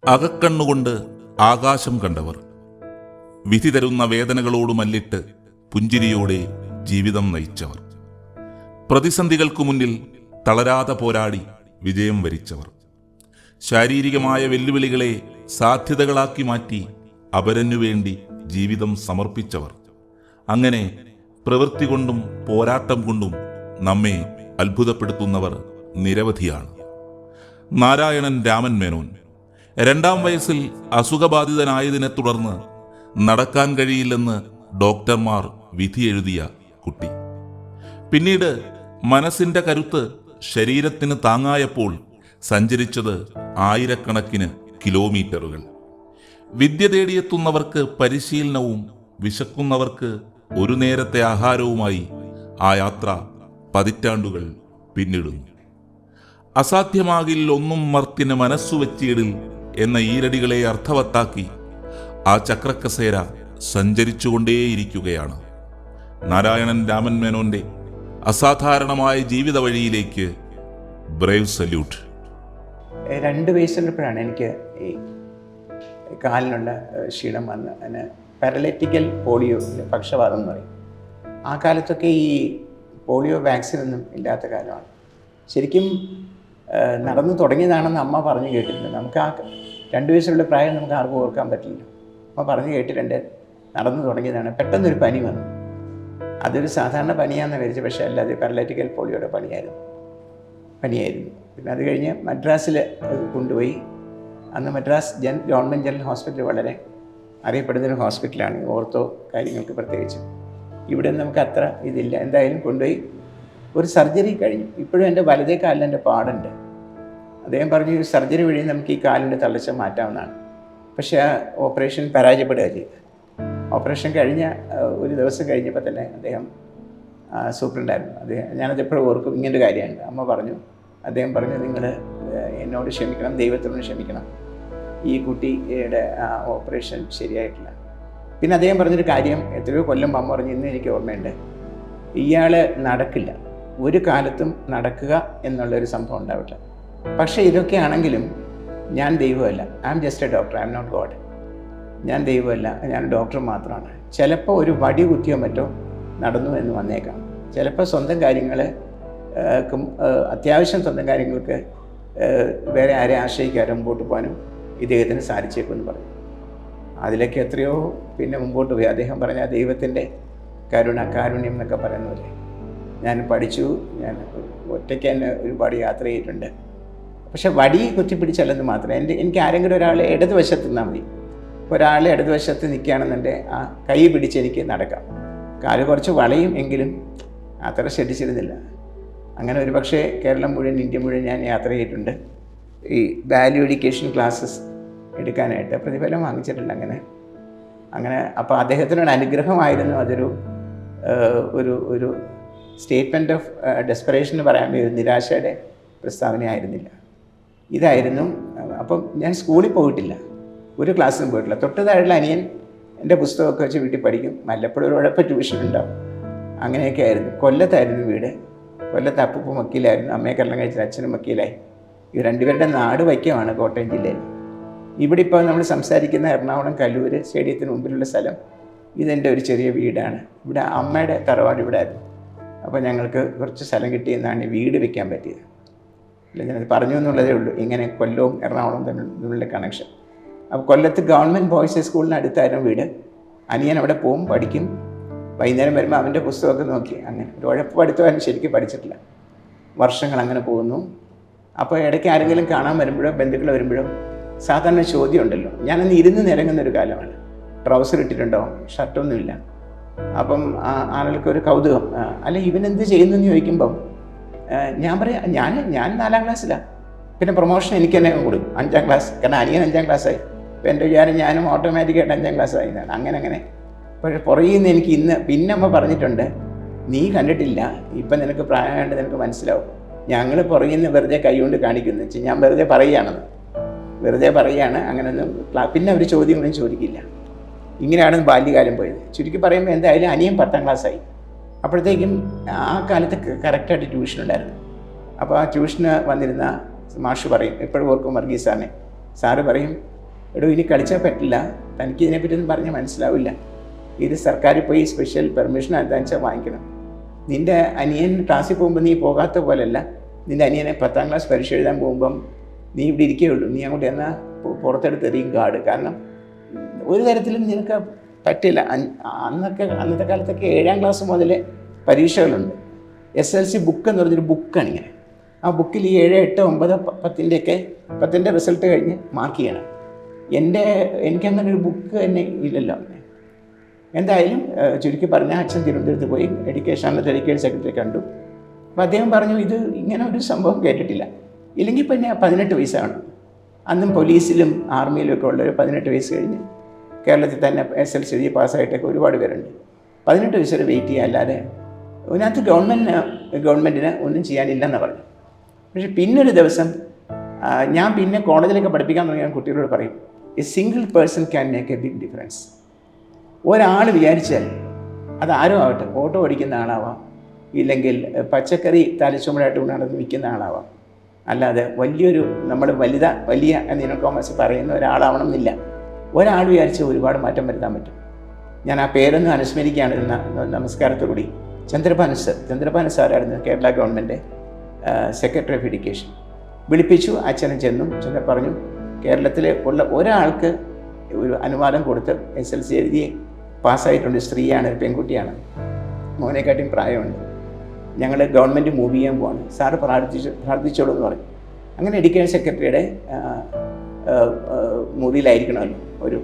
അകക്കണ്ണുകൊണ്ട് ആകാശം കണ്ടവർ, വിധി തരുന്ന വേദനകളോട് മല്ലിട്ട് പുഞ്ചിരിയോടെ ജീവിതം നയിച്ചവർ, പ്രതിസന്ധികൾക്കു മുന്നിൽ തളരാതെ പോരാടി വിജയം വരിച്ചവർ, ശാരീരികമായ വെല്ലുവിളികളെ സാധ്യതകളാക്കി മാറ്റി അപരനു വേണ്ടി ജീവിതം സമർപ്പിച്ചവർ, അങ്ങനെ പ്രവൃത്തി കൊണ്ടും പോരാട്ടം കൊണ്ടും നമ്മെ അത്ഭുതപ്പെടുത്തുന്നവർ നിരവധിയാണ്. നാരായണൻ രാമൻ മേനോൻ 2-ാം വയസ്സിൽ അസുഖബാധിതനായതിനെ തുടർന്ന് നടക്കാൻ കഴിയില്ലെന്ന് ഡോക്ടർമാർ വിധിയെഴുതിയ കുട്ടി. പിന്നീട് മനസ്സിന്റെ കരുത്ത് ശരീരത്തിന് താങ്ങായപ്പോൾ സഞ്ചരിച്ചത് ആയിരക്കണക്കിന് കിലോമീറ്ററുകൾ. വിദ്യ തേടിയെത്തുന്നവർക്ക് പരിശീലനവും വിശക്കുന്നവർക്ക് ഒരു നേരത്തെ ആഹാരവുമായി ആ യാത്ര പതിറ്റാണ്ടുകൾ പിന്നിടുന്നു. അസാധ്യമാകിൽ ഒന്നും മർത്തിന് മനസ്സുവെച്ചിടിൽ എന്ന ഈരടികളെ അർത്ഥവത്താക്കി ആ ചക്രക്കസേര സഞ്ചരിച്ചുകൊണ്ടേയിരിക്കുകയാണ്. നാരായണൻ രാമൻ മേനോന്റെ അസാധാരണമായ ജീവിത വഴിയിലേക്ക് ബ്രേവ് സല്യൂട്ട്. 2 വയസ്സുള്ളപ്പോഴാണ് എനിക്ക് ഈ കാലിനുള്ള ക്ഷീണം വന്ന് അതിന് പാരലൈറ്റിക്കൽ പോളിയോ പക്ഷവാതം എന്ന് പറയും. ആ കാലത്തൊക്കെ ഈ പോളിയോ വാക്സിനൊന്നും ഇല്ലാത്ത കാലമാണ്. ശരിക്കും നടന്നു തുടങ്ങിയതാണെന്ന് അമ്മ പറഞ്ഞു കേട്ടിട്ടുണ്ട്. നമുക്ക് ആ 2 വയസ്സുള്ള പ്രായം നമുക്ക് ആർക്കും ഓർക്കാൻ പറ്റില്ല. അമ്മ പറഞ്ഞു കേട്ടിട്ടുണ്ട് നടന്നു തുടങ്ങിയതാണ്. പെട്ടെന്നൊരു പനി വന്നു. അതൊരു സാധാരണ പനിയാണെന്ന് വിചാരിച്ചു, പക്ഷേ അല്ല, അത് പാരലൈറ്റിക്കൽ പോളിയോയുടെ പനിയായിരുന്നു. പിന്നെ അത് കഴിഞ്ഞ് മദ്രാസിൽ കൊണ്ടുപോയി. അന്ന് മദ്രാസ് ഗവൺമെൻറ് ജനറൽ ഹോസ്പിറ്റൽ വളരെ അറിയപ്പെടുന്നൊരു ഹോസ്പിറ്റലാണ്, ഓർത്തോ കാര്യങ്ങൾക്ക് പ്രത്യേകിച്ച്. ഇവിടെ നമുക്ക് അത്ര ഇതില്ല. എന്തായാലും കൊണ്ടുപോയി ഒരു സർജറി കഴിഞ്ഞു. ഇപ്പോഴും എൻ്റെ വലതേ കാലിൽ എൻ്റെ പാടുണ്ട്. അദ്ദേഹം പറഞ്ഞു ഈ സർജറി വഴി നമുക്ക് ഈ കാലിൻ്റെ തളർച്ച മാറ്റാവുന്നതാണ്. പക്ഷേ ആ ഓപ്പറേഷൻ പരാജയപ്പെടുക ചെയ്തു. ഓപ്പറേഷൻ കഴിഞ്ഞ ഒരു ദിവസം കഴിഞ്ഞപ്പോൾ തന്നെ അദ്ദേഹം സൂപ്രണ്ടായിരുന്നു. ഞാനത് എപ്പോഴും ഓർക്കും. ഇങ്ങനൊരു കാര്യമുണ്ട്. അമ്മ പറഞ്ഞു, അദ്ദേഹം പറഞ്ഞു, നിങ്ങൾ എന്നോട് ക്ഷമിക്കണം, ദൈവത്തിനോട് ക്ഷമിക്കണം, ഈ കുട്ടിയുടെ ഓപ്പറേഷൻ ശരിയായിട്ടില്ല. പിന്നെ അദ്ദേഹം പറഞ്ഞൊരു കാര്യം എത്രയോ കൊല്ലം അമ്മ പറഞ്ഞു, ഇന്ന് എനിക്ക് ഓർമ്മയുണ്ട്, ഇയാൾ നടക്കില്ല, ഒരു കാലത്തും നടക്കുക എന്നുള്ളൊരു സംഭവം ഉണ്ടാവില്ല. പക്ഷേ ഇതൊക്കെ ആണെങ്കിലും ഞാൻ ദൈവമല്ല, I am just a doctor, I am not God. ഞാൻ ദൈവമല്ല, ഞാൻ ഡോക്ടർ മാത്രമാണ്. ചിലപ്പോൾ ഒരു വടി കുത്തിയോ മറ്റോ നടന്നു എന്ന് വന്നേക്കാം. ചിലപ്പോൾ സ്വന്തം കാര്യങ്ങൾ അത്യാവശ്യം സ്വന്തം കാര്യങ്ങൾക്ക് വേറെ ആരെ ആശ്രയിക്കാതെ മുമ്പോട്ട് പോകാനും ഇദ്ദേഹത്തിന് സാധിച്ചേക്കുമെന്ന് പറഞ്ഞു. അതിലേക്ക് എത്രയോ പിന്നെ മുമ്പോട്ട് പോയി. അദ്ദേഹം പറഞ്ഞ ദൈവത്തിൻ്റെ കാരുണ്യം എന്നൊക്കെ പറയുന്ന പോലെ ഞാൻ പഠിച്ചു. ഞാൻ ഒറ്റയ്ക്ക് തന്നെ ഒരുപാട് യാത്ര ചെയ്തിട്ടുണ്ട്. പക്ഷെ വടി കുത്തിപ്പിടിച്ചല്ലെന്ന് മാത്രമേ എനിക്ക് ആരെങ്കിലും ഒരാൾ ഇടതുവശത്ത് നിന്നാൽ മതി. ഒരാൾ ഇടതുവശത്ത് നിൽക്കുകയാണെന്നുണ്ടെ ആ കൈ പിടിച്ച് എനിക്ക് നടക്കാം. കാല് കുറച്ച് വളയും എങ്കിലും അത്ര ശ്രദ്ധിച്ചിരുന്നില്ല. അങ്ങനെ ഒരു പക്ഷേ കേരളം മുഴുവൻ, ഇന്ത്യ മുഴുവൻ ഞാൻ യാത്ര ചെയ്തിട്ടുണ്ട്. ഈ വാല്യൂ എഡ്യൂക്കേഷൻ ക്ലാസ്സസ് എടുക്കാനായിട്ട് പ്രതിഫലം വാങ്ങിച്ചിട്ടുണ്ട്. അങ്ങനെ അപ്പോൾ അദ്ദേഹത്തിനൊരു അനുഗ്രഹമായിരുന്നു. അതൊരു ഒരു സ്റ്റേറ്റ്മെൻറ്റ് ഓഫ് ഡെസ്പറേഷൻ എന്ന് പറയാൻ ഒരു നിരാശയുടെ പ്രസ്താവനയായിരുന്നില്ല, ഇതായിരുന്നു. അപ്പം ഞാൻ സ്കൂളിൽ പോയിട്ടില്ല, ഒരു ക്ലാസ്സിലും പോയിട്ടില്ല. തൊട്ട് താഴെയുള്ള അനിയൻ എൻ്റെ പുസ്തകമൊക്കെ വെച്ച് വീട്ടിൽ പഠിക്കും, വല്ലപ്പോഴും ഒരു ഉഴപ്പം ട്യൂഷൻ ഉണ്ടാവും. അങ്ങനെയൊക്കെ ആയിരുന്നു. കൊല്ലത്തായിരുന്നു വീട്. കൊല്ലത്ത് അപ്പൂപ്പൻ വക്കീലായിരുന്നു, അമ്മയെ കല്യാണം കഴിച്ചത് അച്ഛനും വക്കീലായി. ഈ 2 പേരുടെ നാട് വൈക്കമാണ് കോട്ടയം ജില്ലയിൽ. ഇവിടെ ഇപ്പോൾ നമ്മൾ സംസാരിക്കുന്ന എറണാകുളം കല്ലൂർ സ്റ്റേഡിയത്തിന് മുമ്പിലുള്ള സ്ഥലം, ഇതെൻ്റെ ഒരു ചെറിയ വീടാണ്. ഇവിടെ അമ്മയുടെ തറവാട് ഇവിടെ ആയിരുന്നു. അപ്പോൾ ഞങ്ങൾക്ക് കുറച്ച് സ്ഥലം കിട്ടിയെന്നാണ് വീട് വെക്കാൻ പറ്റിയത്. അല്ല, ഞാനത് പറഞ്ഞു എന്നുള്ളതേ ഉള്ളൂ. ഇങ്ങനെ കൊല്ലവും എറണാകുളവും തമ്മിലുള്ള കണക്ഷൻ. അപ്പോൾ കൊല്ലത്ത് ഗവൺമെൻറ് ബോയ്സ് സ്കൂളിന് അടുത്തായിരുന്നു വീട്. അനിയൻ അവിടെ പോവും, പഠിക്കും. വൈകുന്നേരം വരുമ്പോൾ അവൻ്റെ പുസ്തകമൊക്കെ നോക്കി അങ്ങനെ ഒരു ഉഴപ്പ് പഠിത്തം ശരിക്കും പഠിച്ചിട്ടില്ല. വർഷങ്ങൾ അങ്ങനെ പോകുന്നു. അപ്പോൾ ഇടയ്ക്ക് ആരെങ്കിലും കാണാൻ വരുമ്പോഴോ ബന്ധുക്കൾ വരുമ്പോഴോ സാധാരണ ചോദ്യം ഉണ്ടല്ലോ. ഞാനന്ന് ഇരുന്ന് നിരങ്ങുന്നൊരു കാലമാണ്. ട്രൗസർ ഇട്ടിട്ടുണ്ടോ, ഷർട്ടൊന്നുമില്ല. അപ്പം ആളുകൾക്കൊരു കൗതുകം, അല്ല ഇവനെന്ത് ചെയ്യുന്നെന്ന് ചോദിക്കുമ്പം ഞാൻ പറയാം ഞാൻ 4-ാം ക്ലാസ്സിലാണ്. പിന്നെ പ്രൊമോഷൻ എനിക്ക് തന്നെ കൊടുക്കും 5-ാം ക്ലാസ്. കാരണം അനിയൻ 5-ാം ക്ലാസ്സായി. അപ്പോൾ എൻ്റെ വിചാരം ഞാനും ഓട്ടോമാറ്റിക്കായിട്ട് 5-ാം ക്ലാസ് ആയതാണ്. അങ്ങനെ പക്ഷേ പുറകിൽ നിന്ന് എനിക്ക് പിന്നെ അമ്മ പറഞ്ഞിട്ടുണ്ട്, നീ കണ്ടിട്ടില്ല, ഇപ്പം നിനക്ക് പ്രായമായിട്ട് നിനക്ക് മനസ്സിലാവും, ഞങ്ങൾ പുറകിൽ നിന്ന് വെറുതെ കൈ കൊണ്ട് കാണിക്കുന്നു വെച്ചാൽ ഞാൻ വെറുതെ പറയുകയാണ്. അങ്ങനെയൊന്നും പിന്നെ അവർ ചോദ്യങ്ങളൊന്നും ചോദിക്കില്ല. ഇങ്ങനെയാണ് ബാല്യകാലം പോയത്. ചുരുക്കി പറയുമ്പോൾ എന്തായാലും അനിയൻ 10-ാം ക്ലാസ്സായി. അപ്പോഴത്തേക്കും ആ കാലത്ത് കറക്റ്റായിട്ട് ട്യൂഷൻ ഉണ്ടായിരുന്നു. അപ്പോൾ ആ ട്യൂഷന് വന്നിരുന്ന മാഷ് പറയും, എപ്പോഴും ഓർക്കും വർഗീസ് സാറിനെ, സാറ് പറയും, എടോ ഇനി കളിച്ചാൽ പറ്റില്ല, തനിക്ക് ഇതിനെപ്പറ്റിയൊന്നും പറഞ്ഞാൽ മനസ്സിലാവില്ല, ഇത് സർക്കാരിൽ പോയി സ്പെഷ്യൽ പെർമിഷൻ എന്താണെന്ന് വെച്ചാൽ വാങ്ങിക്കണം. നിൻ്റെ അനിയൻ ക്ലാസ്സിൽ പോകുമ്പോൾ നീ പോകാത്ത പോലെയല്ല, നിൻ്റെ അനിയനെ 10ാം ക്ലാസ് പരീക്ഷ എഴുതാൻ പോകുമ്പം നീ ഇവിടെ ഇരിക്കുകയുള്ളൂ, നീ അങ്ങോട്ട് എന്നാൽ പുറത്തെടുത്ത് എറിയും കാർഡ്. കാരണം ഒരു തരത്തിലും നിനക്ക് പറ്റില്ല. അന്നത്തെ കാലത്തൊക്കെ 7ാം ക്ലാസ് മുതൽ പരീക്ഷകളുണ്ട്. SLC ബുക്ക് എന്ന് പറഞ്ഞൊരു ബുക്കാണ് ഇങ്ങനെ. ആ ബുക്കിൽ ഈ 7, 8, 9, 10ൻ്റെ റിസൾട്ട് കഴിഞ്ഞ് മാർക്ക് ചെയ്യണം. എനിക്കങ്ങനെ ഒരു ബുക്ക് തന്നെ ഇല്ലല്ലോ. എന്തായാലും ചുരുക്കി പറഞ്ഞാൽ അച്ഛൻ തിരുവനന്തപുരത്ത് പോയി അന്നത്തെ എഡ്യൂക്കേഷൻ സെക്രട്ടറി കണ്ടു. അപ്പോൾ അദ്ദേഹം പറഞ്ഞു, ഇത് ഇങ്ങനെ ഒരു സംഭവം കേട്ടിട്ടില്ല, ഇല്ലെങ്കിൽ പിന്നെ 18 വയസ്സാണ്. അന്നും പോലീസിലും ആർമിയിലും ഒക്കെ ഉള്ളവർ 18 വയസ്സ് കഴിഞ്ഞ് കേരളത്തിൽ തന്നെ SLC എഴുതി പാസ്സായിട്ടൊക്കെ ഒരുപാട് പേരുണ്ട്. 18 വയസ്സ് വരെ വെയിറ്റ് ചെയ്യുക, അല്ലാതെ അതിനകത്ത് ഗവൺമെൻറ്റിന് ഒന്നും ചെയ്യാനില്ലെന്ന് പറഞ്ഞു. പക്ഷേ പിന്നൊരു ദിവസം ഞാൻ പിന്നെ കോളേജിലൊക്കെ പഠിപ്പിക്കാൻ തുടങ്ങിയ കുട്ടികളോട് പറയും, a single person can make a big difference. ഒരാൾ വിചാരിച്ചാൽ അത് ആരും ആവട്ടെ, ഓട്ടോ ഓടിക്കുന്ന ആളാവാം, ഇല്ലെങ്കിൽ പച്ചക്കറി തലച്ചുമടായിട്ട് നടന്ന് വിൽക്കുന്ന ആളാവാം, അല്ലാതെ നമ്മൾ വലിയ എന്ന് കോമേഴ്സ് പറയുന്ന ഒരാളാവണം എന്നില്ല. ഒരാൾ വിചാരിച്ച് ഒരുപാട് മാറ്റം വരുത്താൻ പറ്റും. ഞാൻ ആ പേരൊന്ന് അനുസ്മരിക്കുകയാണ് നമസ്കാരത്തോടുകൂടി. ചന്ദ്രഭാനു സാറായിരുന്നു Kerala government secretary of education. വിളിപ്പിച്ചു, അച്ഛനും ചെന്ന് പറഞ്ഞു, കേരളത്തിൽ ഉള്ള ഒരാൾക്ക് ഒരു അനുവാദം കൊടുത്ത് SLC എഴുതി പാസ്സായിട്ടുണ്ട്, സ്ത്രീയാണ്, പെൺകുട്ടിയാണ്, മോനെക്കാട്ടിയും പ്രായമുണ്ട്, ഞങ്ങൾ ഗവൺമെൻറ് മൂവ് ചെയ്യാൻ പോവാണ്, സാറ് പ്രാർത്ഥിച്ചോളൂ എന്ന് പറഞ്ഞു. അങ്ങനെ എഡ്യൂക്കേഷൻ സെക്രട്ടറിയുടെ മുറിയിലായിരിക്കണമല്ലോ ഒരു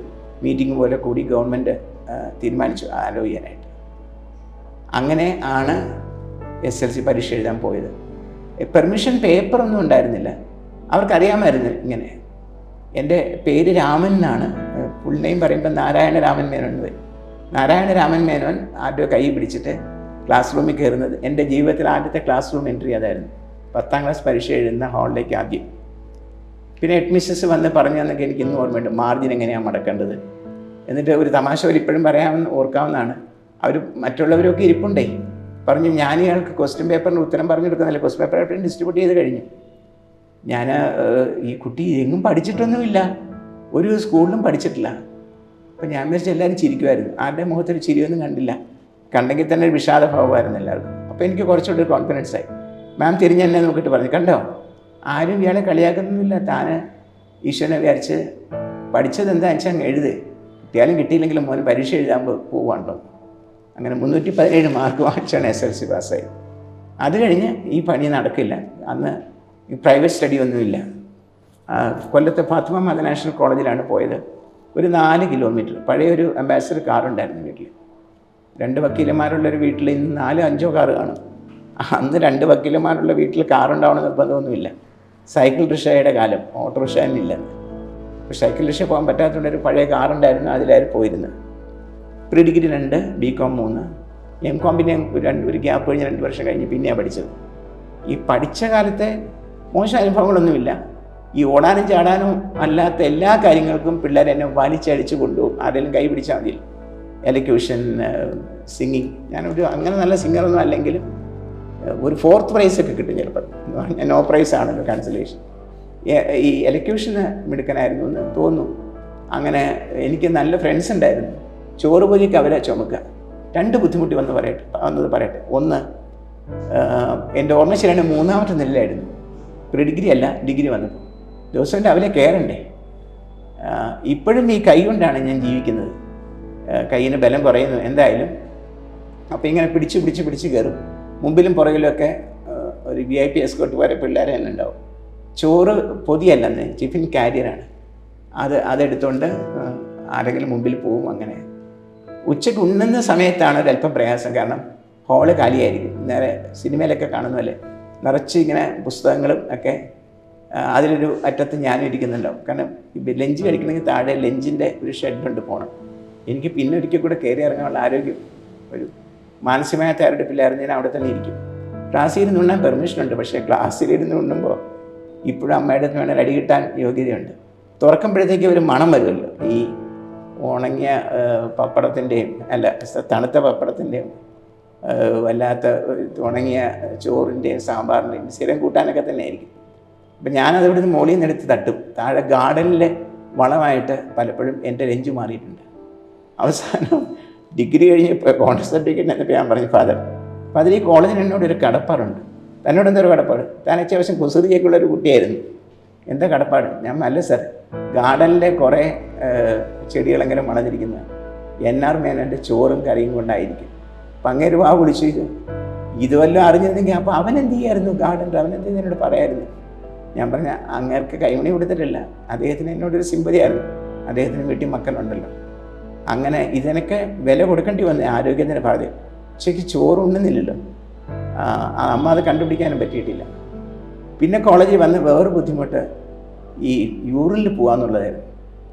മീറ്റിംഗ് പോലെ കൂടി ഗവൺമെൻറ് തീരുമാനിച്ചു അലോ ചെയ്യാനായിട്ട്. അങ്ങനെ ആണ് SLC പരീക്ഷ എഴുതാൻ പോയത്. പെർമിഷൻ പേപ്പറൊന്നും ഉണ്ടായിരുന്നില്ല. അവർക്കറിയാമായിരുന്നു ഇങ്ങനെ. എൻ്റെ പേര് രാമൻ എന്നാണ്, ഫുൾ നെയിം പറയുമ്പോൾ നാരായണ രാമൻ മേനോൻ വരും. നാരായണ രാമൻ മേനോൻ ആരുടെ കൈ പിടിച്ചിട്ട് ക്ലാസ് റൂമിൽ കയറുന്നത് എൻ്റെ ജീവിതത്തിൽ ആദ്യത്തെ ക്ലാസ് റൂം എൻട്രി അതായിരുന്നു. 10ാം ക്ലാസ് പരീക്ഷ എഴുതുന്ന ഹാളിലേക്ക് ആദ്യം. പിന്നെ അഡ്മിഷൻസ് വന്ന് പറഞ്ഞു തന്നൊക്കെ എനിക്ക് ഇന്നും ഓർമ്മയുണ്ട്, മാർജിൻ എങ്ങനെയാണ് മടക്കേണ്ടത്. എന്നിട്ട് ഒരു തമാശ പോലെ ഇപ്പോഴും ഓർക്കാവുന്നതാണ്, അവർ മറ്റുള്ളവരൊക്കെ ഇരിപ്പുണ്ടേ, പറഞ്ഞു ഞാൻ ഇയാൾക്ക് ക്വസ്റ്റ്യൻ പേപ്പറിന് ഉത്തരം പറഞ്ഞു കൊടുക്കുന്നില്ല, ക്വസ്റ്റ്യൻ പേപ്പർ ഡിസ്ട്രിബ്യൂട്ട് ചെയ്ത് കഴിഞ്ഞു. ഞാൻ ഈ കുട്ടി എങ്ങും പഠിച്ചിട്ടൊന്നുമില്ല, ഒരു സ്കൂളിലും പഠിച്ചിട്ടില്ല. അപ്പം ഞാൻ വിചാരിച്ച എല്ലാവരും ചിരിക്കുമായിരുന്നു, ആരുടെ മുഖത്തൊരു ചിരിയൊന്നും കണ്ടില്ല, കണ്ടെങ്കിൽ തന്നെ ഒരു വിഷാദഭാവമായിരുന്നു എല്ലാവർക്കും. അപ്പോൾ എനിക്ക് കുറച്ചുകൂടി ഒരു കോൺഫിഡൻസ് ആയി. മാം തിരിഞ്ഞ് എന്നെ നോക്കിയിട്ട് പറഞ്ഞു, കണ്ടോ ആരും ഇയാളെ കളിയാക്കുന്നൊന്നുമില്ല, താൻ ഈശ്വരനെ വിചാരിച്ച് പഠിച്ചത് എന്താണെന്ന് വെച്ചാൽ അങ്ങ് എഴുത്, കിട്ടിയാലും കിട്ടിയില്ലെങ്കിലും മോൻ പരീക്ഷ എഴുതാൻ പോവാണ്ടോ. അങ്ങനെ 317 മാർക്ക് വാങ്ങിച്ചാണ് SLC പാസ്സായി. അത് കഴിഞ്ഞ് ഈ പണി നടക്കില്ല. അന്ന് പ്രൈവറ്റ് സ്റ്റഡി ഒന്നുമില്ല. കൊല്ലത്തെ ഫാത്തിമ മദർ നാഷണൽ കോളേജിലാണ് പോയത്. ഒരു 4 കിലോമീറ്റർ പഴയൊരു അംബാസഡർ കാറുണ്ടായിരുന്നു വീട്ടിൽ. 2 വക്കീലന്മാരുള്ളൊരു വീട്ടിൽ ഇന്ന് 4-5 കാറ് കാണും. അന്ന് 2 വക്കീലന്മാരുള്ള വീട്ടിൽ കാറുണ്ടാവണം നിർബന്ധമൊന്നുമില്ല. സൈക്കിൾ റിക്ഷയുടെ കാലം, ഓട്ടോറിക്ഷ തന്നെ ഇല്ലെന്ന്. അപ്പോൾ സൈക്കിൾ റിക്ഷ പോകാൻ പറ്റാത്തതുകൊണ്ട് ഒരു പഴയ കാറുണ്ടായിരുന്നു, അതിലായിരുന്നു പോയിരുന്നത്. പ്രീ ഡിഗ്രി 2, BCom 3, MCom പിന്നെ ഒരു ഗ്യാപ്പ് കഴിഞ്ഞ് 2 വർഷം കഴിഞ്ഞ് പിന്നെയാണ് പഠിച്ചത്. ഈ പഠിച്ച കാലത്തെ മോശം അനുഭവങ്ങളൊന്നുമില്ല. ഈ ഓടാനും ചാടാനും അല്ലാത്ത എല്ലാ കാര്യങ്ങൾക്കും പിള്ളേർ എന്നെ വലിച്ചടിച്ച് കൊണ്ടുപോകും. ആരെങ്കിലും കൈ പിടിച്ചാൽ മതി. എലക്യൂഷൻ, സിംഗിങ്, ഞാനൊരു അങ്ങനെ നല്ല സിംഗറൊന്നും അല്ലെങ്കിലും ഒരു 4th പ്രൈസൊക്കെ കിട്ടും ചിലപ്പോൾ. നോ പ്രൈസ് ആണല്ലോ കൺസലേഷൻ. ഈ എലക്യൂഷന് മിടുക്കനായിരുന്നു എന്ന് തോന്നുന്നു. അങ്ങനെ എനിക്ക് നല്ല ഫ്രണ്ട്സ് ഉണ്ടായിരുന്നു. ചോറ് പൊതിക്ക് അവരെ ചുമക്കുക. 2 ബുദ്ധിമുട്ടി വന്നത് പറയട്ടെ. ഒന്ന്, എൻ്റെ ഓർമ്മ ശരിയാണ് 3ാമത്തെ നിലയിലായിരുന്നു. പ്രീ ഡിഗ്രി അല്ല, ഡിഗ്രി വന്നപ്പോൾ ദിവസം അവരെ കയറണ്ടേ. ഇപ്പോഴും ഈ കൈ കൊണ്ടാണ് ഞാൻ ജീവിക്കുന്നത്. കൈയിന് ബലം കുറയുന്നു എന്തായാലും. അപ്പോൾ ഇങ്ങനെ പിടിച്ച് കയറും. മുമ്പിലും പുറകിലുമൊക്കെ ഒരു VIP എസ്കോർട്ട് പോലെ പിള്ളേരെ തന്നെ ഉണ്ടാവും. ചോറ് പൊതിയല്ലെന്ന്, ടിഫിൻ കാരിയറാണ്. അതെടുത്തുകൊണ്ട് ആരെങ്കിലും മുമ്പിൽ പോവും. അങ്ങനെ ഉച്ചയ്ക്ക് ഉണ്ണുന്ന സമയത്താണ് ഒരല്പം പ്രയാസം. കാരണം ഹാള് കാലിയായിരിക്കും. നേരെ സിനിമയിലൊക്കെ കാണുന്നതല്ലേ, നിറച്ച് ഇങ്ങനെ പുസ്തകങ്ങളും ഒക്കെ. അതിലൊരു അറ്റത്ത് ഞാനും ഇരിക്കുന്നുണ്ടാവും. കാരണം ലഞ്ച് കഴിക്കണമെങ്കിൽ താഴെ ലഞ്ചിൻ്റെ ഒരു ഷെഡുണ്ട്, പോകണം. എനിക്ക് പിന്നെ ഒരിക്കൽ കൂടെ കയറി ഇറങ്ങാനുള്ള ആരോഗ്യം, ഒരു മാനസികമായ തയ്യാറെടുപ്പില്ലായിരുന്നു. ഞാൻ അവിടെ തന്നെ ഇരിക്കും. ക്ലാസ്സിൽ ഇരുന്ന് ഉണ്ണാൻ പെർമിഷനുണ്ട്, പക്ഷേ ക്ലാസ്സിലിരുന്ന് ഉണ്ണുമ്പോൾ ഇപ്പോഴും അമ്മയുടെ അടുത്ത് വേണേൽ അടി കിട്ടാൻ യോഗ്യതയുണ്ട്. തുറക്കുമ്പോഴത്തേക്ക് ഒരു മണം വരുമല്ലോ, ഈ ഉണങ്ങിയ പപ്പടത്തിൻ്റെയും തണുത്ത പപ്പടത്തിൻ്റെയും വല്ലാത്ത ഉണങ്ങിയ ചോറിൻ്റെയും സാമ്പാറിൻ്റെയും സ്ഥിരം കൂട്ടാനൊക്കെ തന്നെ ആയിരിക്കും. അപ്പം ഞാനതവിടെ നിന്ന് മോളിൽ നിന്ന് എടുത്ത് തട്ടും. താഴെ ഗാർഡനിൽ വളമായിട്ട് പലപ്പോഴും എൻ്റെ രഞ്ജു മാറിയിട്ടുണ്ട്. അവസാനം ഡിഗ്രി കഴിഞ്ഞ് ഇപ്പോൾ കോൺഗ്രസ് സർട്ടിഫിക്കറ്റ് എന്നപ്പോൾ ഞാൻ പറഞ്ഞു, ഫാദർ അപ്പോൾ അതിൽ ഈ കോളേജിന് എന്നോടൊരു കടപ്പാടുണ്ട്. തന്നോട് എന്തൊരു കടപ്പാട്? താൻ അത്യാവശ്യം കുസൃതിയൊക്കെയുള്ളൊരു കുട്ടിയായിരുന്നു. എന്താ കടപ്പാട്? ഞാൻ അല്ല സാർ, ഗാർഡനിലെ കുറേ ചെടികളെങ്കിലും വളർന്നിരിക്കുന്നത് NR മേനോൻ്റെ ചോറും കറിയും കൊണ്ടായിരിക്കും. അപ്പം അങ്ങേര് വാ വിളിച്ചു, ഇത് വല്ലതും അറിഞ്ഞിരുന്നെങ്കിൽ അപ്പോൾ അവൻ എന്ത് ചെയ്യായിരുന്നു ഗാർഡനിൽ, അവൻ എന്ത് എന്നോട് പറയായിരുന്നു. ഞാൻ പറഞ്ഞ അങ്ങേർക്ക് കൈമണി കൊടുത്തിട്ടില്ല, അദ്ദേഹത്തിന് എന്നോടൊരു സിമ്പതിയായിരുന്നു. അദ്ദേഹത്തിന് വീട്ടിൽ മക്കളുണ്ടല്ലോ. അങ്ങനെ ഇതിനൊക്കെ വില കൊടുക്കേണ്ടി വന്നേ ആരോഗ്യത്തിൻ്റെ ഭാഗത്ത്. ഉച്ചയ്ക്ക് ചോറ് ഉണ്ണുന്നില്ലല്ലോ. അമ്മ അത് കണ്ടുപിടിക്കാനും പറ്റിയിട്ടില്ല. പിന്നെ കോളേജിൽ വന്ന് വേറൊരു ബുദ്ധിമുട്ട് ഈ യൂറിനിൽ പോകാമെന്നുള്ളതായിരുന്നു.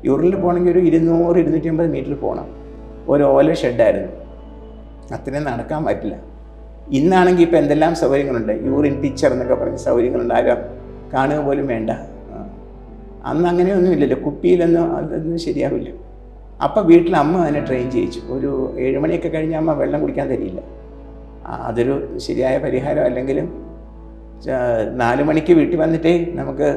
യൂറിനിൽ പോകണമെങ്കിൽ ഒരു 200-250 മീറ്റർ പോകണം. ഒരു ഓല ഷെഡായിരുന്നു, അത്രയും നടക്കാൻ പറ്റില്ല. ഇന്നാണെങ്കിൽ ഇപ്പോൾ എന്തെല്ലാം സൗകര്യങ്ങളുണ്ട്, യൂറിൻ പിക്ചർ എന്നൊക്കെ പറഞ്ഞ സൗകര്യങ്ങളുണ്ട്, ആരും കാണുക പോലും വേണ്ട. അന്ന് അങ്ങനെയൊന്നും ഇല്ലല്ലോ, കുപ്പിയിലൊന്നും അതൊന്നും ശരിയാവില്ല. അപ്പോൾ വീട്ടിൽ അമ്മ അതിനെ ട്രെയിൻ ചെയ്യിച്ചു. ഒരു 7 മണിയൊക്കെ കഴിഞ്ഞ് അമ്മ വെള്ളം കുടിക്കാൻ തരില്ല. അതൊരു ശരിയായ പരിഹാരം അല്ലെങ്കിലും 4 മണിക്ക് വീട്ടിൽ വന്നിട്ടേ നമുക്ക്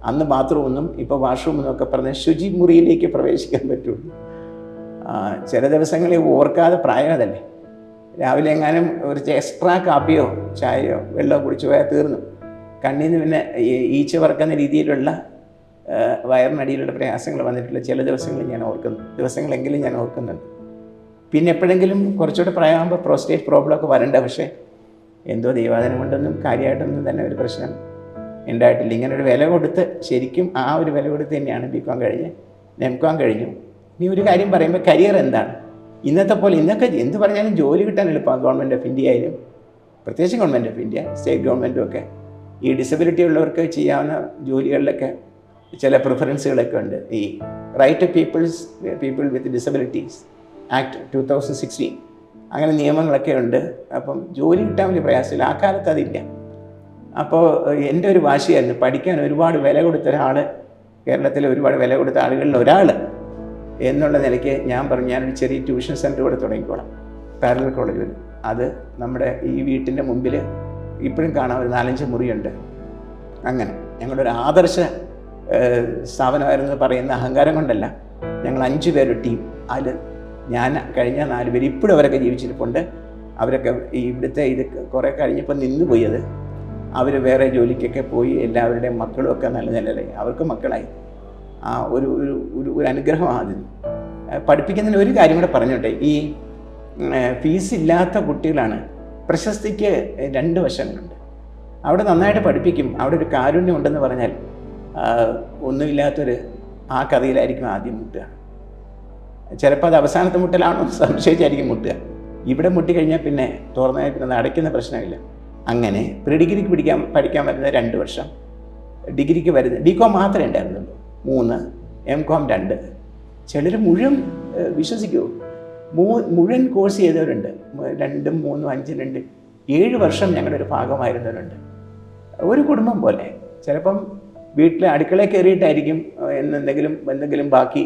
അന്ന് ബാത്റൂമൊന്നും ഇപ്പോൾ വാഷ്റൂമെന്നും ഒക്കെ പറഞ്ഞ് ശുചിമുറിയിലേക്ക് പ്രവേശിക്കാൻ പറ്റുള്ളൂ. ചില ദിവസങ്ങളിൽ ഓർക്കാതെ പ്രായം അതല്ലേ, രാവിലെ എങ്ങാനും ഒരു എക്സ്ട്രാ കാപ്പിയോ ചായയോ വെള്ളമോ കുടിച്ചു പോയാൽ തീർന്നു. കണ്ണിൽ നിന്ന് പിന്നെ ഈച്ച പറക്കുന്ന രീതിയിലുള്ള വയറിനടിയിലുള്ള പ്രയാസങ്ങൾ വന്നിട്ടുള്ള ചില ദിവസങ്ങളെങ്കിലും ഞാൻ ഓർക്കുന്നുണ്ട്. പിന്നെ എപ്പോഴെങ്കിലും കുറച്ചുകൂടെ പ്രായമാകുമ്പോൾ പ്രോസ്റ്റേറ്റ് പ്രോബ്ലമൊക്കെ വരണ്ട. പക്ഷേ എന്തോ ദൈവാധീനം കൊണ്ടൊന്നും കാര്യമായിട്ടൊന്നും തന്നെ ഒരു പ്രശ്നം ഉണ്ടായിട്ടില്ല. ഇങ്ങനെ ഒരു വില കൊടുത്ത്, ശരിക്കും ആ ഒരു വില കൊടുത്ത് തന്നെയാണ് BCom കഴിഞ്ഞ് MCom കഴിഞ്ഞു. ഇനി ഒരു കാര്യം പറയുമ്പോൾ കരിയർ എന്താണ്? ഇന്നത്തെ പോലെ ഇന്നൊക്കെ എന്ത് പറഞ്ഞാലും ജോലി കിട്ടാൻ എളുപ്പമാണ്. ഗവൺമെൻറ് ഓഫ് ഇന്ത്യ ആയാലും, പ്രത്യേകിച്ച് ഗവൺമെൻറ് ഓഫ് ഇന്ത്യ, സ്റ്റേറ്റ് ഗവൺമെൻറ്റും ഒക്കെ ഈ ഡിസബിലിറ്റി ഉള്ളവർക്ക് ചെയ്യാവുന്ന ജോലികളിലൊക്കെ ചില പ്രിഫറൻസുകളൊക്കെ ഉണ്ട്. ഈ right to people with disabilities act 2016 അങ്ങനെ നിയമങ്ങളൊക്കെ ഉണ്ട്. അപ്പം ജോലി കിട്ടാൻ വലിയ പ്രയാസമില്ല. ആ കാലത്ത് അതില്ല. അപ്പോൾ എൻ്റെ ഒരു വാശിയായിരുന്നു പഠിക്കാൻ ഒരുപാട് വില കൊടുത്ത ഒരാൾ, കേരളത്തിൽ ഒരുപാട് വില കൊടുത്ത ആളുകളിൽ ഒരാൾ എന്നുള്ള നിലയ്ക്ക് ഞാൻ പറഞ്ഞു, ഞാനൊരു ചെറിയ ട്യൂഷൻ സെൻറ്റർ കൂടെ തുടങ്ങിക്കോളാം പാരലൽ കോളേജിൽ. അത് നമ്മുടെ ഈ വീട്ടിൻ്റെ മുമ്പിൽ ഇപ്പോഴും കാണാൻ ഒരു 4-5 മുറിയുണ്ട്. അങ്ങനെ ഞങ്ങളൊരു ആദർശ സ്ഥാപനമായിരുന്നു പറയുന്ന അഹങ്കാരം കൊണ്ടല്ല. ഞങ്ങൾ 5 പേരൊരു ടീം. അതിൽ ഞാൻ കഴിഞ്ഞ 4 പേര് ഇപ്പോഴും അവരൊക്കെ ജീവിച്ചിരിപ്പുണ്ട്. അവരൊക്കെ ഇവിടുത്തെ ഇത് കുറേ കഴിഞ്ഞപ്പോൾ നിന്നുപോയി. അത് അവർ വേറെ ജോലിക്കൊക്കെ പോയി. എല്ലാവരുടെയും മക്കളും ഒക്കെ നല്ല നിലയിലായി, അവർക്ക് മക്കളായി. ഒരു അനുഗ്രഹമാണ് അതിന്. പഠിപ്പിക്കുന്നതിന് ഒരു കാര്യം കൂടെ പറഞ്ഞോട്ടെ, ഈ ഫീസ് ഇല്ലാത്ത കുട്ടികളാണ്. പ്രശസ്തിക്ക് 2 വശങ്ങളുണ്ട്. അവിടെ നന്നായിട്ട് പഠിപ്പിക്കും, അവിടെ ഒരു കാരുണ്യം ഉണ്ടെന്ന് പറഞ്ഞാൽ ഒന്നുമില്ലാത്തൊരു ആ കഥയിലായിരിക്കും ആദ്യം മുട്ടുക. ചിലപ്പോൾ അത് അവസാനത്തെ മുട്ടലാണോ സംശയിച്ചായിരിക്കും മുട്ടുക. ഇവിടെ മുട്ടിക്കഴിഞ്ഞാൽ പിന്നെ തുറന്നായി പിന്നെ അടയ്ക്കുന്ന പ്രശ്നമില്ല. അങ്ങനെ പ്രീ ഡിഗ്രിക്ക് പഠിക്കാൻ വരുന്നത് 2 വർഷം, ഡിഗ്രിക്ക് വരുന്നത് BCom മാത്രമേ ഉണ്ടായിരുന്നുള്ളൂ 3, MCom 2. ചിലർ മുഴുവൻ വിശ്വസിക്കുമോ, മുഴുവൻ കോഴ്സ് ചെയ്തവരുണ്ട്. 2, 3, 5, 2, 7 വർഷം ഞങ്ങളുടെ ഒരു ഭാഗമായിരുന്നവരുണ്ട്. ഒരു കുടുംബം പോലെ. ചിലപ്പം വീട്ടിൽ അടുക്കളയിൽ കയറിയിട്ടായിരിക്കും എന്തെങ്കിലും ബാക്കി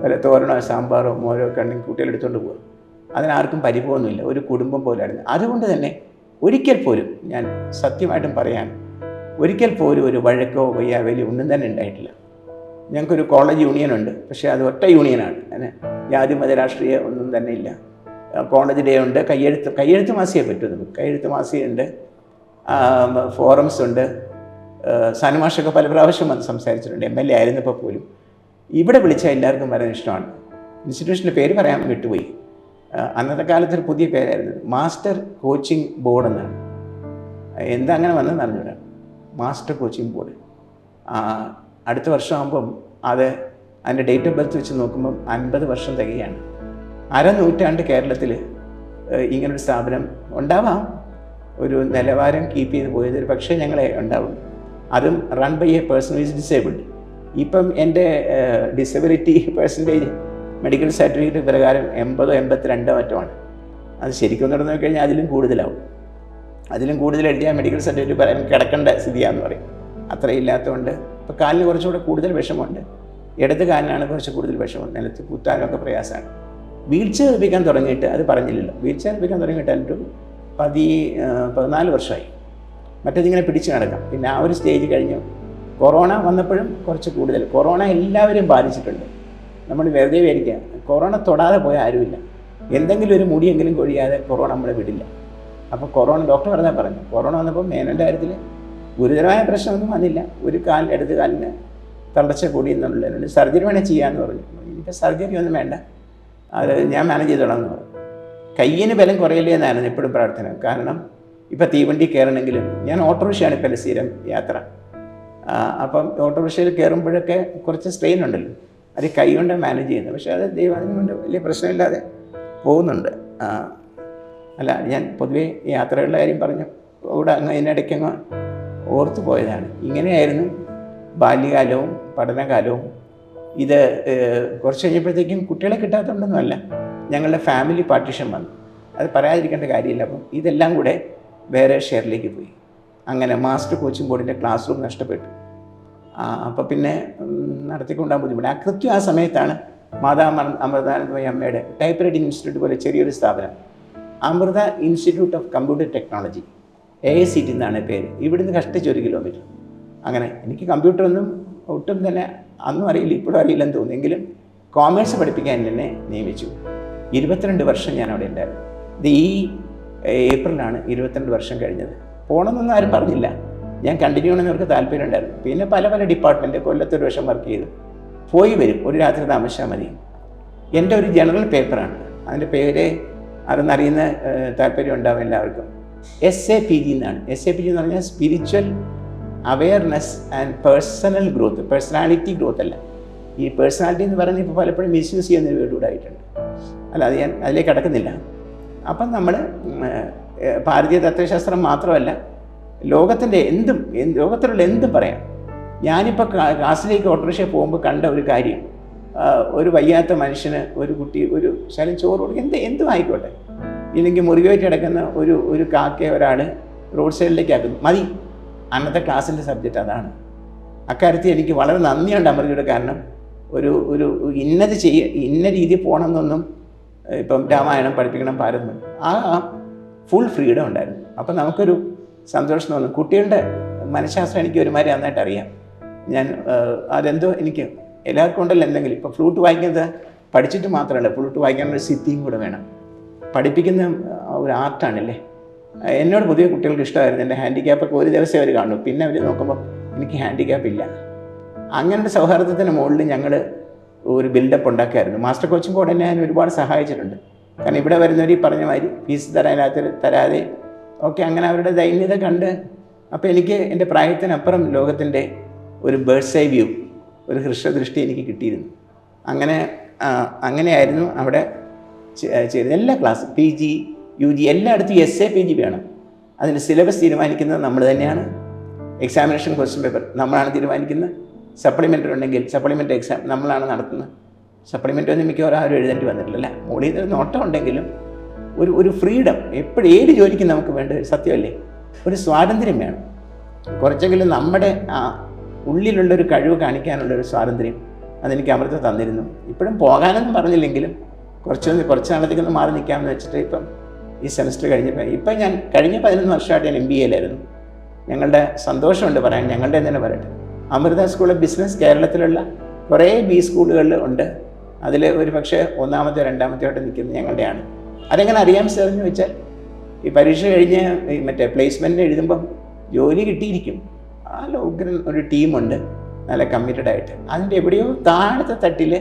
വല്ല തോരണോ സാമ്പാറോ മോരോ ഒക്കെ ഉണ്ടെങ്കിൽ കുട്ടികളെടുത്തുകൊണ്ട് പോകുക. അതിനാർക്കും പരിഭവമൊന്നുമില്ല. ഒരു കുടുംബം പോലെയായിരുന്നു. അതുകൊണ്ട് തന്നെ ഒരിക്കൽ പോലും, ഞാൻ സത്യമായിട്ടും പറയാൻ, ഒരിക്കൽ പോലും ഒരു വഴക്കോ വയ്യാവേലി ഒന്നും തന്നെ ഉണ്ടായിട്ടില്ല. ഞങ്ങൾക്കൊരു കോളേജ് യൂണിയനുണ്ട്, പക്ഷേ അത് ഒറ്റ യൂണിയനാണ്. അങ്ങനെ ജാതി മത രാഷ്ട്രീയ ഒന്നും തന്നെ ഇല്ല. കോളേജ് ഡേ ഉണ്ട്, കയ്യെഴുത്ത് മാസികയെ പറ്റും നമുക്ക്. കയ്യെഴുത്ത് മാസികയുണ്ട്, ഫോറംസ് ഉണ്ട്. സനുമാഷൊക്കെ പല പ്രാവശ്യം വന്ന് സംസാരിച്ചിട്ടുണ്ട്, MLA ആയിരുന്നപ്പോൾ പോലും. ഇവിടെ വിളിച്ചാൽ എല്ലാവർക്കും വരാൻ ഇഷ്ടമാണ്. ഇൻസ്റ്റിറ്റ്യൂഷൻ്റെ പേര് പറയാൻ വിട്ടുപോയി. അന്നത്തെ കാലത്തൊരു പുതിയ പേരായിരുന്നു, മാസ്റ്റർ കോച്ചിങ് ബോർഡ് എന്നാണ്. എന്താ അങ്ങനെ വന്നതെന്ന് അറിഞ്ഞൂടാ, മാസ്റ്റർ കോച്ചിങ് ബോർഡ്. അടുത്ത വർഷമാകുമ്പം അതിൻ്റെ ഡേറ്റ് ഓഫ് ബർത്ത് വെച്ച് നോക്കുമ്പം 50 വർഷം തികയാണ്. 1/2 നൂറ്റാണ്ട് കേരളത്തിൽ ഇങ്ങനൊരു സ്ഥാപനം ഉണ്ടാവാം. ഒരു നിലവാരം കീപ്പ് ചെയ്ത് പോയത് പക്ഷേ ഞങ്ങളെ ഉണ്ടാവും. അതും run by a person is disabled. ഇപ്പം എൻ്റെ ഡിസബിലിറ്റി പെർസെൻറ്റേജ് മെഡിക്കൽ സർട്ടിഫിക്കറ്റ് പ്രകാരം 80-82 മറ്റുമാണ്. അത് ശരിക്കും നടന്നു നോക്കിക്കഴിഞ്ഞാൽ അതിലും കൂടുതലാവും. അതിലും കൂടുതൽ എഴുതിയാൽ മെഡിക്കൽ സർട്ടിഫിക്കറ്റ് പറയാൻ കിടക്കേണ്ട സ്ഥിതിയാണെന്ന് പറയും. അത്രയും ഇല്ലാത്തതുകൊണ്ട് ഇപ്പോൾ കാലിന് കുറച്ചുകൂടെ കൂടുതൽ വിഷമമുണ്ട്. ഇടത് കാലിനാണ് കുറച്ച് കൂടുതൽ വിഷമം. നിലത്ത് കുത്താനൊക്കെ പ്രയാസമാണ്. വീൽ ചെയർ ലഭിക്കാൻ തുടങ്ങിയിട്ട്, അത് പറഞ്ഞില്ലല്ലോ, വീൽ ചെയർ ലഭിക്കാൻ തുടങ്ങിയിട്ട് അതിൻ്റെ 14 വർഷമായി. മറ്റേതിങ്ങനെ പിടിച്ച് നടക്കാം. പിന്നെ ആ ഒരു സ്റ്റേജ് കഴിഞ്ഞു. കൊറോണ വന്നപ്പോഴും കുറച്ച് കൂടുതൽ. കൊറോണ എല്ലാവരെയും ബാധിച്ചിട്ടുണ്ട്. നമ്മൾ വെറുതെ വിചാരിക്കുക കൊറോണ തൊടാതെ പോയ ആരുമില്ല. എന്തെങ്കിലും ഒരു മുടിയെങ്കിലും കൊഴിയാതെ കൊറോണ നമ്മളെ വിടില്ല. അപ്പോൾ കൊറോണ ഡോക്ടർ പറഞ്ഞു കൊറോണ വന്നപ്പോൾ മേനൻ്റെ കാര്യത്തിൽ ഗുരുതരമായ പ്രശ്നമൊന്നും വന്നില്ല. ഒരു ഇടത് കാലിന് തളർച്ച കൂടി എന്നുള്ളതിനുണ്ട്, സർജറി വേണേൽ ചെയ്യാമെന്ന് പറഞ്ഞു. ഇനിയിപ്പോൾ സർജറി ഒന്നും വേണ്ട, അത് ഞാൻ മാനേജ് ചെയ്തോളാം എന്ന് പറഞ്ഞു. കയ്യിന് ബലം കുറയില്ലേ എന്നായിരുന്നു എപ്പോഴും പ്രാർത്ഥന. കാരണം ഇപ്പോൾ തീവണ്ടി കയറണമെങ്കിലും ഞാൻ ഓട്ടോറിക്ഷയാണ് ഇപ്പോൾ സ്ഥിരം യാത്ര. അപ്പം ഓട്ടോറിക്ഷയിൽ കയറുമ്പോഴൊക്കെ കുറച്ച് സ്ട്രെയിൻ ഉണ്ടല്ലോ, അത് കൈ കൊണ്ട് മാനേജ് ചെയ്യുന്നത്. പക്ഷേ അത് ദൈവം കൊണ്ട് വലിയ പ്രശ്നമില്ലാതെ പോകുന്നുണ്ട്. അല്ല, ഞാൻ പൊതുവേ യാത്രകളുടെ കാര്യം പറഞ്ഞു ഇവിടെ അതിനിടയ്ക്കങ്ങ് ഓർത്തു പോയതാണ്. ഇങ്ങനെയായിരുന്നു ബാല്യകാലവും പഠനകാലവും. ഇത് കുറച്ച് കഴിഞ്ഞപ്പോഴത്തേക്കും കുട്ടികളെ കിട്ടാത്തതുകൊണ്ടൊന്നുമല്ല, ഞങ്ങളുടെ ഫാമിലി പാർട്ടീഷൻ വന്നു. അത് പറയാതിരിക്കേണ്ട കാര്യമില്ല. അപ്പം ഇതെല്ലാം കൂടെ വേറെ ഷെയറിലേക്ക് പോയി. അങ്ങനെ മാസ്റ്റർ കോച്ചിങ് ബോർഡിൻ്റെ ക്ലാസ് റൂം നഷ്ടപ്പെട്ടു. അപ്പോൾ പിന്നെ നടത്തിക്കൊണ്ടാൻ ബുദ്ധിമുട്ട്. കൃത്യം ആ സമയത്താണ് മാതാ അമൃതാനന്ദമയി അമ്മയുടെ ടൈപ്പ് റൈറ്റിംഗ് ഇൻസ്റ്റിറ്റ്യൂട്ട് പോലെ ചെറിയൊരു സ്ഥാപനം, Amrita institute of computer technology, AICT എന്നാണ് പേര്. ഇവിടുന്ന് കഷ്ടിച്ച് 1 കിലോമീറ്റർ. അങ്ങനെ എനിക്ക് കമ്പ്യൂട്ടറൊന്നും ഒട്ടും തന്നെ അന്നും അറിയില്ല, ഇപ്പോഴും അറിയില്ലെന്ന് തോന്നുന്നു. എങ്കിലും കോമേഴ്സ് പഠിപ്പിക്കാൻ എന്നെ നിയമിച്ചു. 22 വർഷം ഞാൻ അവിടെ ഉണ്ടായിരുന്നു. ഇത് ഈ ഏപ്രിലാണ് 22 വർഷം കഴിഞ്ഞത്. പോകണമെന്നൊന്നും ആരും പറഞ്ഞില്ല, ഞാൻ കണ്ടിന്യൂ ചെയ്യണമെന്നവർക്ക് താല്പര്യം ഉണ്ടായിരുന്നു. പിന്നെ പല പല ഡിപ്പാർട്ട്മെൻറ്റ് കൊല്ലത്തൊരു വർഷം വർക്ക് ചെയ്തു. പോയി വരും, ഒരു രാത്രി താമസിച്ചാൽ മതി. എൻ്റെ ഒരു ജനറൽ പേപ്പറാണ്, അതിൻ്റെ പേര് അതെന്നറിയുന്ന താല്പര്യം ഉണ്ടാവും എല്ലാവർക്കും. SAPG എന്നാണ്. SAPG എന്ന് പറഞ്ഞാൽ spiritual awareness and personal growth. Personality growth അല്ല. ഈ പേഴ്സണാലിറ്റി എന്ന് പറയുന്നത് ഇപ്പോൾ പലപ്പോഴും മിസ്യൂസ് ചെയ്യുന്ന വീടുകൂടെ ആയിട്ടുണ്ട്. അല്ല, അത് ഞാൻ അതിലേക്ക് കടക്കുന്നില്ല. അപ്പം നമ്മൾ ഭാരതീയ തത്വശാസ്ത്രം മാത്രമല്ല, ലോകത്തിലുള്ള എന്തും പറയാം. ഞാനിപ്പോൾ ക്ലാസ്സിലേക്ക് ഓട്ടോറിക്ഷയിൽ പോകുമ്പോൾ കണ്ട ഒരു കാര്യം, ഒരു വയ്യാത്ത മനുഷ്യന് ഒരു കുട്ടി ഒരു ശകലം ചോറ് കൊടുക്കുക, എന്തും ആയിക്കോട്ടെ, ഇല്ലെങ്കിൽ മുറിവേറ്റ് കിടക്കുന്ന ഒരു കാക്കയെ ഒരാൾ റോഡ് സൈഡിലേക്ക് ആക്കുന്നു, മതി. അന്നത്തെ ക്ലാസ്സിൻ്റെ സബ്ജക്റ്റ് അതാണ്. അക്കാര്യത്തിൽ എനിക്ക് വളരെ നന്ദിയുണ്ട് അമൃതയുടെ. കാരണം ഒരു ഇന്ന രീതിയിൽ പോകണമെന്നൊന്നും ഇപ്പം രാമായണം പഠിപ്പിക്കണം, ഭാരതം, ആ ഫുൾ ഫ്രീഡം ഉണ്ടായിരുന്നു. അപ്പം നമുക്കൊരു സന്തോഷം തോന്നും. കുട്ടികളുടെ മനഃശാസ്ത്രം എനിക്ക് ഒരുമാതിരി നന്നായിട്ട് അറിയാം. ഞാൻ അതെന്തോ എനിക്ക് എല്ലാവർക്കും ഉണ്ടല്ലോ എന്തെങ്കിലും. ഇപ്പോൾ ഫ്ലൂട്ട് വായിക്കുന്നത് പഠിച്ചിട്ട് മാത്രമല്ല, ഫ്ലൂട്ട് വായിക്കാനൊരു സിദ്ധിയും കൂടെ വേണം. പഠിപ്പിക്കുന്ന ഒരു ആർട്ടാണല്ലേ. എന്നോട് പുതിയ കുട്ടികൾക്ക് ഇഷ്ടമായിരുന്നു. എൻ്റെ ഹാൻഡിക്യാപ്പൊക്കെ ഒരു ദിവസം അവർ കാണും, പിന്നെ അവർ നോക്കുമ്പോൾ എനിക്ക് ഹാൻഡിക്യാപ്പ് ഇല്ല. അങ്ങനൊരു സൗഹാർദ്ദത്തിന് മുകളിൽ ഞങ്ങൾ ഒരു ബിൽഡപ്പ് ഉണ്ടാക്കിയായിരുന്നു. മാസ്റ്റർ കോച്ചിങ് ബോർഡ് എന്നെ ഞാൻ ഒരുപാട് സഹായിച്ചിട്ടുണ്ട്. കാരണം ഇവിടെ വരുന്നവർ ഈ പറഞ്ഞ മാതിരി ഫീസ് തരാതെ ഓക്കെ, അങ്ങനെ അവരുടെ ദൈന്യത കണ്ട് അപ്പോൾ എനിക്ക് എൻ്റെ പ്രായത്തിനപ്പുറം ലോകത്തിൻ്റെ ഒരു ബേർഡ്സ് ഐ വ്യൂ, ഒരു ഹൃഷ്വദൃഷ്ടി എനിക്ക് കിട്ടിയിരുന്നു. അങ്ങനെയായിരുന്നു അവിടെ ചെയ്തത്. എല്ലാ ക്ലാസ്സും PG UG എല്ലായിടത്തും SAPG വേണം. അതിന് സിലബസ് തീരുമാനിക്കുന്നത് നമ്മൾ തന്നെയാണ്. എക്സാമിനേഷൻ ക്വസ്റ്റ്യൻ പേപ്പർ നമ്മളാണ് തീരുമാനിക്കുന്നത്. സപ്ലിമെൻ്ററി ഉണ്ടെങ്കിൽ സപ്ലിമെൻ്ററി എക്സാം നമ്മളാണ് നടത്തുന്നത്. സപ്ലിമെൻ്ററി ഒന്നും മിക്കവാറും ആരും എഴുതേണ്ടി വന്നിട്ടില്ല. മോളിൽ നിന്ന് നോട്ടം ഉണ്ടെങ്കിലും ഒരു ഫ്രീഡം എപ്പോഴും ഏത് ജോലിക്കും നമുക്ക് വേണ്ട സത്യമല്ലേ, ഒരു സ്വാതന്ത്ര്യം വേണം. കുറച്ചെങ്കിലും നമ്മുടെ ഉള്ളിലുള്ളൊരു കഴിവ് കാണിക്കാനുള്ളൊരു സ്വാതന്ത്ര്യം അതെനിക്ക് അമൃത തന്നിരുന്നു. ഇപ്പോഴും പോകാനൊന്നും പറഞ്ഞില്ലെങ്കിലും കുറച്ച് നാളത്തേക്കൊന്ന് മാറി നിൽക്കാമെന്ന് വെച്ചിട്ട് ഇപ്പം ഈ സെമസ്റ്റർ ഇപ്പം ഞാൻ കഴിഞ്ഞ 11 വർഷമായിട്ട് ഞാൻ MBAയിലായിരുന്നു. ഞങ്ങളുടെ സന്തോഷമുണ്ട് പറയാൻ, ഞങ്ങളുടെ തന്നെ പറയട്ടെ, അമൃത സ്കൂൾ ഓഫ് ബിസിനസ് കേരളത്തിലുള്ള കുറേ B സ്കൂളുകളിൽ ഉണ്ട്. അതിൽ ഒരു പക്ഷേ 1ാമത്തെ 2ാമത്തെ ആയിട്ട് നിൽക്കുന്നത് ഞങ്ങളുടെയാണ്. അതെങ്ങനെ അറിയാൻ സാറെന്ന് വെച്ചാൽ, ഈ പരീക്ഷ കഴിഞ്ഞ് മറ്റേ പ്ലേസ്മെൻറ്റ് എഴുതുമ്പം ജോലി കിട്ടിയിരിക്കും. ആ ഉഗ്രൻ ഒരു ടീമുണ്ട് നല്ല കമ്മിറ്റഡ് ആയിട്ട്. അതിൻ്റെ എവിടെയോ താഴത്തെ തട്ടിൽ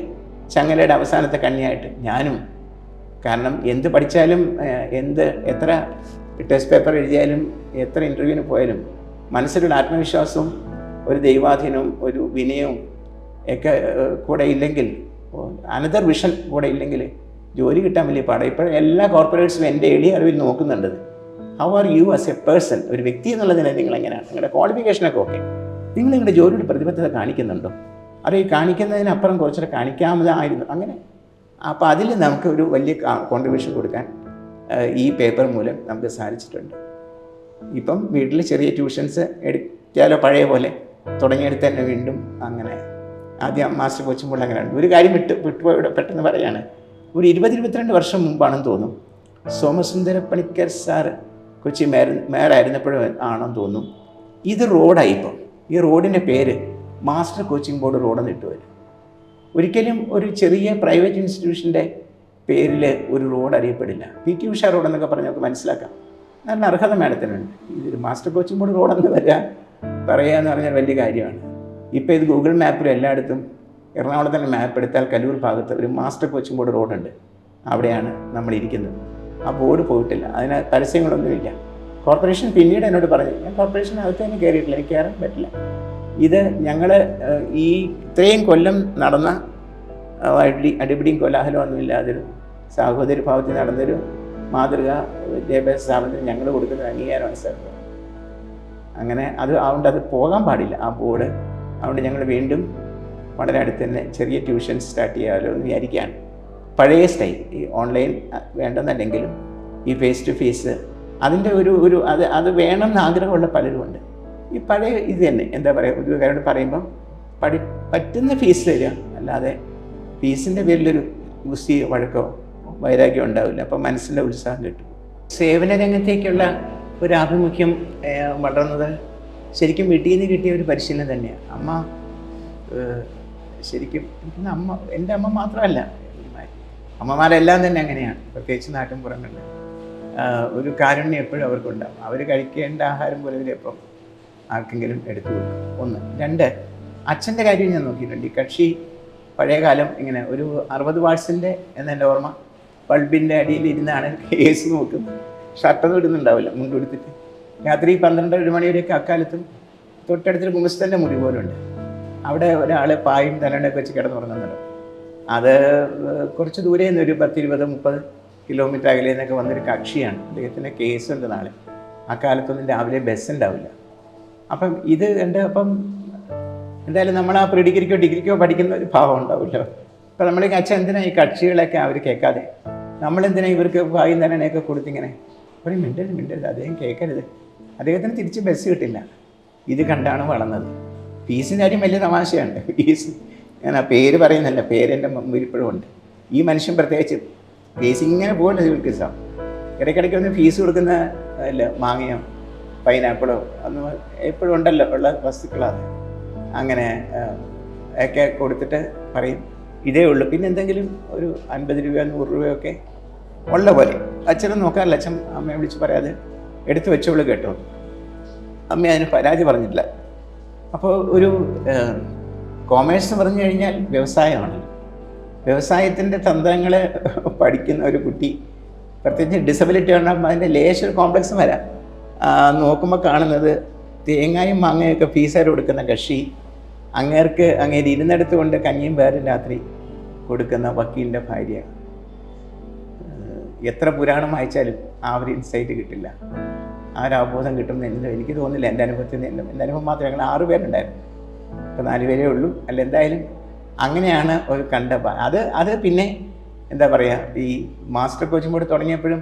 ചങ്ങലയുടെ അവസാനത്തെ കണ്ണിയായിട്ട് ഞാനും. കാരണം എന്ത് പഠിച്ചാലും എത്ര ടെസ്റ്റ് പേപ്പർ എഴുതിയാലും എത്ര ഇൻ്റർവ്യൂവിന് പോയാലും മനസ്സിലൊരു ആത്മവിശ്വാസവും ഒരു ദൈവാധീനവും ഒരു വിനയവും ഒക്കെ കൂടെ ഇല്ലെങ്കിൽ, അനദർ വിഷൻ കൂടെ ഇല്ലെങ്കിൽ ജോലി കിട്ടാൻ വലിയ പാടാണ്. ഇപ്പോൾ എല്ലാ കോർപ്പറേറ്റ്സും എൻ്റെ എളിയ അറിവിൽ നോക്കുന്നുണ്ട്. How are you as A person, ഒരു വ്യക്തി എന്നുള്ളതിന് നിങ്ങൾ എങ്ങനെയാണ്, നിങ്ങളുടെ ക്വാളിഫിക്കേഷനൊക്കെ ഓക്കെ, നിങ്ങൾ നിങ്ങളുടെ ജോലിയുടെ പ്രതിബദ്ധത കാണിക്കുന്നുണ്ടോ, അത് ഈ കാണിക്കുന്നതിനപ്പുറം കുറച്ചുകൂടെ കാണിക്കാമതായിരുന്നു അങ്ങനെ. അപ്പോൾ അതിൽ നമുക്ക് ഒരു വലിയ കോൺട്രിബ്യൂഷൻ കൊടുക്കാൻ ഈ പേപ്പർ മൂലം നമുക്ക് സാധിച്ചിട്ടുണ്ട്. ഇപ്പം വീട്ടിൽ ചെറിയ ട്യൂഷൻസ് എടുക്കാലോ, പഴയ പോലെ തുടങ്ങിയെടുത്ത് തന്നെ വീണ്ടും അങ്ങനെ. ആദ്യം മാസ്റ്റർ കോച്ചിങ് ബോർഡിൽ അങ്ങനെയാണ്. ഒരു കാര്യം വിട്ടുപോയി പെട്ടെന്ന് പറയാണ്. ഒരു 20-22 വർഷം മുമ്പാണെന്ന് തോന്നും, സോമസുന്ദര പണിക്കർ സാറ് കൊച്ചി മേയറായിരുന്നപ്പോഴും ആണെന്ന് തോന്നും, ഇത് റോഡായി. ഇപ്പം ഈ റോഡിൻ്റെ പേര് മാസ്റ്റർ കോച്ചിങ് ബോർഡ് റോഡെന്ന് ഇട്ടു വരും. ഒരിക്കലും ഒരു ചെറിയ പ്രൈവറ്റ് ഇൻസ്റ്റിറ്റ്യൂഷൻ്റെ പേരിൽ ഒരു റോഡ് അറിയപ്പെടില്ല. PT ഉഷ റോഡെന്നൊക്കെ പറഞ്ഞ് നമുക്ക് മനസ്സിലാക്കാം. നല്ല അർഹത മാഡത്തിനുണ്ട്. ഇതൊരു മാസ്റ്റർ കോച്ചിങ് ബോർഡ് റോഡെന്ന് പറയുക എന്ന് പറഞ്ഞാൽ വലിയ കാര്യമാണ്. ഇപ്പോൾ ഇത് ഗൂഗിൾ മാപ്പിൽ എല്ലായിടത്തും എറണാകുളത്തിൻ്റെ മാപ്പ് എടുത്താൽ കല്ലൂർ ഭാഗത്ത് ഒരു മാസ്റ്റർ കോച്ചിങ് ബോർഡ് റോഡുണ്ട്. അവിടെയാണ് നമ്മളിരിക്കുന്നത്. ആ ബോർഡ് പോയിട്ടില്ല, അതിന് പരസ്യങ്ങളൊന്നുമില്ല. കോർപ്പറേഷൻ പിന്നീട് എന്നോട് പറഞ്ഞു, ഞാൻ കോർപ്പറേഷനകത്ത് തന്നെ കയറിയിട്ടില്ല, എനിക്ക് കയറാൻ പറ്റില്ല. ഇത് ഞങ്ങൾ ഈ ഇത്രയും കൊല്ലം നടന്ന അടിപിടിയും കോലാഹലമൊന്നുമില്ലാതൊരു സാഹോദര്യഭാവത്തിൽ നടന്നൊരു മാതൃക വിദ്യാഭ്യാസ സ്ഥാപനത്തിന് ഞങ്ങൾ കൊടുക്കുന്ന അംഗീകാരമാണ് സാർ. അങ്ങനെ അതുകൊണ്ട് അത് പോകാൻ പാടില്ല ആ ബോർഡ്. അതുകൊണ്ട് ഞങ്ങൾ വീണ്ടും വളരെ അടുത്ത് തന്നെ ചെറിയ ട്യൂഷൻ സ്റ്റാർട്ട് ചെയ്യാമല്ലോ എന്ന് വിചാരിക്കുകയാണ്. പഴയ സ്റ്റൈൽ, ഈ ഓൺലൈൻ വേണ്ടെന്നല്ലെങ്കിലും ഈ ഫേസ് ടു ഫേസ് അതിൻ്റെ അത് വേണമെന്ന് ആഗ്രഹമുള്ള പലരുമുണ്ട്. ഈ പഴയ ഇത് തന്നെ എന്താ പറയുക, ഒരു കാര്യം പറയുമ്പം പറ്റുന്ന ഫീസ് തരിക, അല്ലാതെ ഫീസിൻ്റെ പേരിലൊരു ഗുസ്തി വഴക്കോ വൈരാഗ്യം ഉണ്ടാവില്ല. അപ്പം മനസ്സിൻ്റെ ഉത്സാഹം കിട്ടും. സേവന രംഗത്തേക്കുള്ള ഒരു ആഭിമുഖ്യം വളർന്നത് ശരിക്കും വീട്ടിൽ നിന്ന് കിട്ടിയ ഒരു പരിശീലനം തന്നെയാണ്. അമ്മ ശരിക്കും എൻ്റെ അമ്മ മാത്രമല്ല, അമ്മമാരെല്ലാം തന്നെ അങ്ങനെയാണ്. പ്രത്യേകിച്ച് നാട്ടിൻപുറങ്ങളിൽ ഒരു കാരുണ്യം എപ്പോഴും അവർക്കുണ്ടാകും. അവർ കഴിക്കേണ്ട ആഹാരം പോലും എപ്പം ആർക്കെങ്കിലും എടുത്തു കൊടുക്കും. 1. 2, അച്ഛൻ്റെ കാര്യം ഞാൻ നോക്കിയിട്ടുണ്ട്. ഈ കക്ഷി പഴയകാലം ഇങ്ങനെ ഒരു 60 വാട്സിൻ്റെ എന്നെൻ്റെ ഓർമ്മ, ബൾബിൻ്റെ അടിയിൽ ഇരുന്നാണ് കേസ് നോക്കുന്നത്. ഷർട്ടൊന്നും ഇടുന്നുണ്ടാവില്ല, മുണ്ടെടുത്തിട്ട് രാത്രി 12-1 മണി വരെയൊക്കെ അക്കാലത്തും തൊട്ടടുത്തൊരു ഗുമസ്തൻ്റെ മുറി പോലുണ്ട്. അവിടെ ഒരാൾ പായും തലണ്ടൊക്കെ വെച്ച് കിടന്നുറങ്ങുന്നുണ്ട്. അത് കുറച്ച് ദൂരെ നിന്ന് ഒരു 10, 20, 30 കിലോമീറ്റർ അകലെ നിന്നൊക്കെ വന്നൊരു കക്ഷിയാണ്. അദ്ദേഹത്തിൻ്റെ കേസുണ്ട് നാളെ. ആ കാലത്തൊന്നും രാവിലെ ബസ് ഉണ്ടാവില്ല. അപ്പം ഇത് കണ്ട് എന്തായാലും നമ്മൾ ആ ഡിഗ്രിക്കോ പഠിക്കുന്ന ഒരു ഭാവം ഉണ്ടാവില്ല. അപ്പം നമ്മൾ അച്ഛൻ എന്തിനാ ഈ കക്ഷികളൊക്കെ അവർ കേൾക്കാതെ, നമ്മളെന്തിനാ ഇവർക്ക് പായും തലണയൊക്കെ കൊടുത്തിങ്ങനെ ഒരു മിണ്ടരുത് അദ്ദേഹം കേൾക്കരുത്. അദ്ദേഹത്തിന് തിരിച്ച് ബസ് കിട്ടില്ല. ഇത് കണ്ടാണ് വളർന്നത്. ഫീസിൻ്റെ കാര്യം വലിയ തമാശയാണ്. ഫീസ് ഞാൻ ആ പേര് പറയുന്നില്ല, പേരെൻ്റെ മുമ്പിൽ ഇപ്പോഴും ഉണ്ട്. ഈ മനുഷ്യൻ പ്രത്യേകിച്ച് ഫീസ് ഇങ്ങനെ പോകണ്ട സിവിൽ കേസാണ്. ഇടയ്ക്കിടയ്ക്ക് ഒന്ന് ഫീസ് കൊടുക്കുന്ന അല്ല, മാങ്ങയോ പൈനാപ്പിളോ ഒന്നും എപ്പോഴും ഉണ്ടല്ലോ ഉള്ള വസ്തുക്കളാണ്. അങ്ങനെ ഒക്കെ കൊടുത്തിട്ട് പറയും ഇതേ ഉള്ളൂ. പിന്നെ എന്തെങ്കിലും ഒരു 50 രൂപ 100 രൂപയൊക്കെ ഉള്ള പോലെ. അച്ഛനും നോക്കാറില്ല. അച്ഛൻ അമ്മയെ വിളിച്ച് പറയാതെ എടുത്തു വെച്ചോളൂ കേട്ടോ. അമ്മ അതിന് പരാതി പറഞ്ഞിട്ടില്ല. അപ്പോൾ ഒരു കോമേഴ്സ് പറഞ്ഞു കഴിഞ്ഞാൽ വ്യവസായമാണ്. വ്യവസായത്തിൻ്റെ തന്ത്രങ്ങൾ പഠിക്കുന്ന ഒരു കുട്ടി, പ്രത്യേകിച്ച് ഡിസബിലിറ്റി ഉണ്ടാകുമ്പോൾ അതിൻ്റെ ലേശർ കോംപ്ലക്സ് വരാം. നോക്കുമ്പോൾ കാണുന്നത് തേങ്ങയും മാങ്ങയൊക്കെ ഫീസായിട്ട് കൊടുക്കുന്ന കക്ഷി, അങ്ങേര് ഇരുന്നെടുത്ത് കൊണ്ട് കഞ്ഞിയും പേരും രാത്രി കൊടുക്കുന്ന വക്കീലിൻ്റെ ഭാര്യ. എത്ര പുരാണം വായിച്ചാലും ആ ഒരു ഇൻസൈറ്റ് കിട്ടില്ല, ആ ഒരു അവബോധം കിട്ടുമെന്ന് എനിക്ക് തോന്നുന്നില്ല. എൻ്റെ അനുഭവം മാത്രമേ. ഞങ്ങൾ 6 പേരുണ്ടായിരുന്നു, ഇപ്പോൾ 4 പേരേ ഉള്ളൂ. അല്ല എന്തായാലും അങ്ങനെയാണ് ഒരു അത് പിന്നെ എന്താ പറയുക, ഈ മാസ്റ്റർ കോച്ചിങ് ബോർഡ് തുടങ്ങിയപ്പോഴും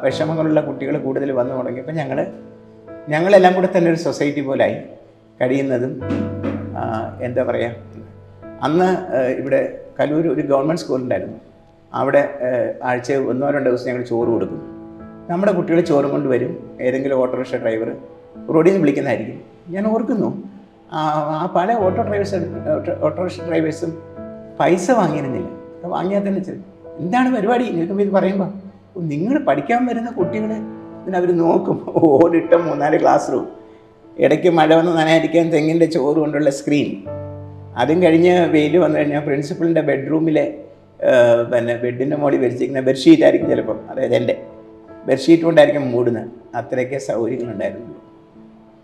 വിഷമങ്ങളുള്ള കുട്ടികൾ കൂടുതൽ വന്നു തുടങ്ങിയപ്പോൾ ഞങ്ങളെല്ലാം കൂടെ തന്നെ ഒരു സൊസൈറ്റി പോലായി കഴിയുന്നതും. എന്താ പറയുക, അന്ന് ഇവിടെ കലൂർ ഒരു ഗവൺമെൻറ് സ്കൂളുണ്ടായിരുന്നു. അവിടെ ആഴ്ച 1-2 ദിവസം ഞങ്ങൾ ചോറ് കൊടുക്കും. നമ്മുടെ കുട്ടികൾ ചോറും കൊണ്ട് വരും. ഏതെങ്കിലും ഓട്ടോറിക്ഷ ഡ്രൈവർ റോഡിൽ നിന്ന് വിളിക്കുന്നതായിരിക്കും. ഞാൻ ഓർക്കുന്നു, പല ഓട്ടോറിക്ഷ ഡ്രൈവേഴ്സും പൈസ വാങ്ങിയിരുന്നില്ല. വാങ്ങിയാൽ തന്നെ എന്താണ് പരിപാടി നിൽക്കുമ്പോൾ ഇത് പറയുമ്പോൾ, നിങ്ങൾ പഠിക്കാൻ വരുന്ന കുട്ടികൾ ഇതിനവർ നോക്കും. ഓടിട്ട 3-4 ക്ലാസ് റൂം, ഇടയ്ക്ക് മഴ വന്ന് നനയായിരിക്കാൻ തെങ്ങിൻ്റെ ചോറ് കൊണ്ടുള്ള സ്ക്രീൻ. അതും കഴിഞ്ഞ് വെയിൽ വന്നു കഴിഞ്ഞാൽ പ്രിൻസിപ്പളിൻ്റെ ബെഡ്റൂമിലെ ബെഡിൻ്റെ മുകളിൽ വരിച്ചിരിക്കുന്ന ബെഡ്ഷീറ്റ് ആയിരിക്കും ചിലപ്പോൾ, അതായത് എൻ്റെ ബെഡ്ഷീറ്റ് കൊണ്ടായിരിക്കും മൂടുന്നത്. അത്രയൊക്കെ സൗകര്യങ്ങളുണ്ടായിരുന്നുള്ളൂ.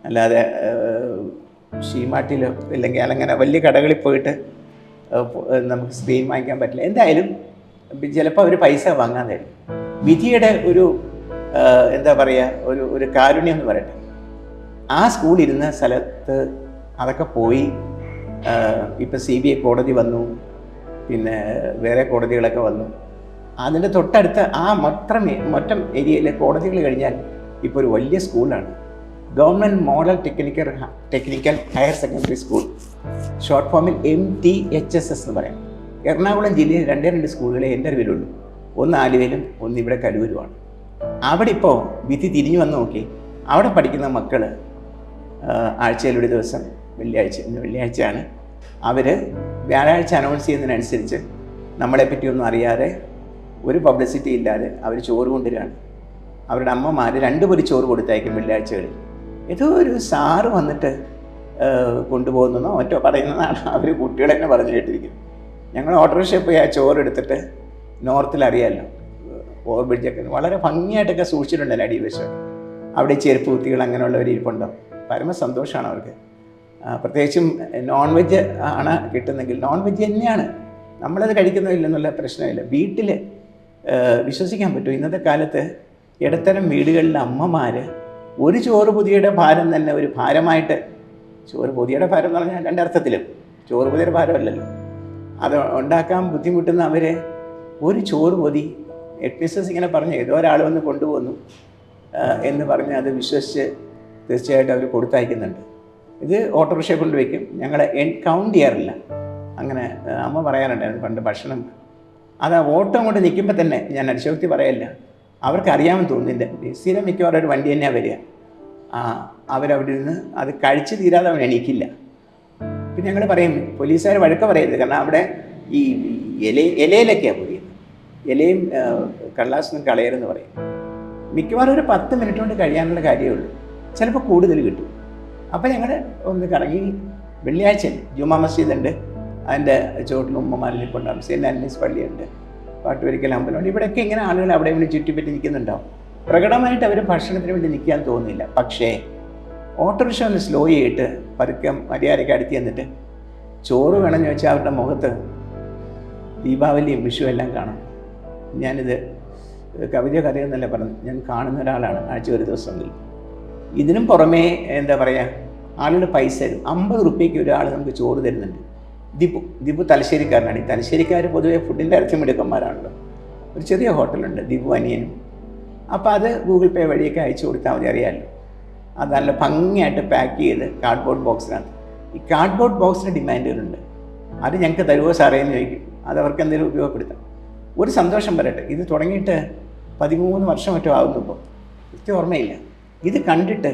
അല്ലാതെ ഷീമാട്ടിലോ ഇല്ലെങ്കിൽ അങ്ങനെ വലിയ കടകളിൽ പോയിട്ട് നമുക്ക് സ്ക്രീൻ വാങ്ങിക്കാൻ പറ്റില്ല. എന്തായാലും ചിലപ്പോൾ അവർ പൈസ വാങ്ങാൻ തരും. വിധിയുടെ ഒരു എന്താ പറയുക, ഒരു കാരുണ്യം എന്ന് പറയട്ടെ. ആ സ്കൂളിരുന്ന സ്ഥലത്ത് അതൊക്കെ പോയി. ഇപ്പോൾ CBI കോടതി വന്നു, പിന്നെ വേറെ കോടതികളൊക്കെ വന്നു. അതിൻ്റെ തൊട്ടടുത്ത ആ മൊത്തം ഏരിയയിലെ കോടതികൾ കഴിഞ്ഞാൽ ഇപ്പോൾ ഒരു വലിയ സ്കൂളാണ്, government model technical higher secondary school. Short ഫോമിൽ MTHSS എന്ന് പറയാം. എറണാകുളം ജില്ലയിൽ 2 സ്കൂളുകളെ എൻ്റെ അറിവിലുള്ളൂ. ഒന്ന് ആലുവയിലും ഒന്ന് ഇവിടെ കലൂരുമാണ്. അവിടെ ഇപ്പോൾ വിധി തിരിഞ്ഞു വന്ന് നോക്കി, അവിടെ പഠിക്കുന്ന മക്കൾ ആഴ്ചയിലൊരു ദിവസം വെള്ളിയാഴ്ച, ഇന്ന് വെള്ളിയാഴ്ചയാണ്, അവർ വ്യാഴാഴ്ച അനൗൺസ് ചെയ്യുന്നതിനനുസരിച്ച് നമ്മളെപ്പറ്റിയൊന്നും അറിയാതെ ഒരു പബ്ലിസിറ്റി ഇല്ലാതെ അവർ ചോറ് കൊണ്ടുവരികയാണ്. അവരുടെ അമ്മമാർ 2 പൊതി ചോറ് കൊടുത്തയക്കും വെള്ളിയാഴ്ചകളിൽ. ഏതോ ഒരു സാറ് വന്നിട്ട് കൊണ്ടുപോകുന്നതോ മറ്റോ പറയുന്നതാണ് അവർ കുട്ടികൾ തന്നെ പറഞ്ഞു കേട്ടിരിക്കുന്നത്. ഞങ്ങൾ ഓട്ടോറിക്ഷയിൽ പോയി ആ ചോറ് എടുത്തിട്ട് നോർത്തിൽ അറിയാമല്ലോ, ഓവർ ബ്രിഡ്ജൊക്കെ വളരെ ഭംഗിയായിട്ടൊക്കെ സൂക്ഷിച്ചിട്ടുണ്ടല്ലോ അടിവശം. അവിടെ ചെരുപ്പ് കുത്തികൾ അങ്ങനെയുള്ളവർ ഇരിപ്പുണ്ടോ, പരമ സന്തോഷമാണ് അവർക്ക്. പ്രത്യേകിച്ചും നോൺ വെജ് ആണ് കിട്ടുന്നെങ്കിൽ നോൺ വെജ് തന്നെയാണ്, നമ്മളത് കഴിക്കുന്നില്ലെന്നുള്ള പ്രശ്നമില്ല. വീട്ടിൽ വിശ്വസിക്കാൻ പറ്റും, ഇന്നത്തെ കാലത്ത് ഇടത്തരം വീടുകളിലെ അമ്മമാർ ഒരു ചോറ് പൊതിയുടെ ഭാരം തന്നെ ഒരു ഭാരമായിട്ട്, ചോറ് പൊതിയുടെ ഭാരം എന്ന് പറഞ്ഞാൽ 2 അർത്ഥത്തിലും, ചോറ് പൊതിയുടെ ഭാരമല്ലല്ലോ, അത് ഉണ്ടാക്കാൻ ബുദ്ധിമുട്ടുന്ന അവർ ഒരു ചോറ് പൊതി എഡ്മിസസ് ഇങ്ങനെ പറഞ്ഞ് ഏതോ ഒരാൾ വന്ന് കൊണ്ടുപോകുന്നു എന്ന് പറഞ്ഞ് അത് വിശ്വസിച്ച് തീർച്ചയായിട്ടും അവർ കൊടുത്തയക്കുന്നുണ്ട്. ഇത് ഓട്ടോറിക്ഷ കൊണ്ടുവയ്ക്കും, ഞങ്ങൾ കൗണ്ട് ചെയ്യാറില്ല. അങ്ങനെ അമ്മ പറയാറുണ്ടായിരുന്നു പണ്ട് ഭക്ഷണം, അത് ആ ഓട്ടം കൊണ്ട് നിൽക്കുമ്പോൾ തന്നെ, ഞാൻ അതിശോക്തി പറയല്ല, അവർക്കറിയാമെന്ന് തോന്നുന്നില്ല, സ്ഥിരം മിക്കവാറും ഒരു വണ്ടി തന്നെയാണ് വരിക. അവരവിടെ നിന്ന് അത് കഴിച്ച് തീരാതെ അവൻ എണീക്കില്ല. പിന്നെ ഞങ്ങൾ പറയും, പോലീസുകാർ വഴക്ക പറയരുത്, കാരണം അവിടെ ഈ ഇലയിലൊക്കെയാണ് പൊതിയുന്നത്, ഇലയും കള്ളാസൊന്നും കളയരുതെന്ന് പറയും. മിക്കവാറും ഒരു 10 മിനിറ്റ് കൊണ്ട് കഴിയാനുള്ള കാര്യമേ ഉള്ളൂ, ചിലപ്പോൾ കൂടുതൽ കിട്ടും. അപ്പോൾ ഞങ്ങൾ ഒന്ന് കറങ്ങി, വെള്ളിയാഴ്ച ജുമാ മസ്ജിദ് ഉണ്ട്, അതിൻ്റെ ചുവട്ടിൽ ഉമ്മമാരിൽ നിൽപ്പുണ്ടാകും, സെൻറ്റ് ആൻറ്റണീസ് പള്ളിയുണ്ട്, പാട്ടുപരിക്കൽ അമ്പലമുണ്ട്. ഇവിടെയൊക്കെ ഇങ്ങനെ ആളുകൾ അവിടെ ഇവിടെ ചുറ്റിപ്പറ്റി നിൽക്കുന്നുണ്ടാവും. പ്രകടമായിട്ട് അവർ ഭക്ഷണത്തിന് വേണ്ടി നിൽക്കാൻ തോന്നുന്നില്ല. പക്ഷേ ഓട്ടോറിക്ഷ ഒന്ന് സ്ലോ ചെയ്തിട്ട് പതുക്കെ മര്യാദയ്ക്ക് അടുത്ത് ചെന്നിട്ട് ചോറ് വേണമെന്ന് ചോദിച്ചാൽ അവരുടെ മുഖത്ത് ദീപാവലിയും വിഷു എല്ലാം കാണാം. ഞാനിത് കവിത കഥയെന്നല്ല പറഞ്ഞു, ഞാൻ കാണുന്ന ഒരാളാണ് ആഴ്ച ഒരു ദിവസമെങ്കിൽ. ഇതിനും പുറമേ എന്താ പറയുക, ആളുകൾ പൈസ തരും. 50 റുപ്യയ്ക്ക് ഒരാൾ നമുക്ക് ചോറ് തരുന്നുണ്ട്. ദിബു തലശ്ശേരിക്കാരനാണ്. ഈ തലശ്ശേരിക്കാർ പൊതുവെ ഫുഡിൻ്റെ ഇറച്ചി മിടുക്കന്മാരാണല്ലോ. ഒരു ചെറിയ ഹോട്ടലുണ്ട്, ദിബു അനിയനും. അപ്പോൾ അത് ഗൂഗിൾ പേ വഴിയൊക്കെ അയച്ചു കൊടുത്താൽ മതി, അറിയാമല്ലോ. അത് നല്ല ഭംഗിയായിട്ട് പാക്ക് ചെയ്ത് കാർഡ്ബോർഡ് ബോക്സിനകത്ത്. ഈ കാർഡ്ബോർഡ് ബോക്സിന് ഡിമാൻഡുകളുണ്ട്. അത് ഞങ്ങൾക്ക് തരുമോ സാറേ എന്ന് ചോദിക്കും. അത് അവർക്ക് എന്തെങ്കിലും ഉപയോഗപ്പെടുത്താം. ഒരു സന്തോഷം പറയട്ടെ, ഇത് തുടങ്ങിയിട്ട് 13 വർഷം മറ്റോ ആകുന്നു. ഇപ്പോൾ കൃത്യം ഓർമ്മയില്ല. ഇത് കണ്ടിട്ട്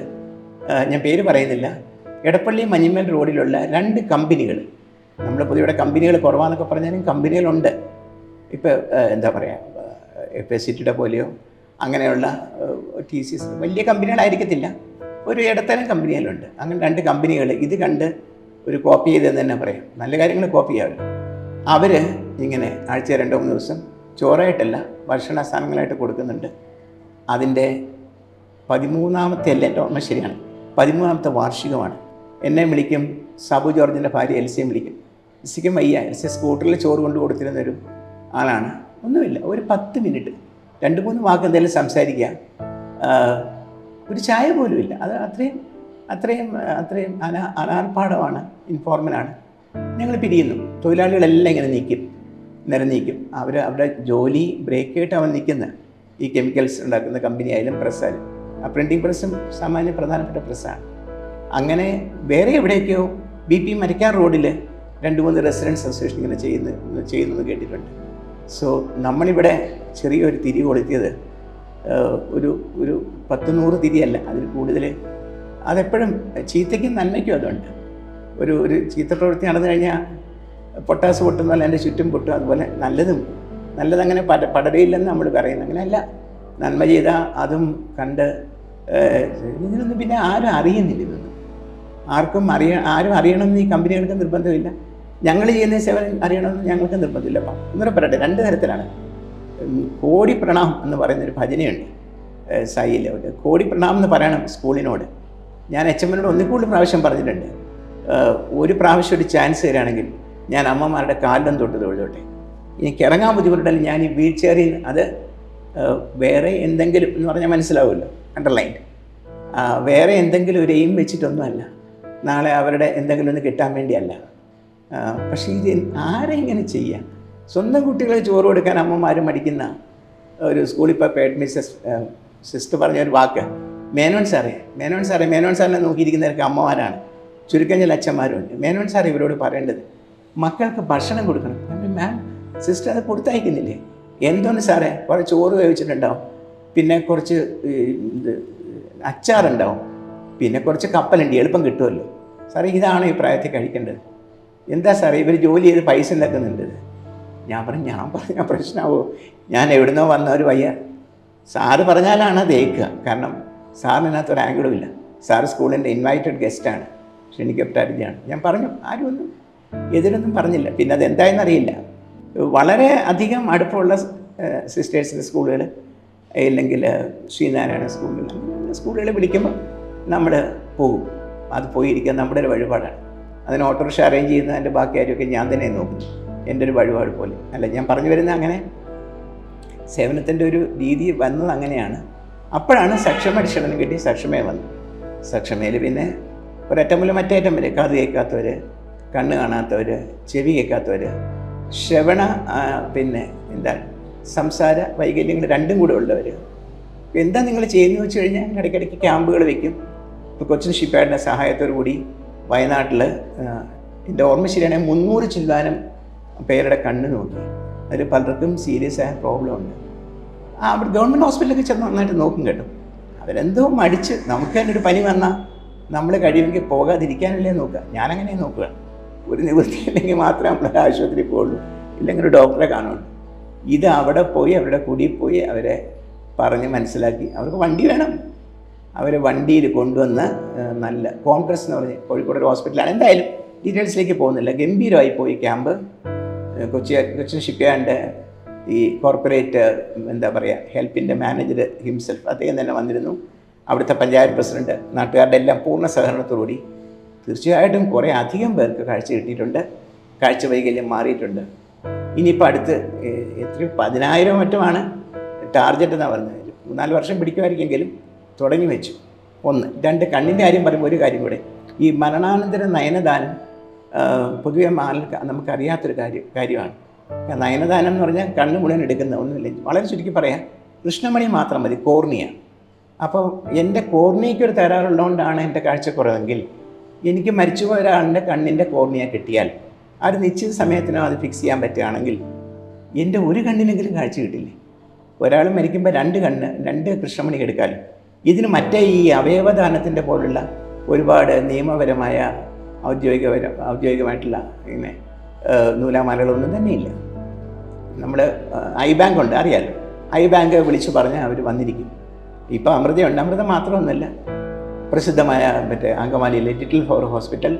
ഞാൻ പേര് പറയുന്നില്ല, എടപ്പള്ളി മഞ്ഞിമേൽ റോഡിലുള്ള 2 കമ്പനികൾ, നമ്മൾ പൊതുവെ കമ്പനികൾ കുറവാന്നൊക്കെ പറഞ്ഞാലും കമ്പനികളുണ്ട്. ഇപ്പോൾ എന്താ പറയുക, FSCTയുടെ പോലെയോ അങ്ങനെയുള്ള TCS വലിയ കമ്പനികളായിരിക്കത്തില്ല, ഒരു ഇടത്തരം കമ്പനികളുണ്ട്. അങ്ങനെ 2 കമ്പനികൾ ഇത് കണ്ട് ഒരു കോപ്പി ചെയ്തെന്ന് തന്നെ പറയാം. നല്ല കാര്യങ്ങൾ കോപ്പി ചെയ്യാമല്ലോ. അവർ ഇങ്ങനെ ആഴ്ച 2-3 ദിവസം ചോറായിട്ടല്ല ഭക്ഷണ സാധനങ്ങളായിട്ട് കൊടുക്കുന്നുണ്ട്. അതിൻ്റെ 13ാമത്തെ അല്ല, എൻ്റെ ഓർമ്മ ശരിയാണ്, 13ാമത്തെ വാർഷികമാണ്. എന്നെ വിളിക്കും, സാബു ജോർജിൻ്റെ ഭാര്യ എൽസിയും വിളിക്കും. എൽസിക്കും വയ്യ, എൽസി സ്കൂട്ടറിൽ ചോറ് കൊണ്ട് കൊടുത്തിരുന്നൊരു ആളാണ്. ഒന്നുമില്ല, ഒരു 10 മിനിറ്റ് 2-3 വാക്ക് എന്തെങ്കിലും സംസാരിക്കുക, ഒരു ചായ പോലും ഇല്ല. അത് അത്രയും അനാർഭാടമാണ്, ഇൻഫോർമലാണ്. ഞങ്ങൾ പിരിയുന്നു. തൊഴിലാളികളെല്ലാം ഇങ്ങനെ നിരന്നിരിക്കും. അവരുടെ ജോലി ബ്രേക്ക് ആയിട്ട് അവൻ നിൽക്കുന്നത് ഈ കെമിക്കൽസ് ഉണ്ടാക്കുന്ന കമ്പനി ആയാലും പ്രസ്സായാലും. ആ പ്രിൻറ്റിംഗ് പ്രസ്സും സാമാന്യം പ്രധാനപ്പെട്ട പ്രസ്സാണ്. അങ്ങനെ വേറെ എവിടെയൊക്കെയോ BP മരക്കാർ റോഡിൽ 2-3 റെസിഡൻസ് അസോസിയേഷൻ ഇങ്ങനെ ചെയ്യുന്നത് കേട്ടിട്ടുണ്ട്. സോ നമ്മളിവിടെ ചെറിയൊരു തിരി കൊളുത്തിയത് ഒരു 10-100 തിരിയല്ല, അതിൽ കൂടുതൽ. അതെപ്പോഴും ചീത്തയ്ക്കും നന്മയ്ക്കും അതുണ്ട്. ഒരു ചീത്ത പ്രവൃത്തി നടന്നു കഴിഞ്ഞാൽ പൊട്ടാസ് പൊട്ടുന്നല്ല എൻ്റെ ചുറ്റും പൊട്ടും. അതുപോലെ നല്ലതങ്ങനെ പടരയില്ലെന്ന് നമ്മൾ പറയുന്നത്. അങ്ങനെയല്ല, നന്മ ചെയ്താൽ അതും കണ്ട് ഇതിനൊന്നും പിന്നെ ആരും അറിയുന്നില്ല. ഇതൊന്നും ആരും അറിയണമെന്ന് ഈ കമ്പനികൾക്ക് നിർബന്ധമില്ല. ഞങ്ങൾ ചെയ്യുന്ന സേവനം അറിയണമെന്ന് ഞങ്ങൾക്ക് നിർബന്ധമില്ല. ഒന്നുകൂടെ പറയട്ടെ, 2 തരത്തിലാണ്. കോടി പ്രണാം എന്ന് പറയുന്നൊരു ഭജനയുണ്ട് സായിയിൽ. കോടി പ്രണാം എന്ന് പറയണം സ്കൂളിനോട്. ഞാൻ HMനോട് 1 കൂടുതൽ പ്രാവശ്യം പറഞ്ഞിട്ടുണ്ട്. ഒരു പ്രാവശ്യം ഒരു ചാൻസ് തരാണെങ്കിൽ ഞാൻ അമ്മമാരുടെ കാലിലും തൊഴുതോട്ടെ. എനിക്ക് ഇറങ്ങാൻ ബുദ്ധിമുട്ടുണ്ടെങ്കിൽ ഞാൻ ഈ വീൽ ചെയറിൽ, അത് വേറെ എന്തെങ്കിലും എന്ന് പറഞ്ഞാൽ മനസ്സിലാവുമല്ലോ, അണ്ടർലൈൻഡ്, വേറെ എന്തെങ്കിലും ഒരു എയിം വെച്ചിട്ടൊന്നുമല്ല, നാളെ അവരുടെ എന്തെങ്കിലും ഒന്ന് കിട്ടാൻ വേണ്ടിയല്ല. പക്ഷേ ഇത് ആരെ ഇങ്ങനെ ചെയ്യാം? സ്വന്തം കുട്ടികളെ ചോറ് കൊടുക്കാൻ അമ്മമാരും മടിക്കുന്ന ഒരു സ്കൂളിൽ ഇപ്പോൾ സിസ്റ്റർ പറഞ്ഞൊരു വാക്ക്, മേനോൻ സാറിനെ നോക്കിയിരിക്കുന്നവർക്ക് അമ്മമാരാണ്, ചുരുക്കം ചില അച്ഛന്മാരുണ്ട്. മേനോൻ സാർ ഇവരോട് പറയേണ്ടത്, മക്കൾക്ക് ഭക്ഷണം കൊടുക്കണം. മാം, സിസ്റ്റർ അത് കൊടുത്തയക്കുന്നില്ലേ? എന്തോന്ന് സാറേ, കുറച്ച് ചോറ് വേവിച്ചിട്ടുണ്ടാവും, പിന്നെ കുറച്ച് അച്ചാറുണ്ടാവും, പിന്നെ കുറച്ച് കപ്പലുണ്ട്, എളുപ്പം കിട്ടുമല്ലോ. സാറേ ഇതാണോ ഈ പ്രായത്തിൽ കഴിക്കേണ്ടത്? എന്താ സാറേ ഇവർ ജോലി ചെയ്ത് പൈസ ഉണ്ടാക്കുന്നുണ്ട്. ഞാൻ പറഞ്ഞ പ്രശ്നമാവോ? ഞാൻ എവിടുന്നോ വന്ന ഒരു വയ്യ. സാറ് പറഞ്ഞാലാണ് അത് ഏൽക്കുക. കാരണം സാറിനകത്തൊരു ആംഗിളും ഇല്ല. സാറ് സ്കൂളിൻ്റെ ഇൻവൈറ്റഡ് ഗസ്റ്റാണ്, ക്ഷണിക്കപ്പെട്ട അതിഥിയാണ്. ഞാൻ പറഞ്ഞു, ആരും ഒന്നും എതിരൊന്നും പറഞ്ഞില്ല. പിന്നെ അതെന്തായെന്നറിയില്ല. വളരെ അധികം അടുപ്പമുള്ള സിസ്റ്റേഴ്സിൻ്റെ സ്കൂളുകൾ, ഇല്ലെങ്കിൽ ശ്രീനാരായണ സ്കൂളുകൾ വിളിക്കുമ്പോൾ നമ്മൾ പോകും. അത് പോയിരിക്കാൻ നമ്മുടെ ഒരു വഴിപാടാണ്. അതിന് ഓട്ടോറിക്ഷ അറേഞ്ച് ചെയ്യുന്നതിൻ്റെ ബാക്കി കാര്യമൊക്കെ ഞാൻ തന്നെ നോക്കുന്നു, എൻ്റെ ഒരു വഴിപാട് പോലെ. അല്ല, ഞാൻ പറഞ്ഞു വരുന്ന അങ്ങനെ സേവനത്തിൻ്റെ ഒരു രീതി വന്നത് അങ്ങനെയാണ്. അപ്പോഴാണ് സക്ഷമ അടിച്ചടനം കിട്ടി. സക്ഷമേ വന്നു. സക്ഷമയിൽ പിന്നെ ഒരറ്റം മുതൽ മറ്റേ അറ്റം വരെ കാത് കേൾക്കാത്തവർ, കണ്ണ് കാണാത്തവർ, ചെവി കേൾക്കാത്തവർ, ശ്രവണ പിന്നെ സംസാര വൈകല്യങ്ങൾ രണ്ടും കൂടെ ഉള്ളവർ. എന്താ നിങ്ങൾ ചെയ്യുന്നതെന്ന് വെച്ച് കഴിഞ്ഞാൽ ഇടയ്ക്കിടയ്ക്ക് ക്യാമ്പുകൾ വയ്ക്കും. ഇപ്പോൾ കൊച്ചിൻ ഷിപ്പ്യാർഡിൻ്റെ സഹായത്തോടു കൂടി വയനാട്ടിൽ എൻ്റെ ഓർമ്മ ശരിയാണെങ്കിൽ 300 ചില്ലാനം പേരുടെ കണ്ണ് നോക്കി. അതിൽ പലർക്കും സീരിയസ് ആയ പ്രോബ്ലം ഉണ്ട്. അവിടെ ഗവൺമെൻറ് ഹോസ്പിറ്റലൊക്കെ ചെന്ന് നന്നായിട്ട് നോക്കും കേട്ടോ. അവരെന്തോ മടിച്ച്, നമുക്ക് തന്നെ ഒരു പനി വന്നാൽ നമ്മൾ കഴിയുമെങ്കിൽ പോകാതിരിക്കാനല്ലേ നോക്കുക. ഞാനങ്ങനെ നോക്കുക. ഒരു നിവൃത്തി ഇല്ലെങ്കിൽ മാത്രമേ നമ്മൾ ആശുപത്രിയിൽ പോകുള്ളൂ, ഇല്ലെങ്കിൽ ഒരു ഡോക്ടറെ കാണുള്ളൂ. ഇത് അവിടെ പോയി അവരുടെ കൂടി പോയി അവരെ പറഞ്ഞ് മനസ്സിലാക്കി. അവർക്ക് വണ്ടി വേണം. അവരെ വണ്ടിയിൽ കൊണ്ടുവന്ന് നല്ല കോൺഗ്രസ് എന്ന് പറഞ്ഞ് കോഴിക്കോട് ഒരു ഹോസ്പിറ്റലാണ്. എന്തായാലും ഡീറ്റെയിൽസിലേക്ക് പോകുന്നില്ല. ഗംഭീരമായി പോയി ക്യാമ്പ്. കൊച്ചിൻ ഷിപ്പ്യാർഡിൻ്റെ ഈ കോർപ്പറേറ്റ് ഹെൽപ്പിൻ്റെ മാനേജർ ഹിംസെൽഫ് അദ്ദേഹം തന്നെ വന്നിരുന്നു. അവിടുത്തെ പഞ്ചായത്ത് പ്രസിഡന്റ്, നാട്ടുകാരുടെ എല്ലാം പൂർണ്ണ സഹകരണത്തോടുകൂടി തീർച്ചയായിട്ടും കുറേ അധികം പേർക്ക് കാഴ്ച കിട്ടിയിട്ടുണ്ട്. കാഴ്ച വൈകല്യം മാറിയിട്ടുണ്ട്. ഇനിയിപ്പോൾ അടുത്ത് എത്രയോ 10,000 മറ്റുമാണ് ടാർഗറ്റ് എന്നാണ് പറഞ്ഞത്. 3-4 വർഷം പിടിക്കുമായിരിക്കെങ്കിലും തുടങ്ങി വെച്ചു. 1. 2, കണ്ണിൻ്റെ കാര്യം പറയുമ്പോൾ ഒരു കാര്യം കൂടെ. ഈ മരണാനന്തര നയനദാനം പൊതുവെ നമുക്കറിയാത്തൊരു കാര്യമാണ്. നയനദാനം എന്ന് പറഞ്ഞാൽ കണ്ണ് മുഴുവൻ എടുക്കുന്ന ഒന്നുമില്ല. വളരെ ചുരുക്കി പറയാം, കൃഷ്ണമണി മാത്രം മതി, കോർണിയ. അപ്പോൾ എൻ്റെ കോർണിയയ്ക്കൊരു തകരാറുള്ളതുകൊണ്ടാണ് എൻ്റെ കാഴ്ചക്കുറവെങ്കിൽ എനിക്ക് മരിച്ചുപോയ ഒരാളുടെ കണ്ണിൻ്റെ കോർണിയ കിട്ടിയാൽ ആ ഒരു നിശ്ചിത സമയത്തിനോ അത് ഫിക്സ് ചെയ്യാൻ പറ്റുകയാണെങ്കിൽ എൻ്റെ ഒരു കണ്ണിനെങ്കിലും കാഴ്ച കിട്ടില്ലേ? ഒരാൾ മരിക്കുമ്പോൾ 2 കൃഷ്ണമണി എടുക്കാമല്ലോ. ഇതിന് മറ്റേ ഈ അവയവദാനത്തിൻ്റെ പോലുള്ള ഒരുപാട് നിയമപരമായ ഔദ്യോഗികമായിട്ടുള്ള ഇങ്ങനെ നൂലാമാലകളൊന്നും തന്നെയില്ല. നമ്മൾ ഐ ബാങ്ക് ഉണ്ട്, അറിയാമല്ലോ. ഐ ബാങ്ക് വിളിച്ച് പറഞ്ഞാൽ അവർ വന്നിരിക്കും. ഇപ്പോൾ അമൃതയുണ്ട്. അമൃത മാത്രമൊന്നുമല്ല, പ്രസിദ്ധമായ അങ്കമാലിയിലെ ലിറ്റിൽ ഫ്ലവർ ഹോസ്പിറ്റൽ,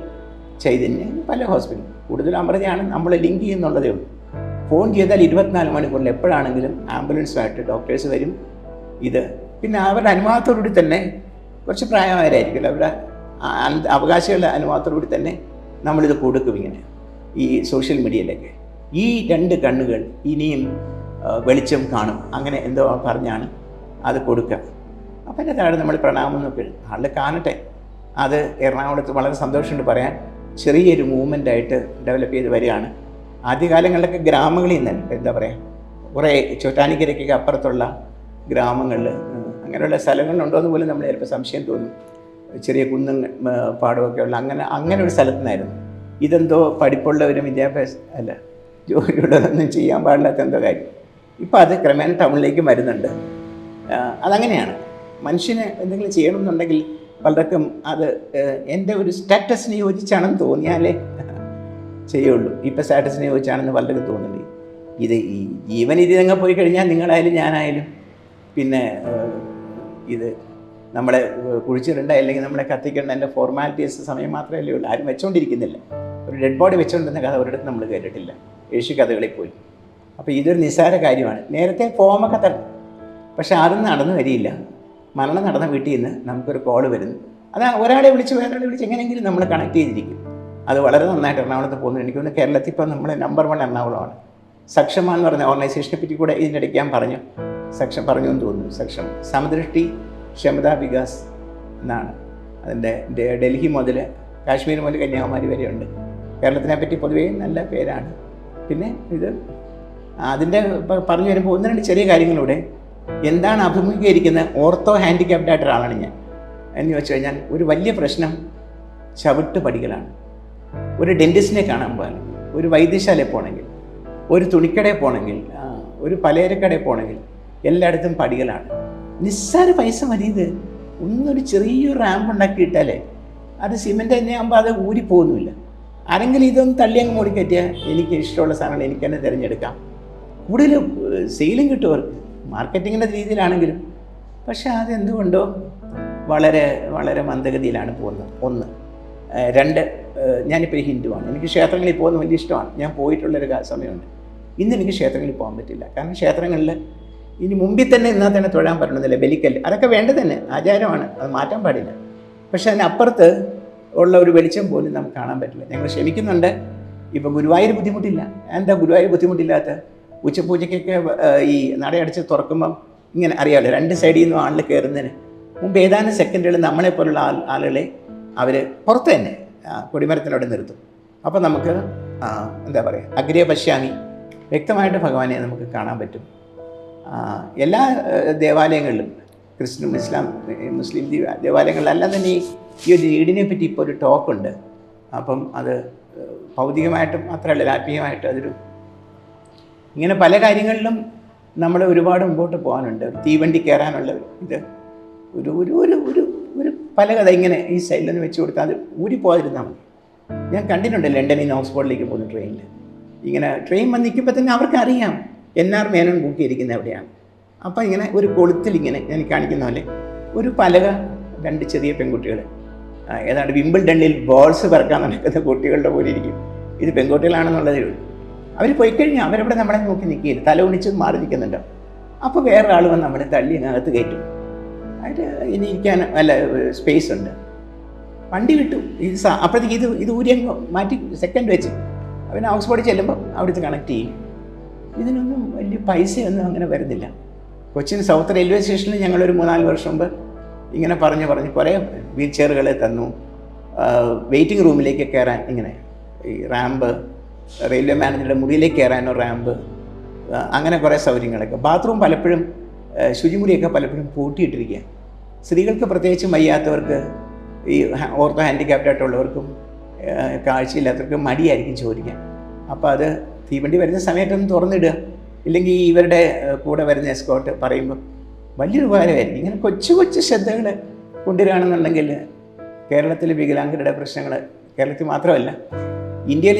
ചൈതന്യ, പല ഹോസ്പിറ്റൽ. കൂടുതലും അമൃതയാണ് നമ്മൾ ലിങ്ക് ചെയ്യുന്നുള്ളതേ ഉള്ളൂ. ഫോൺ ചെയ്താൽ 24 മണിക്കൂറിൽ എപ്പോഴാണെങ്കിലും ആംബുലൻസുമായിട്ട് ഡോക്ടേഴ്സ് വരും. ഇത് പിന്നെ അവരുടെ അനുവാദത്തോടുകൂടി തന്നെ, കുറച്ച് പ്രായമായവരായിരിക്കുമല്ലോ, അവരുടെ അവകാശികളുടെ അനുവാദത്തോടുകൂടി തന്നെ നമ്മളിത് കൊടുക്കും. ഇങ്ങനെ ഈ സോഷ്യൽ മീഡിയയിലൊക്കെ ഈ 2 കണ്ണുകൾ ഇനിയും വെളിച്ചം കാണും, അങ്ങനെ എന്തോ പറഞ്ഞാണ് അത് കൊടുക്കുക. അപ്പം എൻ്റെ താഴെ നമ്മൾ പ്രണാമം നോക്കി ആളുടെ കാണട്ടെ. അത് എറണാകുളത്ത് വളരെ സന്തോഷമുണ്ട് പറയാൻ, ചെറിയൊരു മൂവ്മെൻ്റായിട്ട് ഡെവലപ്പ് ചെയ്ത് വരികയാണ്. ആദ്യകാലങ്ങളിലൊക്കെ ഗ്രാമങ്ങളിൽ നിന്ന് കുറേ ചോറ്റാനിക്കരയ്ക്കൊക്കെ അപ്പുറത്തുള്ള ഗ്രാമങ്ങളിൽ അങ്ങനെയുള്ള സ്ഥലങ്ങളുണ്ടോയെന്ന് പോലും നമ്മൾ ചിലപ്പോൾ സംശയം തോന്നും. ചെറിയ കുന്നും പാടമൊക്കെ ഉള്ള അങ്ങനെ ഒരു സ്ഥലത്തു നിന്നായിരുന്നു. ഇതെന്തോ പഠിപ്പുള്ളവരും ജോലിയുള്ളതൊന്നും ചെയ്യാൻ പാടില്ലാത്ത എന്തോ കാര്യം. ഇപ്പോൾ അത് ക്രമേണ ടൗണിലേക്ക് വരുന്നുണ്ട്. അതങ്ങനെയാണ്. മനുഷ്യന് എന്തെങ്കിലും ചെയ്യണമെന്നുണ്ടെങ്കിൽ പലർക്കും അത് എൻ്റെ ഒരു സ്റ്റാറ്റസിന് യോജിച്ചാണെന്ന് തോന്നിയാലേ ചെയ്യുള്ളൂ. ഇപ്പോൾ സ്റ്റാറ്റസിന് യോജിച്ചാണെന്ന് പലർക്കും തോന്നില്ലേ. ഇത് ഈ ജീവൻ ഇതിനങ്ങ് പോയി കഴിഞ്ഞാൽ നിങ്ങളായാലും ഞാനായാലും പിന്നെ ഇത് നമ്മളെ കുഴിച്ചിടേണ്ട അല്ലെങ്കിൽ നമ്മളെ കത്തിക്കേണ്ട എൻ്റെ ഫോർമാലിറ്റീസ് സമയം മാത്രമല്ലേ ഉള്ളൂ. ആരും വെച്ചുകൊണ്ടിരിക്കുന്നില്ല. ഒരു ഡെഡ് ബോഡി വെച്ചുകൊണ്ടിരുന്ന കഥ ഒരിടത്ത് നമ്മൾ കേട്ടിട്ടില്ല, യേശു കഥകളിൽ പോയി. അപ്പോൾ ഇതൊരു നിസ്സാര കാര്യമാണ്. നേരത്തെ ഫോമൊക്കെ തരണം, പക്ഷെ അതൊന്നും നടന്നു വരിയില്ല. മരണം നടന്ന വീട്ടിൽ നിന്ന് നമുക്കൊരു കോൾ വരുന്നു. അത് ഒരാളെ വിളിച്ച് വേറൊരാളെ വിളിച്ച് എങ്ങനെയെങ്കിലും നമ്മൾ കണക്ട് ചെയ്തിരിക്കും. അത് വളരെ നന്നായിട്ട് എറണാകുളത്ത് പോകുന്നു. എനിക്ക് തോന്നുന്നു കേരളത്തിൽ ഇപ്പോൾ നമ്മൾ നമ്പർ 1 എറണാകുളമാണ്. സക്ഷമ എന്ന് പറഞ്ഞ ഓർഗനൈസേഷനെ പറ്റി കൂടെ ഇതിനിടയ്ക്ക് ഞാൻ പറഞ്ഞു എന്ന് തോന്നുന്നു. സക്ഷമ സമദൃഷ്ടി ക്ഷമതാ വികാസ് എന്നാണ് അതിൻ്റെ. ഡൽഹി മുതൽ കാശ്മീർ മുതൽ കന്യാകുമാരി വരെയുണ്ട്. കേരളത്തിനെ പറ്റി പൊതുവേ നല്ല പേരാണ്. പിന്നെ ഇത് അതിൻ്റെ പറഞ്ഞു വരുമ്പോൾ 1-2 ചെറിയ കാര്യങ്ങളിലൂടെ എന്താണ് അഭിമുഖീകരിക്കുന്നത്. ഓർത്തോ ഹാൻഡിക്യാപ്ഡ് ആയിട്ട് ഒരാളാണ് ഞാൻ എന്ന് വെച്ച് കഴിഞ്ഞാൽ ഒരു വലിയ പ്രശ്നം ചവിട്ട് പടികളാണ്. ഒരു ഡെൻറ്റിസ്റ്റിനെ കാണാൻ പോകാൻ, ഒരു വൈദ്യശാലയിൽ പോകണമെങ്കിൽ, ഒരു തുണിക്കടയിൽ പോകണമെങ്കിൽ, ഒരു പലചരക്കടയിൽ പോകണമെങ്കിൽ എല്ലായിടത്തും പടികളാണ്. നിസ്സാര പൈസ മതി ഇത്. ഒന്നൊരു ചെറിയൊരു റാമ്പ് ഉണ്ടാക്കിയിട്ടാലേ അത് സിമെൻ്റ് തന്നെ ആകുമ്പോൾ അത് ഊരിപ്പോകുന്നില്ല. ആരെങ്കിലും ഇതൊന്ന് തള്ളി അങ്ങ് മൂടിക്കറ്റിയാൽ എനിക്ക് ഇഷ്ടമുള്ള സാധനങ്ങൾ എനിക്ക് തന്നെ തിരഞ്ഞെടുക്കാം. കൂടുതൽ സെയിലും കിട്ടും അവർക്ക്, മാർക്കറ്റിങ്ങിൻ്റെ രീതിയിലാണെങ്കിലും. പക്ഷേ അതെന്തുകൊണ്ടോ വളരെ വളരെ മന്ദഗതിയിലാണ് പോകുന്നത്. ഒന്ന്. രണ്ട്, ഞാനിപ്പോൾ ഹിന്ദുവാണ്. എനിക്ക് ക്ഷേത്രങ്ങളിൽ പോകുന്നത് വലിയ ഇഷ്ടമാണ്. ഞാൻ പോയിട്ടുള്ളൊരു സമയമുണ്ട്. ഇന്ന് എനിക്ക് ക്ഷേത്രങ്ങളിൽ പോകാൻ പറ്റില്ല. കാരണം ക്ഷേത്രങ്ങളിൽ ഇനി മുമ്പിൽ തന്നെ എന്നാൽ തന്നെ തൊഴാൻ പറ്റണമെന്നില്ല. ബലിക്കല്ല് അതൊക്കെ വേണ്ടത് തന്നെ ആചാരമാണ്, അത് മാറ്റാൻ പാടില്ല. പക്ഷെ അതിനപ്പുറത്ത് ഉള്ള ഒരു വെളിച്ചം പോലും നമുക്ക് കാണാൻ പറ്റില്ല. ഞങ്ങൾ ക്ഷമിക്കുന്നുണ്ട്. ഇപ്പോൾ ഗുരുവായൂർ ബുദ്ധിമുട്ടില്ല. എന്താ ഗുരുവായൂർ ബുദ്ധിമുട്ടില്ലാത്ത? ഉച്ചപൂജയ്ക്കൊക്കെ ഈ നടയടച്ച് തുറക്കുമ്പം ഇങ്ങനെ അറിയാമല്ലോ, രണ്ട് സൈഡിൽ നിന്നും ആളിൽ കയറുന്നതിന് മുമ്പ് ഏതാനും സെക്കൻഡുകൾ നമ്മളെപ്പോലുള്ള ആളുകളെ അവർ പുറത്ത് തന്നെ കൊടിമരത്തിനോട് നിർത്തും. അപ്പോൾ നമുക്ക് എന്താ പറയുക, അഗ്രേ പശ്യാമി, വ്യക്തമായിട്ട് ഭഗവാനെ നമുക്ക് കാണാൻ പറ്റും. എല്ലാ ദേവാലയങ്ങളിലും, ക്രിസ്ത്യൻ, ഇസ്ലാം, മുസ്ലിം ദേവാലയങ്ങളിലെല്ലാം തന്നെ ഈ ഒരു നീടിനെ പറ്റി ഇപ്പോൾ ഒരു ടോക്കുണ്ട്. അപ്പം അത് ഭൗതികമായിട്ടും മാത്രമല്ല, ആത്മീയമായിട്ടും അതൊരു ഇങ്ങനെ പല കാര്യങ്ങളിലും നമ്മൾ ഒരുപാട് മുമ്പോട്ട് പോകാനുണ്ട്. തീവണ്ടി കയറാനുള്ള ഇത് ഒരു ഒരു ഒരു ഒരു ഒരു പല കഥ ഇങ്ങനെ ഈ സൈഡിലൊന്ന് വെച്ച് കൊടുത്താൽ അത് ഊരിപ്പോകാതിരുന്നാൽ മതി. ഞാൻ കണ്ടിട്ടുണ്ട് ലണ്ടനിൽ നിന്ന് ഓക്സ്ഫോർഡിലേക്ക് പോകുന്ന ട്രെയിനിൽ. ഇങ്ങനെ ട്രെയിൻ വന്ന് നിൽക്കുമ്പോൾ തന്നെ അവർക്കറിയാം NR മേനോൻ ബുക്ക് ചെയ്തിരിക്കുന്നത് എവിടെയാണ്. അപ്പോൾ ഇങ്ങനെ ഒരു കൊളുത്തിൽ ഇങ്ങനെ ഞാൻ കാണിക്കുന്ന പോലെ ഒരു പലക, രണ്ട് ചെറിയ പെൺകുട്ടികൾ ഏതാണ്ട് വിംബിൾഡണിൽ ബോൾസ് പറക്കാൻ നടക്കുന്ന കുട്ടികളുടെ പോലെ ഇരിക്കും. ഇത് പെൺകുട്ടികളാണെന്നുള്ളതേ ഉള്ളൂ. അവർ പോയി കഴിഞ്ഞാൽ അവരവിടെ നമ്മളെ നോക്കി നിൽക്കില്ല, തല ഒണിച്ച് മാറി നിൽക്കുന്നുണ്ടോ. അപ്പോൾ വേറൊരാൾ വന്ന് നമ്മളെ തള്ളി അതിനകത്ത് കയറ്റും. അതിന് ഇനി ഇരിക്കാൻ നല്ല സ്പേസ് ഉണ്ട്. വണ്ടി വിട്ടു. അപ്പോഴത്തേക്ക് ഇത് ഊരിയങ്ങ് മാറ്റി സെക്കൻഡ് വെച്ച് അവന് ഓക്സ്ഫോർഡിൽ ചെല്ലുമ്പോൾ അവിടുത്തെ കണക്ട് ചെയ്യും. ഇതിനൊന്നും വലിയ പൈസയൊന്നും അങ്ങനെ വരുന്നില്ല. കൊച്ചിൻ സൗത്ത് റെയിൽവേ സ്റ്റേഷനിൽ ഞങ്ങളൊരു 3-4 വർഷം മുമ്പ് ഇങ്ങനെ പറഞ്ഞ് കുറേ വീൽ ചെയറുകൾ തന്നു. വെയിറ്റിംഗ് റൂമിലേക്ക് കയറാൻ ഇങ്ങനെ ഈ റാമ്പ്, റെയിൽവേ മാനേജറുടെ മുറിയിലേക്ക് കയറാനോ റാമ്പ്, അങ്ങനെ കുറേ സൗകര്യങ്ങളൊക്കെ. ബാത്റൂം പലപ്പോഴും ശുചിമുറിയൊക്കെ പലപ്പോഴും പൂട്ടിയിട്ടിരിക്കുക. സ്ത്രീകൾക്ക് പ്രത്യേകിച്ചും വയ്യാത്തവർക്ക്, ഈ ഓർത്തോ ഹാൻഡിക്യാപ്റ്റായിട്ടുള്ളവർക്കും കാഴ്ചയില്ലാത്തവർക്കും മടിയായിരിക്കും ചോദിക്കാൻ. അപ്പോൾ അത് തീവണ്ടി വരുന്ന സമയത്തൊന്ന് തുറന്നിടുക, ഇല്ലെങ്കിൽ ഇവരുടെ കൂടെ വരുന്ന എസ്കോട്ട് പറയുമ്പോൾ വലിയൊരു ഉപകാരമായിരിക്കും. ഇങ്ങനെ കൊച്ചു കൊച്ചു ശ്രദ്ധകൾ കൊണ്ടുവരികയാണെന്നുണ്ടെങ്കിൽ കേരളത്തിൽ വികലാംഗരുടെ പ്രശ്നങ്ങൾ, കേരളത്തിൽ മാത്രമല്ല ഇന്ത്യയിൽ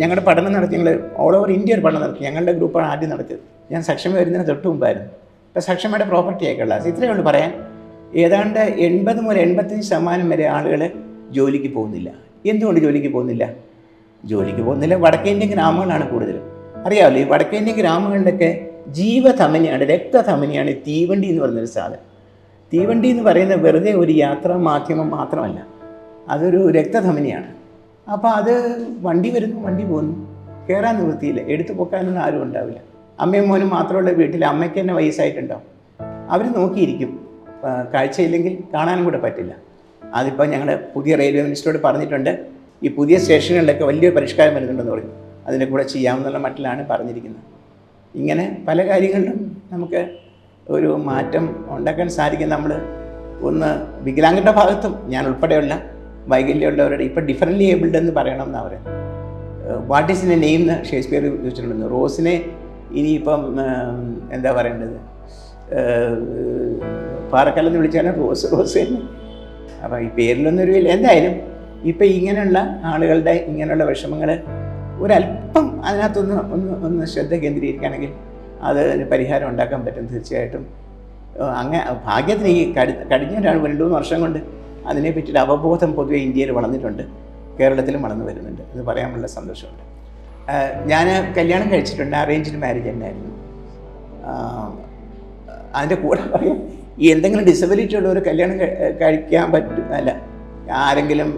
ഞങ്ങളുടെ പഠനം നടത്തി, ഞങ്ങൾ ഓൾ ഓവർ ഇന്ത്യ ഒരു പഠനം നടത്തി. ഞങ്ങളുടെ ഗ്രൂപ്പാണ് ആദ്യം നടത്തിയത്. ഞാൻ സക്ഷമ വരുന്നതിന് തൊട്ട് മുമ്പായിരുന്നു. ഇപ്പോൾ സക്ഷമയുടെ പ്രോപ്പർട്ടി ആയിട്ടുള്ള ഇത്രയേ ഉള്ളൂ പറയാൻ. ഏതാണ്ട് 80 മുതൽ 85% വരെ ആളുകൾ ജോലിക്ക് പോകുന്നില്ല. എന്തുകൊണ്ട് ജോലിക്ക് പോകുന്നില്ല? വടക്കേ ഇന്ത്യൻ ഗ്രാമങ്ങളാണ് കൂടുതലും. അറിയാമല്ലോ, ഈ വടക്കേ ഇന്ത്യൻ ഗ്രാമങ്ങളിലൊക്കെ ജീവധമനിയാണ്, രക്തധമനിയാണ് തീവണ്ടി എന്ന് പറയുന്നൊരു സാധനം. തീവണ്ടി എന്ന് പറയുന്നത് വെറുതെ ഒരു യാത്രാ മാധ്യമം മാത്രമല്ല, അതൊരു രക്തധമനിയാണ്. അപ്പോൾ അത് വണ്ടി വരുന്നു, വണ്ടി പോകുന്നു, കയറാൻ നിവൃത്തിയില്ല, എടുത്തു പോക്കാനൊന്നും ആരും ഉണ്ടാവില്ല. അമ്മയും മോനും മാത്രമുള്ള വീട്ടിൽ അമ്മയ്ക്ക് തന്നെ വയസ്സായിട്ടുണ്ടാവും. അവർ നോക്കിയിരിക്കും. കാഴ്ചയില്ലെങ്കിൽ കാണാനും കൂടെ പറ്റില്ല. അതിപ്പോൾ ഞങ്ങൾ പുതിയ റെയിൽവേ മിനിസ്റ്ററോട് പറഞ്ഞിട്ടുണ്ട്. ഈ പുതിയ സ്റ്റേഷനുകളിലൊക്കെ വലിയൊരു പരിഷ്കാരം വരുന്നുണ്ടെന്ന് പറയും. അതിൻ്റെ കൂടെ ചെയ്യാവുന്ന മട്ടിലാണ് പറഞ്ഞിരിക്കുന്നത്. ഇങ്ങനെ പല കാര്യങ്ങളിലും നമുക്ക് ഒരു മാറ്റം ഉണ്ടാക്കാൻ സാധിക്കും. നമ്മൾ ഒന്ന് വികലാംഗരുടെ ഭാഗത്തും ഞാൻ ഉൾപ്പെടെയുള്ള വൈകല്യമുള്ളവരുടെ ഇപ്പോൾ ഡിഫറൻ്റ്ലി ഏബിൾഡ് എന്ന് പറയണം എന്നാണ് പറയുന്നത്. What is in A name എന്ന് ഷേക്സ്പിയർ ചോദിച്ചിട്ടുണ്ടെന്ന്. റോസിനെ ഇനിയിപ്പം എന്താ പറയേണ്ടത്, പാറക്കല്ലെന്ന് വിളിച്ചാലും റോസ് തന്നെ. അപ്പോൾ ഈ പേരിലൊന്നും ഒരു ഇല്ല. എന്തായാലും ഇപ്പം ഇങ്ങനെയുള്ള ആളുകളുടെ ഇങ്ങനെയുള്ള വിഷമങ്ങൾ ഒരല്പം അതിനകത്തൊന്ന് ശ്രദ്ധ കേന്ദ്രീകരിക്കുകയാണെങ്കിൽ അതിന് പരിഹാരം ഉണ്ടാക്കാൻ പറ്റും തീർച്ചയായിട്ടും. ഭാഗ്യത്തിന് ഈ കഴിഞ്ഞ 2-3 വർഷം കൊണ്ട് അതിനെപ്പറ്റിയൊരു അവബോധം പൊതുവെ ഇന്ത്യയിൽ വളർന്നിട്ടുണ്ട്, കേരളത്തിലും വളർന്നു വരുന്നുണ്ട്. ഇത് പറയാനുള്ള സന്തോഷമുണ്ട്. ഞാൻ കല്യാണം കഴിച്ചിട്ടുണ്ട്, അറേഞ്ച്ഡ് മാരേജ് തന്നെയായിരുന്നു. അതിൻ്റെ കൂടെ പറയാം, ഈ എന്തെങ്കിലും ഡിസബിലിറ്റി ഉള്ളവർ കല്യാണം കഴിക്കാൻ അല്ല ആരെങ്കിലും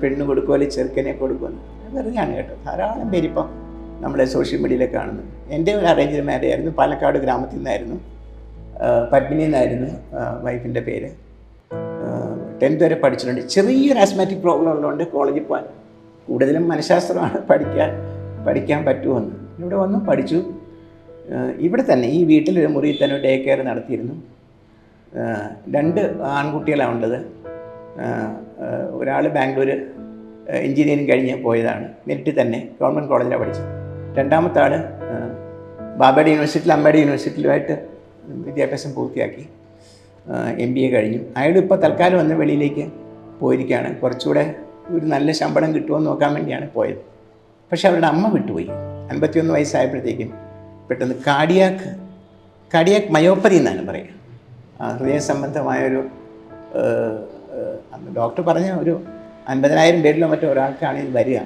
പെണ്ണ് കൊടുക്കുമോ അല്ലെങ്കിൽ ചെറുക്കനെ കൊടുക്കുമെന്ന് വെറുതെയാണ് കേട്ടോ. ധാരാളം പേരിപ്പം നമ്മളെ സോഷ്യൽ മീഡിയയിലൊക്കെ കാണുന്നു. എൻ്റെ ഒരു അറേഞ്ച്ഡ് മാരേജ് ആയിരുന്നു. പാലക്കാട് ഗ്രാമത്തിൽ നിന്നായിരുന്നു, പത്മിനി എന്നായിരുന്നു വൈഫിൻ്റെ പേര്. 10th വരെ പഠിച്ചിട്ടുണ്ട്. ചെറിയൊരു ആസ്മാറ്റിക് പ്രോബ്ലം ഉള്ളതുകൊണ്ട് കോളേജിൽ പോകാൻ കൂടുതലും മനഃശാസ്ത്രമാണ് പഠിക്കാൻ പറ്റുമെന്ന്. ഇവിടെ വന്നു പഠിച്ചു. ഇവിടെ തന്നെ ഈ വീട്ടിലൊരു മുറിയിൽ തന്നെ ഡേ കെയർ നടത്തിയിരുന്നു. 2 ആൺകുട്ടികളാണ് ഉള്ളത്. ഒരാൾ ബാംഗ്ലൂർ എൻജിനീയറിംഗ് കഴിഞ്ഞ് പോയതാണ്, മെറിറ്റിൽ തന്നെ ഗവൺമെൻറ് കോളേജിലാണ് പഠിച്ചത്. രണ്ടാമത്തെ ആൾ ബാബയുടെ യൂണിവേഴ്സിറ്റിയിലും അമ്മയുടെ യൂണിവേഴ്സിറ്റിയിലുമായിട്ട് വിദ്യാഭ്യാസം പൂർത്തിയാക്കി. MBA കഴിഞ്ഞു. അയാളിപ്പോൾ തൽക്കാലം ഒന്ന് വെളിയിലേക്ക് പോയിരിക്കുകയാണ്. കുറച്ചുകൂടെ ഒരു നല്ല ശമ്പളം കിട്ടുമെന്ന് നോക്കാൻ വേണ്ടിയാണ് പോയത്. പക്ഷെ അവരുടെ അമ്മ വിട്ടുപോയി. 51 വയസ്സായപ്പോഴത്തേക്കും പെട്ടെന്ന് കാർഡിയാക് മയോപ്പതി എന്നാണ് പറയുക. ഹൃദയ സംബന്ധമായൊരു ഡോക്ടർ പറഞ്ഞ ഒരു 50,000 പേരിലോ മറ്റോ ഒരാൾക്കാണ് ഇത് വരിക.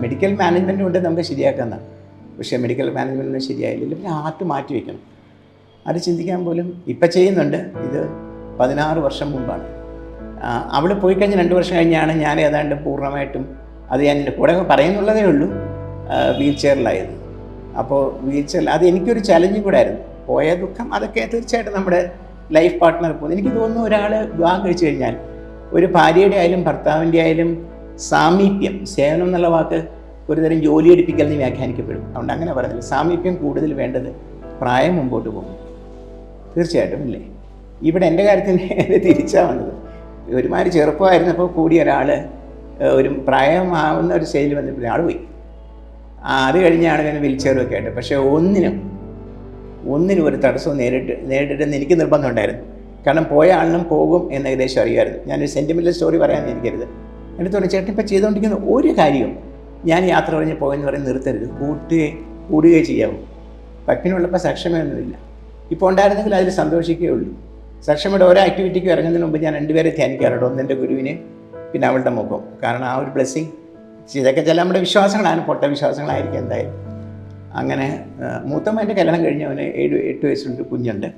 മെഡിക്കൽ മാനേജ്മെൻറ്റ് കൊണ്ട് നമുക്ക് ശരിയാക്കാമെന്നാണ്. പക്ഷേ മെഡിക്കൽ മാനേജ്മെൻറ്റിന് ശരിയായില്ല. പിന്നെ ഹാർട്ട് മാറ്റി വയ്ക്കണം. അത് ചിന്തിക്കാൻ പോലും ഇപ്പം ചെയ്യുന്നുണ്ട്. ഇത് 16 വർഷം മുമ്പാണ്. അവിടെ പോയി കഴിഞ്ഞ് 2 വർഷം കഴിഞ്ഞാണ് ഞാൻ ഏതാണ്ട് പൂർണ്ണമായിട്ടും, അത് ഞാൻ എൻ്റെ കൂടെ പറയുന്നുള്ളതേ ഉള്ളൂ, വീൽ ചെയറിലായത്. അപ്പോൾ വീൽ ചെയറിൽ അത് എനിക്കൊരു ചലഞ്ചും കൂടെ ആയിരുന്നു. പോയ ദുഃഖം അതൊക്കെ തീർച്ചയായിട്ടും നമ്മുടെ ലൈഫ് പാർട്ട്ണർ പോകുന്നു. എനിക്ക് തോന്നുന്നു ഒരാൾ വിവാഹം കഴിച്ചു കഴിഞ്ഞാൽ ഒരു ഭാര്യയുടെ ആയാലും ഭർത്താവിൻ്റെ ആയാലും സാമീപ്യം, സേവനം എന്നുള്ള വാക്ക് ഒരുതരം ജോലി എടുപ്പിക്കൽ എന്ന് വ്യാഖ്യാനിക്കപ്പെടും. അതുകൊണ്ട് അങ്ങനെ പറഞ്ഞില്ല. സാമീപ്യം കൂടുതൽ വേണ്ടത് പ്രായം മുമ്പോട്ട് പോകും. തീർച്ചയായിട്ടും ഇല്ലേ? ഇവിടെ എൻ്റെ കാര്യത്തിന് തിരിച്ചാണ് വന്നത്. ഒരുമാതിരി ചെറുപ്പമായിരുന്നപ്പോൾ കൂടിയ ഒരാൾ ഒരു പ്രായമാവുന്ന ഒരു സ്റ്റേജിൽ വന്നപ്പോൾ ആൾ പോയി. അത് കഴിഞ്ഞാണ് ഞാൻ വീൽ ചെയറൊക്കെ ആയിട്ട്. പക്ഷേ ഒന്നിനും ഒരു തടസ്സവും നേരിട്ടെന്ന് എനിക്ക് നിർബന്ധമുണ്ടായിരുന്നു. കാരണം പോയ ആളിനും പോകും എന്ന് ഏകദേശം അറിയുമായിരുന്നു. ഞാനൊരു സെൻറ്റിമെൻ്റൽ സ്റ്റോറി പറയാൻ എനിക്കരുത്. എന്നിട്ട് തോന്നി ചേട്ടൻ ഇപ്പോൾ ചെയ്തുകൊണ്ടിരിക്കുന്ന ഒരു കാര്യവും ഞാൻ യാത്ര പറഞ്ഞ് പോകുമെന്ന് പറഞ്ഞ് നിർത്തരുത്, കൂടുകയോ ചെയ്യാവൂ. പറ്റിനുള്ളപ്പോൾ സക്ഷമയൊന്നുമില്ല. ഇപ്പോൾ ഉണ്ടായിരുന്നെങ്കിൽ അതിൽ സന്തോഷിക്കുകയേ ഉള്ളൂ. സക്ഷമയുടെ ഓരോ ആക്ടിവിറ്റിക്ക് ഇറങ്ങുന്നതിന് മുമ്പ് ഞാൻ 2 പേരെ ധ്യാനിക്കാറുണ്ട്. ഒന്നെൻ്റെ ഗുരുവിനെ, പിന്നെ അവളുടെ മുഖം. കാരണം ആ ഒരു ബ്ലെസ്സിങ്, ഇതൊക്കെ ചില നമ്മുടെ വിശ്വാസങ്ങളാണ്, പൊട്ട വിശ്വാസങ്ങളായിരിക്കും എന്തായാലും. അങ്ങനെ മൂത്തമ്മേൻ്റെ കല്യാണം കഴിഞ്ഞ് അവന് 8 വയസ്സുണ്ട്, കുഞ്ഞുണ്ട്.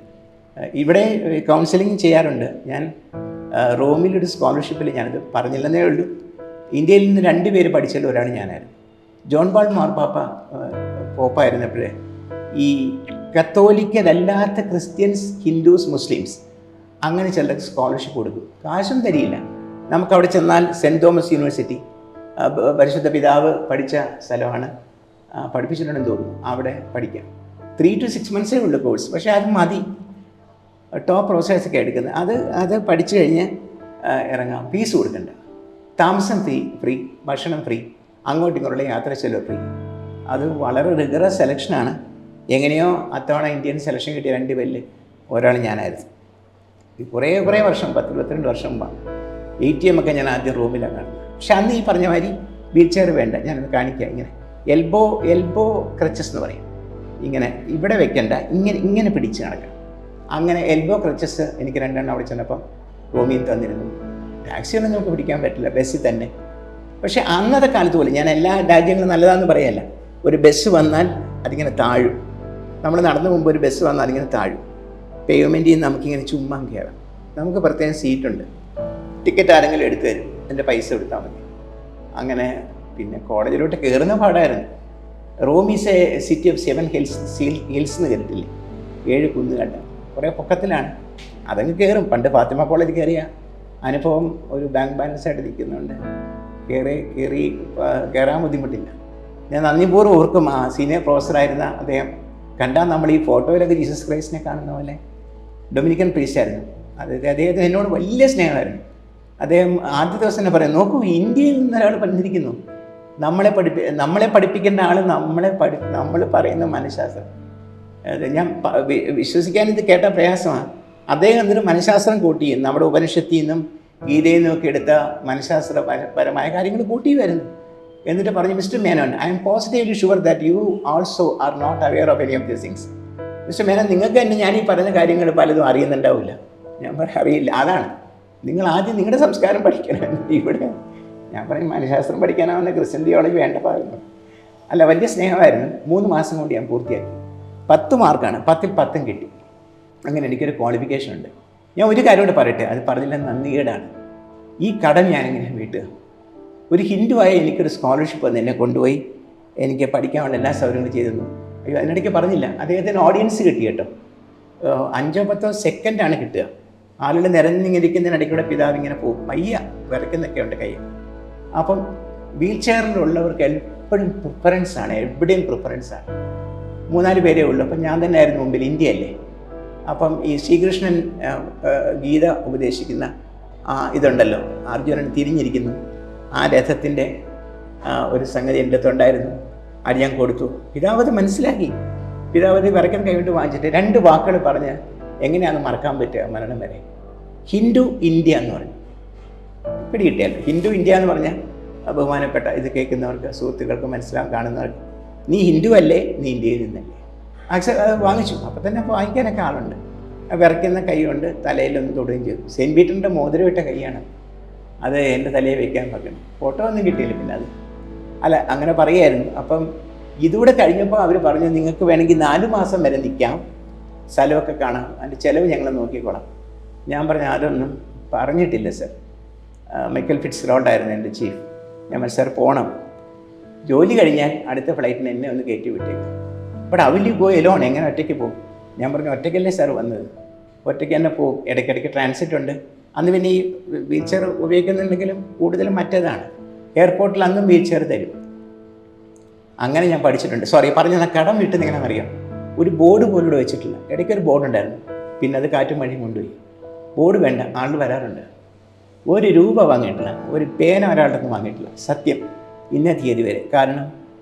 ഇവിടെ കൗൺസിലിംഗ് ചെയ്യാറുണ്ട്. ഞാൻ റോമിലൊരു സ്കോളർഷിപ്പിൽ, ഞാനത് പറഞ്ഞില്ലെന്നേ ഉള്ളൂ, ഇന്ത്യയിൽ നിന്ന് 2 പേര് പഠിച്ചതിൽ ഒരാൾ ഞാനായിരുന്നു. ജോൺ പോൾ മാർപ്പാപ്പ പോപ്പായിരുന്നപ്പോഴേ ഈ കത്തോലിക്കരല്ലാത്ത ക്രിസ്ത്യൻസ്, ഹിന്ദുസ്, മുസ്ലിംസ് അങ്ങനെ ചിലർക്ക് സ്കോളർഷിപ്പ് കൊടുക്കും. കാശും തരിയില്ല. നമുക്കവിടെ ചെന്നാൽ സെൻറ്റ് തോമസ് യൂണിവേഴ്സിറ്റി, പരിശുദ്ധ പിതാവ് പഠിച്ച സ്ഥലമാണ്, പഠിപ്പിച്ചിട്ടുണ്ടെന്ന് തോന്നുന്നു. അവിടെ പഠിക്കാം. 3 to 6 monthsേ ഉള്ളൂ കോഴ്സ്. പക്ഷേ അത് മതി. ടോപ്പ് പ്രോസസ്സൊക്കെ എടുക്കുന്നത്. അത് പഠിച്ചു കഴിഞ്ഞ് ഇറങ്ങാം. ഫീസ് കൊടുക്കണ്ട. താമസം ഫ്രീ, ഭക്ഷണം ഫ്രീ, അങ്ങോട്ടും ഇങ്ങോട്ടുള്ള യാത്ര ചെലവ് ഫ്രീ. അത് വളരെ റിഗറസ് സെലക്ഷനാണ്. എങ്ങനെയോ അത്തവണ ഇന്ത്യൻ സെലക്ഷൻ കിട്ടിയ 2 പേരിൽ ഒരാൾ ഞാനായിരുന്നു. കുറേ വർഷം, 10-22 വർഷം മുമ്പാണ്. ATM ഒക്കെ ഞാൻ ആദ്യം റൂമിലാണ് കാണുന്നത്. പക്ഷെ അന്ന് ഈ പറഞ്ഞ മാതിരി വീൽ ചെയർ വേണ്ട. ഞാനൊന്ന് കാണിക്കാം. ഇങ്ങനെ എൽബോ ക്രച്ചസ് എന്ന് പറയും. ഇങ്ങനെ ഇവിടെ വെക്കണ്ട, ഇങ്ങനെ പിടിച്ച് നടക്കണം. അങ്ങനെ എൽബോ ക്രച്ചസ് എനിക്ക് 2 എണ്ണം അവിടെ ചെന്നപ്പം റൂമിൽ തന്നിരുന്നു. ടാക്സിയൊന്നും നമുക്ക് പിടിക്കാൻ പറ്റില്ല, ബസ്സിൽ തന്നെ. പക്ഷേ അന്നത്തെ കാലത്ത് പോലും, ഞാൻ എല്ലാ രാജ്യങ്ങളും നല്ലതാണെന്ന് പറയല്ല, ഒരു ബസ് വന്നാൽ അതിങ്ങനെ താഴും. നമ്മൾ നടന്നു മുമ്പ് ഒരു ബസ് വന്നാൽ അതിങ്ങനെ താഴും. പേയ്മെൻറ്റിൽ നിന്ന് നമുക്കിങ്ങനെ ചുമ്മാ കയറാം. നമുക്ക് പ്രത്യേകം സീറ്റുണ്ട്. ടിക്കറ്റ് ആരെങ്കിലും എടുത്തു തരും, എൻ്റെ പൈസ കൊടുത്താൽ മതി. അങ്ങനെ പിന്നെ കോളേജിലോട്ട് കയറുന്ന പാടായിരുന്നു. Rome is a city of 7 hills എന്ന് കേട്ടിട്ടില്ലേ? 7 കുന്ന് കണ്ട കുറേ പൊക്കത്തിലാണ്. അതങ്ങ് കയറും. പണ്ട് ഫാത്തിമ കോളേജ് കയറിയ അനുഭവം ഒരു ബാങ്ക് ബാലൻസായിട്ട് നിൽക്കുന്നുണ്ട്. കയറാൻ ബുദ്ധിമുട്ടില്ല. ഞാൻ നന്ദിപൂർവ്വം ഓർക്കും, ആ സീനിയർ പ്രൊഫസറായിരുന്ന അദ്ദേഹം കണ്ടാൽ നമ്മൾ ഈ ഫോട്ടോയിലൊക്കെ ജീസസ് ക്രൈസ്റ്റിനെ കാണുന്ന പോലെ ഡൊമിനിക്കൻ പ്രീസ്റ്റായിരുന്നു. അദ്ദേഹത്തിന് എന്നോട് വലിയ സ്നേഹമായിരുന്നു. അദ്ദേഹം ആദ്യ ദിവസം തന്നെ പറയും, നോക്കൂ, ഇന്ത്യയിൽ നിന്ന് ഒരാൾ പറഞ്ഞിരിക്കുന്നു, നമ്മളെ പഠിപ്പിക്കേണ്ട ആൾ നമ്മൾ പറയുന്ന മനഃശാസ്ത്രം. ഞാൻ വിശ്വസിക്കാൻ ഇത് കേട്ട പ്രയാസമാണ്. അദ്ദേഹം എന്തൊരു മനഃശാസ്ത്രം കൂട്ടി, നമ്മുടെ ഉപനിഷത്തിൽ നിന്നും ഗീതയിൽ നിന്നും ഒക്കെ എടുത്ത മനഃശാസ്ത്രപരമായ കാര്യങ്ങൾ കൂട്ടി വരുന്നു. എന്നിട്ട് പറഞ്ഞു, mister Menon, I am positively sure that you also are not aware of any of these things. Mister Menon, നിങ്ങൾക്ക് തന്നെ ഞാൻ ഈ പറഞ്ഞ കാര്യങ്ങൾ പലതും അറിയുന്നുണ്ടാവില്ല. ഞാൻ അറിയില്ല. അതാണ് നിങ്ങൾ ആദ്യം നിങ്ങളുടെ സംസ്കാരം പഠിക്കണം. ഇവിടെ ഞാൻ പറയും, മനഃശാസ്ത്രം പഠിക്കാനാവുന്ന ക്രിസ്ത്യൻ തിയോളജി വേണ്ട പാടുന്നു. അല്ല, വലിയ സ്നേഹമായിരുന്നു. 3 മാസം കൊണ്ട് ഞാൻ പൂർത്തിയാക്കി. 10 മാർക്കാണ്, 10ൽ 10ഉം കിട്ടി. അങ്ങനെ എനിക്കൊരു ക്വാളിഫിക്കേഷൻ ഉണ്ട്. ഞാൻ ഒരു കാര്യം കൂടെ പറയട്ടെ, അത് പറഞ്ഞില്ല, നന്ദികേടാണ്. ഈ കടം ഞാനെങ്ങനെ വീട്ടുക? ഒരു ഹിന്ദുവായ എനിക്കൊരു സ്കോളർഷിപ്പ് വന്ന് എന്നെ കൊണ്ടുപോയി എനിക്ക് പഠിക്കാനുള്ള എല്ലാ സൗകര്യങ്ങളും ചെയ്തു തന്നു. അയ്യോ, അതിനിടയ്ക്ക് പറഞ്ഞില്ല, അദ്ദേഹത്തിന് ഓഡിയൻസ് കിട്ടി കേട്ടോ. 5-10 സെക്കൻഡാണ് കിട്ടുക. ആളുകൾ നിരന്നിരിക്കുന്നതിനിടയ്ക്കൂടെ പിതാവ് ഇങ്ങനെ പോകും, വയ്യ, വിറയ്ക്കുന്നൊക്കെ ഉണ്ട് കൈ. അപ്പം വീൽ ചെയറിലുള്ളവർക്ക് എപ്പോഴും പ്രിഫറൻസാണ്, എവിടെയും പ്രിഫറൻസാണ്. 3-4 പേരേ ഉള്ളൂ. അപ്പം ഞാൻ തന്നെ ആയിരുന്നു മുമ്പിൽ, ഇന്ത്യയല്ലേ. അപ്പം ഈ ശ്രീകൃഷ്ണൻ ഗീത ഉപദേശിക്കുന്ന ഇതുണ്ടല്ലോ, അർജുനൻ തിരിഞ്ഞിരിക്കുന്നു, ആ രഥത്തിൻ്റെ ഒരു സംഗതി എൻ്റെ അടുത്തുണ്ടായിരുന്നു. അത് ഞാൻ കൊടുത്തു. പിതാവത് മനസ്സിലാക്കി. പിതാവത് വിറയ്ക്കാൻ കൈവിട്ട് വാങ്ങിച്ചിട്ട് 2 വാക്കുകൾ പറഞ്ഞ് എങ്ങനെയാണ് മറക്കാൻ പറ്റുക മരണം വരെ? ഹിന്ദു ഇന്ത്യ എന്ന് പറഞ്ഞു. പിടികിട്ടിയല്ലോ. ഹിന്ദു ഇന്ത്യ എന്ന് പറഞ്ഞാൽ ബഹുമാനപ്പെട്ട ഇത് കേൾക്കുന്നവർക്ക്, സുഹൃത്തുക്കൾക്ക് മനസ്സിലാവും, കാണുന്നവർക്ക്, നീ ഹിന്ദു അല്ലേ, നീ ഇന്ത്യയിൽ നിന്നല്ലേ. അത് വാങ്ങിച്ചു. അപ്പോൾ തന്നെ വാങ്ങിക്കാനൊക്കെ ആളുണ്ട്. വിറയ്ക്കുന്ന കൈകൊണ്ട് തലയിലൊന്ന് തൊടുകയും ചെയ്തു. സെയിൻറ്റ് പീറ്ററിൻ്റെ മോതിരം ഇട്ട കൈയാണ്. അത് എൻ്റെ തലയിൽ വയ്ക്കാൻ പറ്റണം. ഫോട്ടോ ഒന്നും കിട്ടിയില്ല. പിന്നെ അത് അല്ല, അങ്ങനെ പറയുമായിരുന്നു. അപ്പം ഇതുകൂടെ കഴിഞ്ഞപ്പോൾ അവർ പറഞ്ഞു, നിങ്ങൾക്ക് വേണമെങ്കിൽ 4 മാസം വരെ നിൽക്കാം, സ്ഥലമൊക്കെ കാണാം, അതിൻ്റെ ചിലവ് ഞങ്ങൾ നോക്കിക്കോളാം. ഞാൻ പറഞ്ഞു, അതൊന്നും പറഞ്ഞിട്ടില്ല സർ. മൈക്കൽ ഫിറ്റ്സ്റോൾഡായിരുന്നു എൻ്റെ ചീഫ്. ഞാൻ പറഞ്ഞു, സാർ പോകണം, ജോലി കഴിഞ്ഞാൽ അടുത്ത ഫ്ലൈറ്റിന് എന്നെ ഒന്ന് കയറ്റി വിട്ടേക്കും. ബട്ട് അവൽ യു ഗോ എലോൺ, എങ്ങനെ ഒറ്റയ്ക്ക് പോകും? ഞാൻ പറഞ്ഞു, ഒറ്റയ്ക്കല്ലേ സാർ വന്നത്, ഒറ്റയ്ക്ക് തന്നെ പോകും, ഇടയ്ക്കിടയ്ക്ക് ട്രാൻസിറ്റ് ഉണ്ട്. അന്ന് പിന്നെ ഈ വീൽ ചെയർ ഉപയോഗിക്കുന്നുണ്ടെങ്കിലും കൂടുതലും മറ്റേതാണ്. എയർപോർട്ടിൽ അന്നും വീൽ ചെയർ തരും. അങ്ങനെ ഞാൻ പഠിച്ചിട്ടുണ്ട്. സോറി, പറഞ്ഞ കടം വിട്ടെന്ന് എങ്ങനെ അറിയാം, ഒരു ബോർഡ് പോലും ഇവിടെ വെച്ചിട്ടില്ല. ഇടയ്ക്കൊരു ബോർഡ് ഉണ്ടായിരുന്നു, പിന്നെ അത് കാറ്റും മഴയും കൊണ്ടുപോയി. ബോർഡ് വേണ്ട, ആൾ വരാറുണ്ട്. 1 രൂപ വാങ്ങിയിട്ടില്ല, ഒരു പേന ഒരാളുടെ അടുത്ത് വാങ്ങിയിട്ടില്ല, സത്യം, ഇന്ന തീയതി വരെ. കാരണം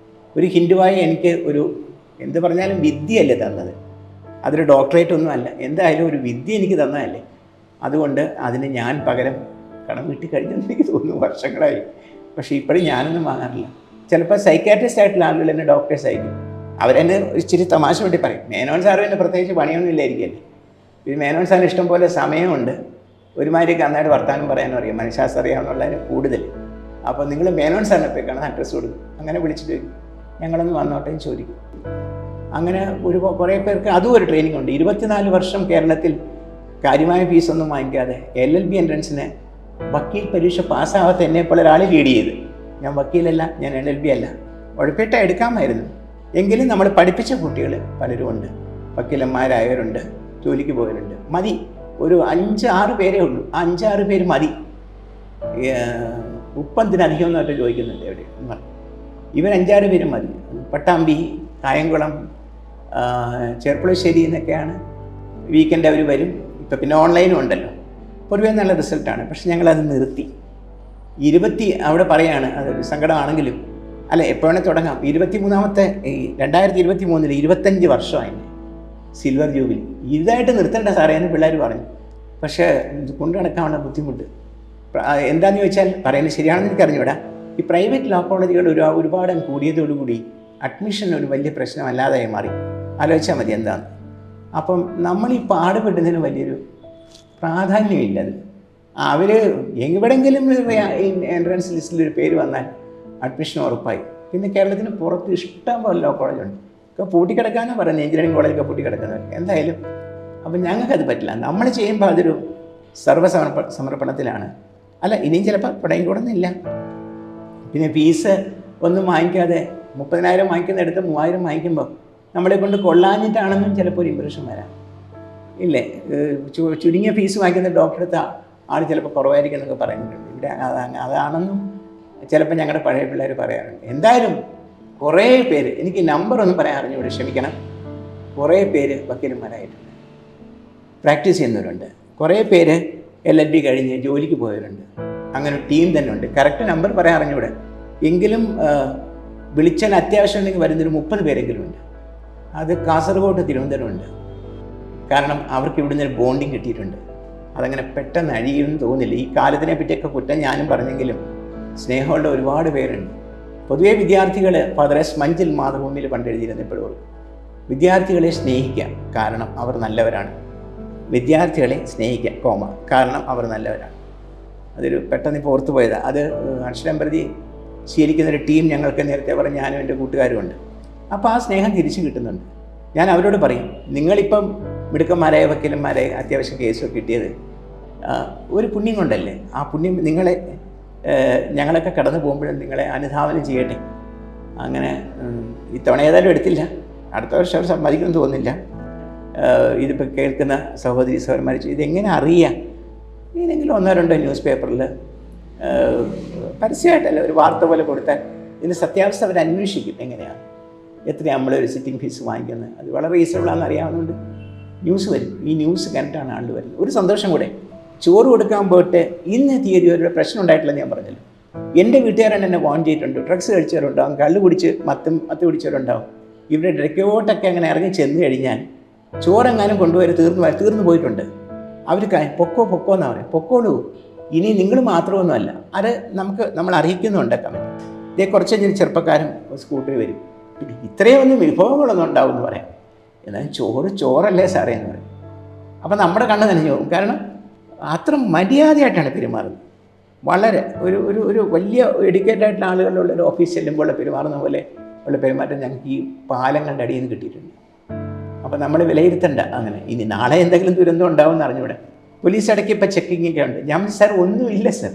ഒരു ഹിന്ദുവായി എനിക്ക് ഒരു എന്ത് പറഞ്ഞാലും വിദ്യയല്ലേ തന്നത്, അതൊരു ഡോക്ടറേറ്റ് ഒന്നും അല്ല, എന്തായാലും ഒരു വിദ്യ എനിക്ക് തന്നതല്ലേ. അതുകൊണ്ട് അതിന് ഞാൻ പകരം കടം വീട്ടി കഴിഞ്ഞെന്ന് എനിക്ക് തോന്നുന്നു, വർഷങ്ങളായി. പക്ഷേ ഇപ്പോഴും ഞാനൊന്നും വാങ്ങാറില്ല. ചിലപ്പോൾ സൈക്കാട്രിസ്റ്റ് ആയിട്ടുള്ള ആളുകൾ എന്നെ ഡോക്ടേഴ്സ് ആയിരിക്കും, അവരെന്നെ ഇച്ചിരി തമാശ വേണ്ടി പറയും. മേനോൻ സാറും എന്നെ പ്രത്യേകിച്ച് പണിയൊന്നും ഇല്ലായിരിക്കല്ലേ. പിന്നെ മേനോൻ സാറിന് ഇഷ്ടം പോലെ സമയമുണ്ട്, ഒരുമാതിരിയൊക്കെ നന്നായിട്ട് വർത്താനം പറയാനും അറിയാം, മനഃശാസ്ത്രം അറിയാമെന്നുള്ളതിന് കൂടുതൽ. അപ്പോൾ നിങ്ങൾ മേനോൻ സാറിനെ പോയി കാണാൻ അഡ്രസ്സ് കൊടുക്കും, അങ്ങനെ വിളിച്ചിട്ട് വരും, ഞങ്ങളൊന്ന് വന്നോട്ടെ എന്ന് ചോദിക്കും. അങ്ങനെ കുറേ പേർക്ക് അതും ഒരു ട്രെയിനിങ് ഉണ്ട്. 24 വർഷം കേരളത്തിൽ കാര്യമായ ഫീസൊന്നും വാങ്ങിക്കാതെ LLB എൻട്രൻസിന് വക്കീൽ പരീക്ഷ പാസ്സാവാത്ത എന്നെപ്പോലെ ഒരാൾ ലീഡ് ചെയ്ത്. ഞാൻ വക്കീലല്ല, ഞാൻ LLB അല്ല, ഉഴപ്പിട്ട എടുക്കാമായിരുന്നു. എങ്കിലും നമ്മൾ പഠിപ്പിച്ച കുട്ടികൾ പലരും ഉണ്ട്, വക്കീലന്മാരായവരുണ്ട്, ജോലിക്ക് പോയവരുണ്ട്. മതി, ഒരു 5-6 പേരേ ഉള്ളൂ. ആ 5-6 പേര് മതി. ഉപ്പന്തിനധികം എന്നൊക്കെ ചോദിക്കുന്നുണ്ട് എവിടെ എന്ന് പറഞ്ഞു. ഇവർ 5-6 പേരും മതി. പട്ടാമ്പി, കായംകുളം, ചെർപ്പുളശ്ശേരി എന്നൊക്കെയാണ് വീക്കെൻഡ് അവർ വരും. ഇപ്പം പിന്നെ ഓൺലൈനും ഉണ്ടല്ലോ, പൊതുവേ നല്ല റിസൾട്ടാണ്. പക്ഷെ ഞങ്ങളത് നിർത്തി. അവിടെ പറയാണ്, അതൊരു സങ്കടമാണെങ്കിലും അല്ല, എപ്പോഴാണ് തുടങ്ങാം. 23-ാമത്തെ 2023 25 വർഷമായി സിൽവർ ജൂബിലി. ഇതായിട്ട് നിർത്തേണ്ട സാറേ എന്ന് പിള്ളേർ പറഞ്ഞു. പക്ഷേ കൊണ്ടു നടക്കാനുള്ള ബുദ്ധിമുട്ട് എന്താണെന്ന് ചോദിച്ചാൽ, പറയുന്നത് ശരിയാണെന്ന് എനിക്കറിഞ്ഞൂടാ. ഈ പ്രൈവറ്റ് ലോ കോളേജുകൾ ഒരുപാട് കൂടിയതോടുകൂടി അഡ്മിഷൻ ഒരു വലിയ പ്രശ്നമല്ലാതായി മാറി. ആലോചിച്ചാൽ മതി എന്താണ്. അപ്പം നമ്മൾ ഈ പാടുപെടുന്നതിന് വലിയൊരു പ്രാധാന്യമില്ലത്. അവർ എവിടെയെങ്കിലും എൻട്രൻസ് ലിസ്റ്റിൽ ഒരു പേര് വന്നാൽ അഡ്മിഷൻ ഉറപ്പായി. പിന്നെ കേരളത്തിന് പുറത്ത് ഇഷ്ടം പോലെ ലോ കോളേജുണ്ട്. ഒക്കെ പൂട്ടിക്കിടക്കാനാണ് പറയുന്നത്, എഞ്ചിനീയറിംഗ് കോളേജൊക്കെ പൂട്ടിക്കിടക്കുന്നവർ. എന്തായാലും അപ്പം ഞങ്ങൾക്കത് പറ്റില്ല. നമ്മൾ ചെയ്യുമ്പോൾ അതൊരു സമർപ്പണത്തിലാണ്. അല്ല, ഇനിയും ചിലപ്പോൾ പടയും കൂടുന്നില്ല. പിന്നെ ഫീസ് ഒന്നും വാങ്ങിക്കാതെ 30,000 വാങ്ങിക്കുന്നിടത്ത് 3,000 വാങ്ങിക്കുമ്പോൾ നമ്മളെ കൊണ്ട് കൊള്ളാഞ്ഞിട്ടാണെന്നും ചിലപ്പോൾ ഒരു ഇമ്പ്രഷൻ വരാം. ഇല്ലേ, ചുരുങ്ങിയ ഫീസ് വാങ്ങിക്കുന്ന ഡോക്ടറെടുത്ത് ആൾ ചിലപ്പോൾ കുറവായിരിക്കും എന്നൊക്കെ പറയുന്നുണ്ട്. ഇവിടെ അതാണെന്നും ചിലപ്പോൾ ഞങ്ങളുടെ പഴയ പിള്ളേർ പറയാറുണ്ട്. എന്തായാലും കുറേ പേര്, എനിക്ക് നമ്പറൊന്നും പറയാൻ അറിഞ്ഞൂടെ, ക്ഷമിക്കണം, കുറേ പേര് വക്കീലന്മാരായിട്ടുണ്ട്, പ്രാക്ടീസ് ചെയ്യുന്നവരുണ്ട്. കുറേ പേര് LLB കഴിഞ്ഞ് ജോലിക്ക് പോയവരുണ്ട്. അങ്ങനെ ഒരു ടീം തന്നെ ഉണ്ട്. കറക്റ്റ് നമ്പർ പറയാൻ അറിഞ്ഞൂടെ, എങ്കിലും വിളിച്ചാൽ അത്യാവശ്യം ഉണ്ടെങ്കിൽ വരുന്നൊരു 30 പേരെങ്കിലും ഉണ്ട്. അത് കാസർഗോഡ്, തിരുവനന്തപുരമുണ്ട്. കാരണം അവർക്ക് ഇവിടുന്ന് ഒരു ബോണ്ടിങ് കിട്ടിയിട്ടുണ്ട്. അതങ്ങനെ പെട്ടെന്ന് അഴിയുമെന്ന് തോന്നില്ല. ഈ കാലത്തിനെ പറ്റിയൊക്കെ കുറ്റം ഞാനും പറഞ്ഞെങ്കിലും സ്നേഹമുള്ള ഒരുപാട് പേരുണ്ട്. പൊതുവേ വിദ്യാർത്ഥികൾ ഫാദർ എസ് മഞ്ചിൽ മാതൃഭൂമിയിൽ പണ്ടെഴുതിയിരുന്നപ്പോഴും വിദ്യാർത്ഥികളെ സ്നേഹിക്കാം, കാരണം അവർ നല്ലവരാണ്. വിദ്യാർത്ഥികളെ സ്നേഹിക്കാം, കാരണം അവർ നല്ലവരാണ്. അതൊരു പെട്ടെന്ന് ഇപ്പോൾ ഓർത്തു പോയതാണ്. അത് അക്ഷരം പ്രതി ശീലിക്കുന്നൊരു ടീം ഞങ്ങൾക്ക് നേരത്തെ പറഞ്ഞ് ഞാനും എൻ്റെ കൂട്ടുകാരും ഉണ്ട്. അപ്പോൾ ആ സ്നേഹം തിരിച്ചു കിട്ടുന്നുണ്ട്. ഞാൻ അവരോട് പറയും, നിങ്ങളിപ്പം മിടുക്കന്മാരായ വക്കീലന്മാരെ അത്യാവശ്യം കേസൊക്കെ കിട്ടിയത് ഒരു പുണ്യം കൊണ്ടല്ലേ. ആ പുണ്യം നിങ്ങളെ ഞങ്ങളൊക്കെ കടന്നു പോകുമ്പോഴും നിങ്ങളെ അനുധാവനം ചെയ്യട്ടെ. അങ്ങനെ ഇത്തവണ ഏതായാലും എടുത്തില്ല, അടുത്ത വർഷം അവർ സമ്മതിക്കുമെന്ന് തോന്നുന്നില്ല. ഇതിപ്പോൾ കേൾക്കുന്ന സഹോദരി സഹോദരന്മാർ ഇതെങ്ങനെ അറിയാം? ഏതെങ്കിലും 1-2 ന്യൂസ് പേപ്പറിൽ പരസ്യമായിട്ടല്ല, ഒരു വാർത്ത പോലെ കൊടുത്താൽ ഇതിന് സത്യാവസ്ഥ അവർ അന്വേഷിക്കും. എങ്ങനെയാണ്, എത്രയാണ് നമ്മളൊരു സിറ്റിംഗ് ഫീസ് വാങ്ങിക്കുന്നത്, അത് വളരെ റീസണബിളാണെന്ന് അറിയാവുന്നതുകൊണ്ട് ന്യൂസ് വരും. ഈ ന്യൂസ് കണ്ടിട്ടാണ് ആൾ വരുന്നത്. ഒരു സന്തോഷം കൂടെ, ചോറ് കൊടുക്കാൻ പോയിട്ട് ഇന്ന് തീയതി ഒരു പ്രശ്നം ഉണ്ടായിട്ടില്ലെന്ന് ഞാൻ പറഞ്ഞല്ലോ. എൻ്റെ വീട്ടുകാരൻ എന്നെ വാൺ ചെയ്തിട്ടുണ്ട്. ഡ്രഗ്സ് കഴിച്ചവരുണ്ടാവും, കള്ള് കുടിച്ച് മത്ത് കുടിച്ചവരുണ്ടാവും. ഇവരുടെ ഡ്രഗോട്ടൊക്കെ അങ്ങനെ ഇറങ്ങി ചെന്ന് കഴിഞ്ഞാൽ ചോറെങ്ങാനും കൊണ്ടുപോയി തീർന്നു പോയിട്ടുണ്ട്. അവർ പൊക്കോ എന്നാണ് പറയും. പൊക്കോളൂ, ഇനി നിങ്ങൾ മാത്രമൊന്നുമല്ല, അത് നമ്മൾ അറിയിക്കുന്നുണ്ട് കമൻറ്റ്. ഇതേ കുറച്ച് കഴിഞ്ഞ് ചെറുപ്പക്കാരും സ്കൂട്ടറിൽ വരും. ഇത്രയും ഒന്നും വിഭവങ്ങളൊന്നും ഉണ്ടാവും എന്ന് പറയാം. എന്നാലും ചോറല്ലേ സാറേ എന്ന് പറയും. അപ്പം നമ്മുടെ കണ്ണ് നനഞ്ഞു പോകും. കാരണം അത്ര മര്യാദയായിട്ടാണ് പെരുമാറുന്നത്. വളരെ ഒരു വലിയ എഡ്യൂക്കേറ്റഡ് ആയിട്ടുള്ള ആളുകളുള്ള ഒരു ഓഫീസ് ചെല്ലുമ്പോൾ പെരുമാറുന്ന പോലെ ഉള്ള പെരുമാറ്റം ഞങ്ങൾക്ക് ഈ പാലങ്ങളുടെ അടിയിൽ നിന്ന് കിട്ടിയിട്ടുണ്ട്. അപ്പോൾ നമ്മൾ വിലയിരുത്തണ്ട അങ്ങനെ. ഇനി നാളെ എന്തെങ്കിലും ദുരന്തം ഉണ്ടാവുമെന്ന് അറിഞ്ഞൂടെ. പോലീസ് ഇടയ്ക്ക് ഇപ്പോൾ ചെക്കിങ്ങൊക്കെ ഉണ്ട്. ഞാൻ സാർ ഒന്നുമില്ല സാർ,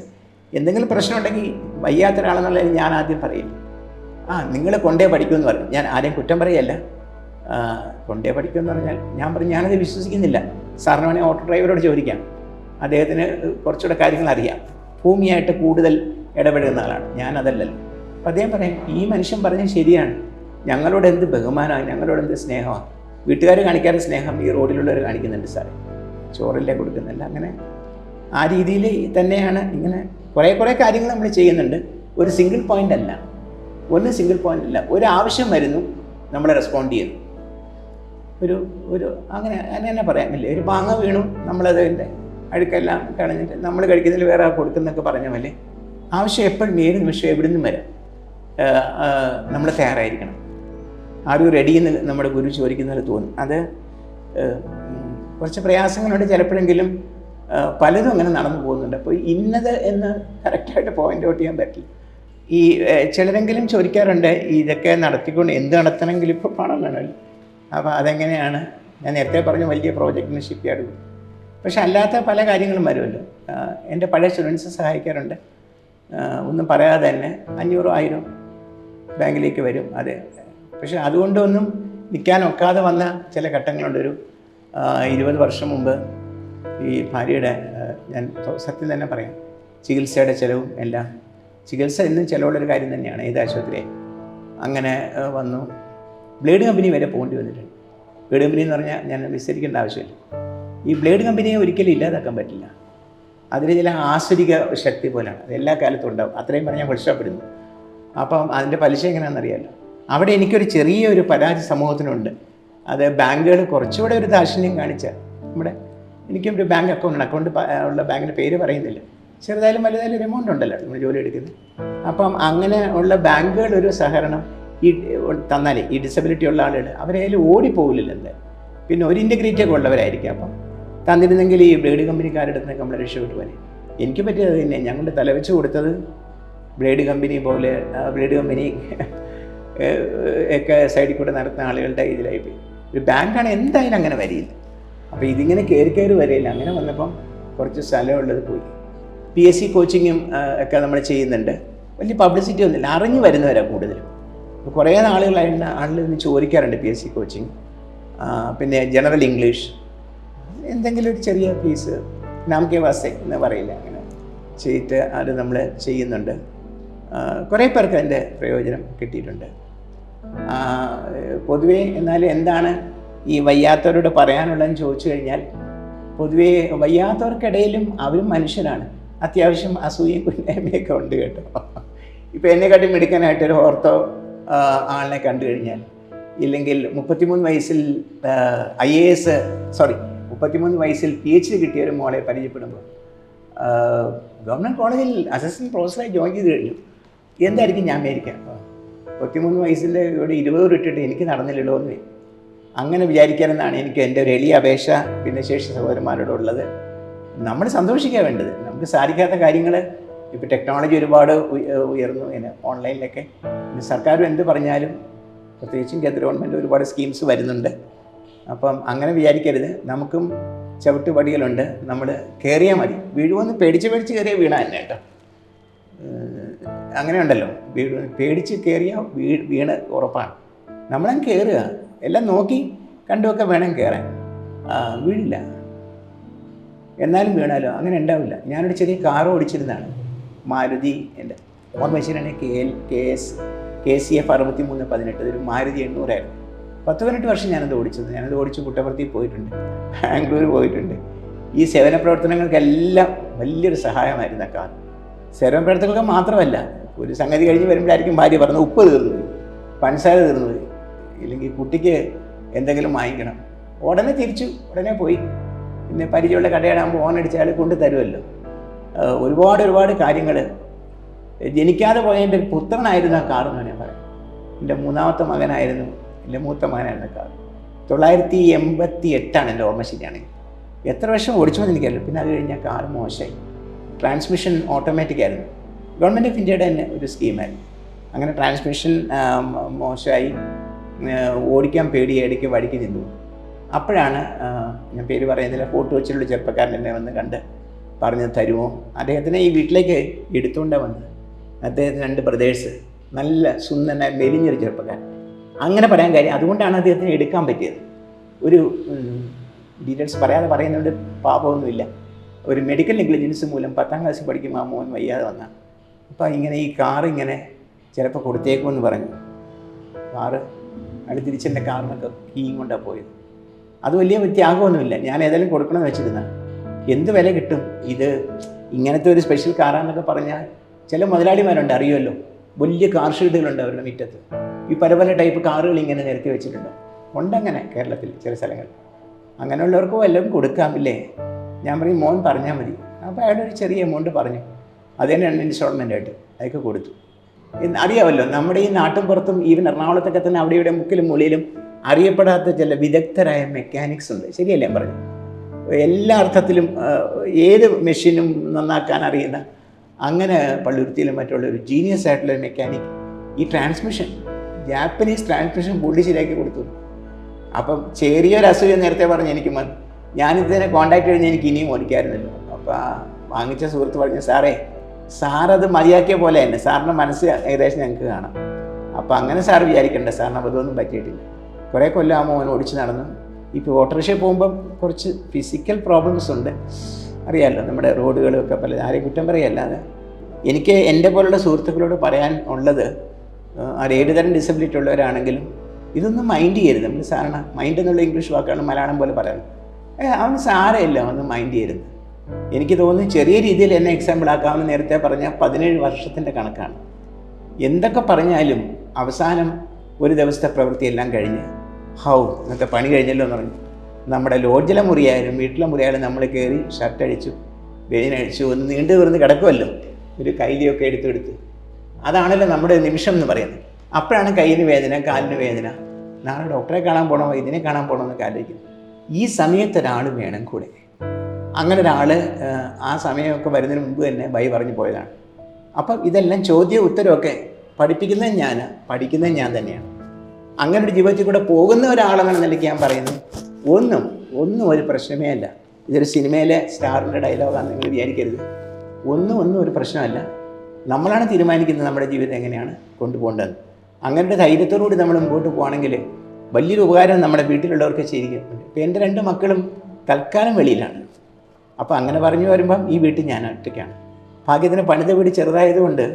എന്തെങ്കിലും പ്രശ്നം ഉണ്ടെങ്കിൽ വയ്യാത്ത ഒരാളെന്നുള്ളത് ഞാൻ ആദ്യം പറയില്ല. നിങ്ങൾ കൊണ്ടേ പഠിക്കുമെന്ന് പറയും. ഞാൻ ആരെയും കുറ്റം പറയല്ല. കൊണ്ടേ പഠിക്കുമെന്ന് പറഞ്ഞാൽ ഞാൻ പറഞ്ഞു ഞാനത് വിശ്വസിക്കുന്നില്ല. സാറിന് വേണമെങ്കിൽ ഓട്ടോ ഡ്രൈവറോട് ചോദിക്കാം, അദ്ദേഹത്തിന് കുറച്ചുകൂടെ കാര്യങ്ങൾ അറിയാം. ഭൂമിയായിട്ട് കൂടുതൽ ഇടപെടുന്ന ആളാണ്, ഞാനതല്ലല്ലോ. അപ്പം അദ്ദേഹം പറയും ഈ മനുഷ്യൻ പറഞ്ഞത് ശരിയാണ്, ഞങ്ങളോട് എന്ത് ബഹുമാനമാണ്, ഞങ്ങളോട് എന്ത് സ്നേഹമാണ്. വീട്ടുകാർ കാണിക്കാത്ത സ്നേഹം ഈ റോഡിലുള്ളവർ കാണിക്കുന്നുണ്ട് സാറേ, ചോറില്ലേ കൊടുക്കുന്നില്ല. അങ്ങനെ ആ രീതിയിൽ തന്നെയാണ് ഇങ്ങനെ കുറേ കാര്യങ്ങൾ നമ്മൾ ചെയ്യുന്നുണ്ട്. ഒരു സിംഗിൾ പോയിൻ്റ് അല്ല, സിംഗിൾ പോയിൻ്റ് അല്ല. ഒരു ആവശ്യം വരുന്നു, നമ്മൾ റെസ്പോണ്ട് ചെയ്യുന്നു. അങ്ങനെ തന്നെ പറയാമില്ലേ, ഒരു മാങ്ങ വീണു, നമ്മളതിൻ്റെ അഴുക്കെല്ലാം കളഞ്ഞിട്ട് നമ്മൾ കഴിക്കുന്നതിൽ വേറെ കൊടുക്കുന്നൊക്കെ പറഞ്ഞ പോലെ ആവശ്യം എപ്പോഴും ഏത് നിമിഷം എവിടെ നിന്നും വരാം. നമ്മൾ തയ്യാറായിരിക്കണം. ആരും റെഡിയെന്ന് നമ്മുടെ ഗുരു ചോദിക്കുന്നത് തോന്നും. അത് കുറച്ച് പ്രയാസങ്ങളുണ്ട് ചിലപ്പോഴെങ്കിലും. പലതും അങ്ങനെ നടന്നു പോകുന്നുണ്ട്. അപ്പോൾ ഇന്നത് എന്ന് കറക്റ്റായിട്ട് പോയിൻ്റ് ഔട്ട് ചെയ്യാൻ പറ്റില്ല. ഈ ചിലരെങ്കിലും ചോദിക്കാറുണ്ട് ഇതൊക്കെ നടത്തിക്കൊണ്ട് എന്ത് നടത്തണമെങ്കിലും ഇപ്പോൾ പണം വേണമല്ലോ. അപ്പോൾ അതെങ്ങനെയാണ്? ഞാൻ നേരത്തെ പറഞ്ഞ വലിയ പ്രോജക്റ്റിന് ഷിപ്പ്യാർഡ് പോയി. പക്ഷെ അല്ലാത്ത പല കാര്യങ്ങളും വരുമല്ലോ. എൻ്റെ പഴയ സ്റ്റുഡൻസ് സഹായിക്കാറുണ്ട്. ഒന്നും പറയാതെ തന്നെ 500-1000 ബാങ്കിലേക്ക് വരും. അതെ, പക്ഷെ അതുകൊണ്ടൊന്നും നിൽക്കാനൊക്കാതെ വന്ന ചില ഘട്ടങ്ങളുണ്ട്. ഒരു 20 വർഷം മുമ്പ് ഈ ഭാര്യയുടെ, ഞാൻ സത്യം തന്നെ പറയാം, ചികിത്സയുടെ ചിലവും എല്ലാം, ചികിത്സ എന്നും ചിലവുള്ളൊരു കാര്യം തന്നെയാണ് ഏത് ആശുപത്രിയായി. അങ്ങനെ വന്നു, ബ്ലേഡ് കമ്പനി വരെ പോകേണ്ടി വന്നിട്ടുണ്ട്. ബ്ലേഡ് കമ്പനി എന്ന് പറഞ്ഞാൽ ഞാൻ വിസ്തരിക്കേണ്ട ആവശ്യമില്ല. ഈ ബ്ലേഡ് കമ്പനിയെ ഒരിക്കലും ഇല്ലാതാക്കാൻ പറ്റില്ല. അതിന് ചില ആസുരിക ശക്തി പോലെയാണ്, അത് എല്ലാ കാലത്തും ഉണ്ടാവും. അത്രയും പറഞ്ഞാൽ വർഷപ്പെടുന്നു. അപ്പം അതിൻ്റെ പലിശ എങ്ങനെയാണെന്നറിയാമല്ലോ. അവിടെ എനിക്കൊരു ചെറിയൊരു പരാതി സമൂഹത്തിനുണ്ട്. അത് ബാങ്കുകൾ കുറച്ചുകൂടെ ഒരു ദാക്ഷിണ്യം കാണിച്ചാൽ, എനിക്കും ഒരു ബാങ്ക് അക്കൗണ്ട് ഉള്ള ബാങ്കിൻ്റെ പേര് പറയുന്നില്ല, ചെറുതായാലും വലുതായാലും ഒരു എമൗണ്ട് ഉണ്ടല്ലോ നമ്മൾ ജോലി എടുക്കുന്നത്. അപ്പം അങ്ങനെ ഉള്ള ബാങ്കുകൾ ഒരു സഹകരണം ഈ തന്നാലേ ഈ ഡിസബിലിറ്റി ഉള്ള ആളുകൾ അവരായാലും ഓടിപ്പോകില്ലല്ലോ എന്തായാലും. പിന്നെ ഒരു ഇൻറ്റഗ്രിറ്റി ഒക്കെ ഉള്ളവരായിരിക്കും. അപ്പം തന്നിരുന്നെങ്കിൽ ഈ ബ്ലേഡ് കമ്പനിക്കാരുടെ അടുത്ത് നമ്മൾ രക്ഷപ്പെട്ടു പോകാൻ. എനിക്ക് പറ്റിയത് തന്നെ, ഞങ്ങളുടെ തലവെച്ച് കൊടുത്തത് ബ്ലേഡ് കമ്പനി പോലെ, ബ്ലേഡ് കമ്പനി ഒക്കെ സൈഡിൽ കൂടെ നടത്തുന്ന ആളുകളുടെ ഇതിലായിപ്പോയി. ഒരു ബാങ്കാണ് എന്തായാലും അങ്ങനെ വരില്ല. അപ്പോൾ ഇതിങ്ങനെ കയറി വരില്ല. അങ്ങനെ വന്നപ്പം കുറച്ച് സ്ഥലമുള്ളത് പോയി. PSC കോച്ചിങ്ങും ഒക്കെ നമ്മൾ ചെയ്യുന്നുണ്ട്. വലിയ പബ്ലിസിറ്റി ഒന്നുമില്ല, അറിഞ്ഞു വരുന്നവരാണ് കൂടുതലും. കുറേ നാളുകളായിട്ട് ആളുകൾ ഇന്ന് ചോദിക്കാറുണ്ട് PSC കോച്ചിങ്. പിന്നെ ജനറൽ ഇംഗ്ലീഷ്, എന്തെങ്കിലും ഒരു ചെറിയ ഫീസ്, നാം കെ വാസേ എന്ന് പറയില്ല, അങ്ങനെ ചെയ്തിട്ട് അത് നമ്മൾ ചെയ്യുന്നുണ്ട്. കുറേ പേർക്ക് അതിൻ്റെ പ്രയോജനം കിട്ടിയിട്ടുണ്ട്. പൊതുവേ എന്നാലും എന്താണ് ഈ വയ്യാത്തവരോട് പറയാനുള്ളതെന്ന് ചോദിച്ചു കഴിഞ്ഞാൽ, പൊതുവേ വയ്യാത്തവർക്കിടയിലും അവരും മനുഷ്യരാണ്. അത്യാവശ്യം അസൂയയും കുഞ്ഞായ്മയൊക്കെ ഉണ്ട് കേട്ടോ. ഇപ്പോൾ എന്നെക്കാട്ടി മിടുക്കാനായിട്ടൊരു ഓർത്തോ ആളിനെ കണ്ടു കഴിഞ്ഞാൽ, ഇല്ലെങ്കിൽ 33 വയസ്സിൽ 33 വയസ്സിൽ PhD കിട്ടിയ ഒരു മോളെ പരിചയപ്പെടുമ്പോൾ, ഗവൺമെൻറ് കോളേജിൽ അസിസ്റ്റൻറ്റ് പ്രൊഫസറായി ജോയിൻ ചെയ്ത് കഴിഞ്ഞു, എന്തായിരിക്കും ഞാൻ വിചാരിക്കാം? 33 വയസ്സിൽ ഇവിടെ 20 ഇട്ടിട്ട് എനിക്ക് നടന്നില്ലല്ലോ എന്ന് അങ്ങനെ വിചാരിക്കാനെന്നാണ് എനിക്ക് എൻ്റെ ഒരു എളിയ അപേക്ഷ ഭിന്നശേഷി സഹോദരന്മാരോടുള്ളത്. നമ്മൾ സന്തോഷിക്കാൻ വേണ്ടത്. നമുക്ക് സാധിക്കാത്ത കാര്യങ്ങൾ ഇപ്പോൾ ടെക്നോളജി ഒരുപാട് ഉയർന്നു, ഓൺലൈനിലൊക്കെ സർക്കാരും എന്ത് പറഞ്ഞാലും, പ്രത്യേകിച്ചും കേന്ദ്ര ഗവൺമെൻറ് ഒരുപാട് സ്കീംസ് വരുന്നുണ്ട്. അപ്പം അങ്ങനെ വിചാരിക്കരുത്. നമുക്കും ചവിട്ടുപടികളുണ്ട്, നമ്മൾ കയറിയാൽ മതി. വീഴുമെന്ന് പേടിച്ച് കയറിയാൽ വീണാൽ തന്നെ കേട്ടോ. അങ്ങനെ ഉണ്ടല്ലോ, പേടിച്ച് കയറിയാൽ വീണ് ഉറപ്പാണ്. നമ്മളങ്ങ് കയറുക, എല്ലാം നോക്കി കണ്ടുമൊക്കെ വേണം കയറാൻ. വീഴില്ല, എന്നാലും വീണാലോ അങ്ങനെ ഉണ്ടാവില്ല. ഞാനൊരു ചെറിയ കാർ ഓടിച്ചിരുന്നതാണ്, മാരുതി. എൻ്റെ ഓർമ്മ വെച്ചിട്ടുണ്ടെങ്കിൽ KCF 6318, ഒരു മാരുതി 800 ആയിരുന്നു. 10-18 വർഷം ഞാനത് ഓടിച്ചത്. ഞാനത് ഓടിച്ച് കുട്ടപ്പുറത്തിൽ പോയിട്ടുണ്ട്, ബാംഗ്ലൂർ പോയിട്ടുണ്ട്. ഈ സേവന പ്രവർത്തനങ്ങൾക്കെല്ലാം വലിയൊരു സഹായമായിരുന്നു ആ കാർ. സേവന പ്രവർത്തനങ്ങൾക്ക് മാത്രമല്ല, ഒരു സംഗതി കഴിഞ്ഞ് വരുമ്പോഴായിരിക്കും ഭാര്യ പറഞ്ഞു ഉപ്പ് തീർന്നു പോയി, പഞ്ചസാര തീർന്നു പോയി, ഇല്ലെങ്കിൽ കുട്ടിക്ക് എന്തെങ്കിലും വാങ്ങിക്കണം, ഉടനെ പോയി. പിന്നെ പരിചയമുള്ള കടയിടാകുമ്പോൾ ഓണടിച്ച് അയാൾ കൊണ്ട് തരുമല്ലോ. ഒരുപാട് കാര്യങ്ങൾ. ജനിക്കാതെ പോയ എൻ്റെ ഒരു പുത്രനായിരുന്നു ആ കാറെന്ന് ഞാൻ പറയാം. എൻ്റെ മൂന്നാമത്തെ മകനായിരുന്നു, എൻ്റെ മൂത്ത മകനായിരുന്നു കാർ. 1988 എൻ്റെ ഓർമ്മ ശരിയാണെങ്കിൽ. എത്ര വർഷം ഓടിച്ചോന്ന് എനിക്കറിയില്ല. പിന്നെ അത് കഴിഞ്ഞാൽ കാർ മോശമായി. ട്രാൻസ്മിഷൻ ഓട്ടോമാറ്റിക് ആയിരുന്നു. ഗവൺമെൻറ് ഓഫ് ഇന്ത്യയുടെ തന്നെ ഒരു സ്കീമായിരുന്നു. അങ്ങനെ ട്രാൻസ്മിഷൻ മോശമായി, ഓടിക്കാൻ പേടിയായി, ഇടയ്ക്ക് വഴിക്ക് നിന്നു. അപ്പോഴാണ് ഞാൻ പേര് പറയുന്നില്ല, ഫോട്ടോ വെച്ചിട്ടുള്ള ചെറുപ്പക്കാരൻ എന്നെ വന്ന് കണ്ട് പറഞ്ഞു തരുമോ. അദ്ദേഹത്തിനെ ഈ വീട്ടിലേക്ക് എടുത്തുകൊണ്ടാണ് വന്നത്. അദ്ദേഹത്തിന് 2 ബ്രദേഴ്സ്, നല്ല സുന്ദരനായ മെലിഞ്ഞൊരു ചെറുപ്പക്കാരൻ. അങ്ങനെ പറയാൻ കാര്യം അതുകൊണ്ടാണ് അദ്ദേഹത്തിന് എടുക്കാൻ പറ്റിയത്. ഒരു ഡീറ്റെയിൽസ് പറയാതെ പറയുന്നതുകൊണ്ട് പാപമൊന്നുമില്ല. ഒരു മെഡിക്കൽ നെഗ്ലിജൻസ് മൂലം 10ാം ക്ലാസ്സിൽ പഠിക്കുമ്പോൾ ആ മോൻ വയ്യാതെ വന്നതാണ്. അപ്പോൾ ഇങ്ങനെ ഈ കാർ ഇങ്ങനെ ചിലപ്പോൾ കൊടുത്തേക്കുമെന്ന് പറഞ്ഞു. കാറ് അയാൾ തിരിച്ചെൻ്റെ കാറിനൊക്കെ കീയും കൊണ്ടാണ് പോയത്. അത് വലിയ ത്യാഗമൊന്നുമില്ല. ഞാൻ ഏതായാലും കൊടുക്കണമെന്ന് വെച്ചിരുന്നാൽ എന്ത് വില കിട്ടും. ഇത് ഇങ്ങനത്തെ ഒരു സ്പെഷ്യൽ കാറാണെന്നൊക്കെ പറഞ്ഞാൽ ചില മുതലാളിമാരുണ്ട്, അറിയുമല്ലോ, വലിയ കാർ ഷെഡുകളുണ്ട് അവരുടെ മുറ്റത്ത്. ഈ പല ടൈപ്പ് കാറുകൾ ഇങ്ങനെ നിരത്തി വെച്ചിട്ടുണ്ട്. ഉണ്ടങ്ങനെ കേരളത്തിൽ ചില സ്ഥലങ്ങളിൽ. അങ്ങനെയുള്ളവർക്ക് വല്ലതും കൊടുക്കാമില്ലേ? ഞാൻ പറയും മോൻ പറഞ്ഞാൽ മതി. അപ്പോൾ അയാളുടെ ഒരു ചെറിയ എമൗണ്ട് പറഞ്ഞു. അതിന് 2 ഇൻസ്റ്റാൾമെൻ്റ് ആയിട്ട് അതൊക്കെ കൊടുത്തു. അറിയാമല്ലോ, നമ്മുടെ ഈ നാട്ടും പുറത്തും ഈവൻ എറണാകുളത്തൊക്കെ തന്നെ അവിടെ ഇവിടെ മുക്കിലും മൂലയിലും അറിയപ്പെടാത്ത ചില വിദഗ്ധരായ മെക്കാനിക്സ് ഉണ്ട്. ശരിയല്ലേ ഞാൻ പറഞ്ഞു? എല്ലാ അർത്ഥത്തിലും ഏത് മെഷീനും നന്നാക്കാൻ അറിയുന്ന, അങ്ങനെ പള്ളുരുത്തിയിലും മറ്റുള്ള ഒരു ജീനിയസ് ആയിട്ടുള്ള മെക്കാനിക് ഈ ട്രാൻസ്മിഷൻ, ജാപ്പനീസ് ട്രാൻസ്മിഷൻ പുള്ളി ശരിയാക്കി കൊടുത്തു. അപ്പം ചെറിയൊരു അസൂയ നേരത്തെ പറഞ്ഞ് എനിക്ക് ഞാനിതിനെ കോൺടാക്ട് കഴിഞ്ഞാൽ എനിക്ക് ഇനിയും ഓടിക്കായിരുന്നല്ലോ. അപ്പോൾ വാങ്ങിച്ച സുഹൃത്ത് പറഞ്ഞു, സാറത് മതിയാക്കിയ പോലെ തന്നെ, സാറിൻ്റെ മനസ്സ് ഏകദേശം ഞങ്ങൾക്ക് കാണാം. അപ്പോൾ അങ്ങനെ സാർ വിചാരിക്കേണ്ട, സാറിന് അതൊന്നും പറ്റിയിട്ടില്ല. കുറേ കൊല്ലമാകുമ്പോൾ അവൻ ഓടിച്ച് നടന്നു. ഇപ്പോൾ ഓട്ടോറിക്ഷയിൽ പോകുമ്പം കുറച്ച് ഫിസിക്കൽ പ്രോബ്ലംസ് ഉണ്ട്, അറിയാമല്ലോ, നമ്മുടെ റോഡുകളൊക്കെ പല, ആരെയും കുറ്റം പറയല്ലാതെ. എനിക്ക് എൻ്റെ പോലുള്ള സുഹൃത്തുക്കളോട് പറയാൻ ഉള്ളത്, ഏത് തരം ഡിസബിലിറ്റി ഉള്ളവരാണെങ്കിലും ഇതൊന്നും മൈൻഡ് ചെയ്യരുത്. നമ്മൾ സാധാരണ മൈൻഡ് എന്നുള്ള ഇംഗ്ലീഷ് വാക്കാണ് മലയാളം പോലെ പറയുന്നത്. അവൻ സാരമില്ല, ഒന്നും മൈൻഡ് ചെയ്യരുത്. എനിക്ക് തോന്നുന്നു ചെറിയ രീതിയിൽ എന്നെ എക്സാമ്പിൾ ആക്കാമെന്ന് നേരത്തെ പറഞ്ഞ 17 വർഷത്തിൻ്റെ കണക്കാണ്. എന്തൊക്കെ പറഞ്ഞാലും അവസാനം ഒരു ദിവസത്തെ പ്രവൃത്തിയെല്ലാം കഴിഞ്ഞ് ഇന്നത്തെ പണി കഴിഞ്ഞല്ലോ എന്ന് പറഞ്ഞു. നമ്മുടെ ലോഡ്ജിലെ മുറിയായാലും വീട്ടിലെ മുറിയായാലും നമ്മൾ കയറി ഷർട്ട് അടിച്ചു, വെയിനഴിച്ചു, ഒന്ന് നീണ്ടു വീർന്ന് കിടക്കുമല്ലോ, ഒരു കൈലിയൊക്കെ എടുത്തെടുത്ത്. അതാണല്ലോ നമ്മുടെ നിമിഷം എന്ന് പറയുന്നത്. അപ്പോഴാണ് കയ്യിന് വേദന, കാലിന് വേദന, നാളെ ഡോക്ടറെ കാണാൻ പോകണോ, ഇതിനെ കാണാൻ പോകണോ എന്നൊക്കെ ആലോചിക്കുന്നു. ഈ സമയത്ത് ഒരാൾ വേണം കൂടെ. അങ്ങനെ ഒരാൾ ആ സമയമൊക്കെ വരുന്നതിന് മുമ്പ് തന്നെ ബൈ പറഞ്ഞു പോയതാണ്. അപ്പം ഇതെല്ലാം ചോദ്യവും ഉത്തരവൊക്കെ പഠിക്കുന്നത് ഞാൻ തന്നെയാണ്. അങ്ങനെ ഒരു ജീവിതത്തിൽ കൂടെ പോകുന്ന ഒരാളെന്ന നിലയ്ക്ക് ഞാൻ പറയുന്നു, ഒന്നും ഒരു പ്രശ്നമേ അല്ല. ഇതൊരു സിനിമയിലെ സ്റ്റാറിൻ്റെ ഡയലോഗാണ്, നിങ്ങൾ വിചാരിക്കരുത്. ഒന്നും ഒരു പ്രശ്നമല്ല. നമ്മളാണ് തീരുമാനിക്കുന്നത് നമ്മുടെ ജീവിതം എങ്ങനെയാണ് കൊണ്ടുപോകേണ്ടത്. അങ്ങനത്തെ ധൈര്യത്തോടുകൂടി നമ്മൾ മുമ്പോട്ട് പോകുകയാണെങ്കിൽ വലിയൊരു ഉപകാരം നമ്മുടെ വീട്ടിലുള്ളവർക്ക് ചെയ്തിരിക്കുന്നുണ്ട്. ഇപ്പോൾ എൻ്റെ 2 മക്കളും തൽക്കാലം വെളിയിലാണ്. അപ്പോൾ അങ്ങനെ പറഞ്ഞു വരുമ്പം ഈ വീട്ടിൽ ഞാൻ ഒറ്റയ്ക്കാണ്. ഭാഗ്യത്തിന് പണിത വീട് ചെറുതായതുകൊണ്ട്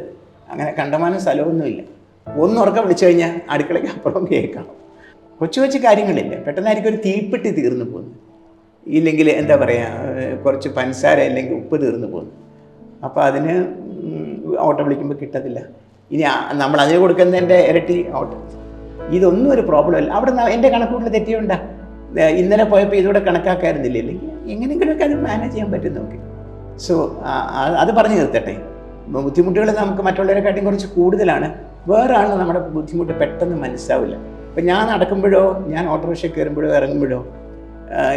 അങ്ങനെ കണ്ടമാനം സ്ഥലമൊന്നുമില്ല. ഉറക്കം വിളിച്ചു കഴിഞ്ഞാൽ അടുക്കളയ്ക്ക് അപ്പുറം കേൾക്കാം. കൊച്ചു കാര്യങ്ങളില്ല. പെട്ടെന്നായിരിക്കും ഒരു തീപ്പെട്ടി തീർന്നു പോകുന്നു, ഇല്ലെങ്കിൽ എന്താ പറയുക, കുറച്ച് പഞ്ചസാര അല്ലെങ്കിൽ ഉപ്പ് തീർന്നു പോകുന്നു. അപ്പോൾ അതിന് ഓട്ടോ വിളിക്കുമ്പോൾ കിട്ടത്തില്ല. ഇനി നമ്മൾ അതിന് കൊടുക്കുന്നതിൻ്റെ ഇരട്ടി ഓട്ടോ. ഇതൊന്നും ഒരു പ്രോബ്ലം അല്ല. അവിടെ എൻ്റെ കണക്കൂട്ടിൽ തെറ്റിയുണ്ടാ. ഇന്നലെ പോയപ്പോൾ ഇതൂടെ കണക്കാക്കായിരുന്നില്ല, അല്ലെങ്കിൽ എങ്ങനെയെങ്കിലുമൊക്കെ അത് മാനേജ് ചെയ്യാൻ പറ്റും നോക്കി. സോ അത് പറഞ്ഞു നിർത്തട്ടെ. ബുദ്ധിമുട്ടുകൾ നമുക്ക് മറ്റുള്ളവരെക്കാട്ടിയും കുറച്ച് കൂടുതലാണ്. വേറെ ആൾ നമ്മുടെ ബുദ്ധിമുട്ട് പെട്ടെന്ന് മനസ്സിലാവില്ല. ഇപ്പം ഞാൻ നടക്കുമ്പോഴോ, ഞാൻ ഓട്ടോറിക്ഷ കയറുമ്പോഴോ ഇറങ്ങുമ്പോഴോ,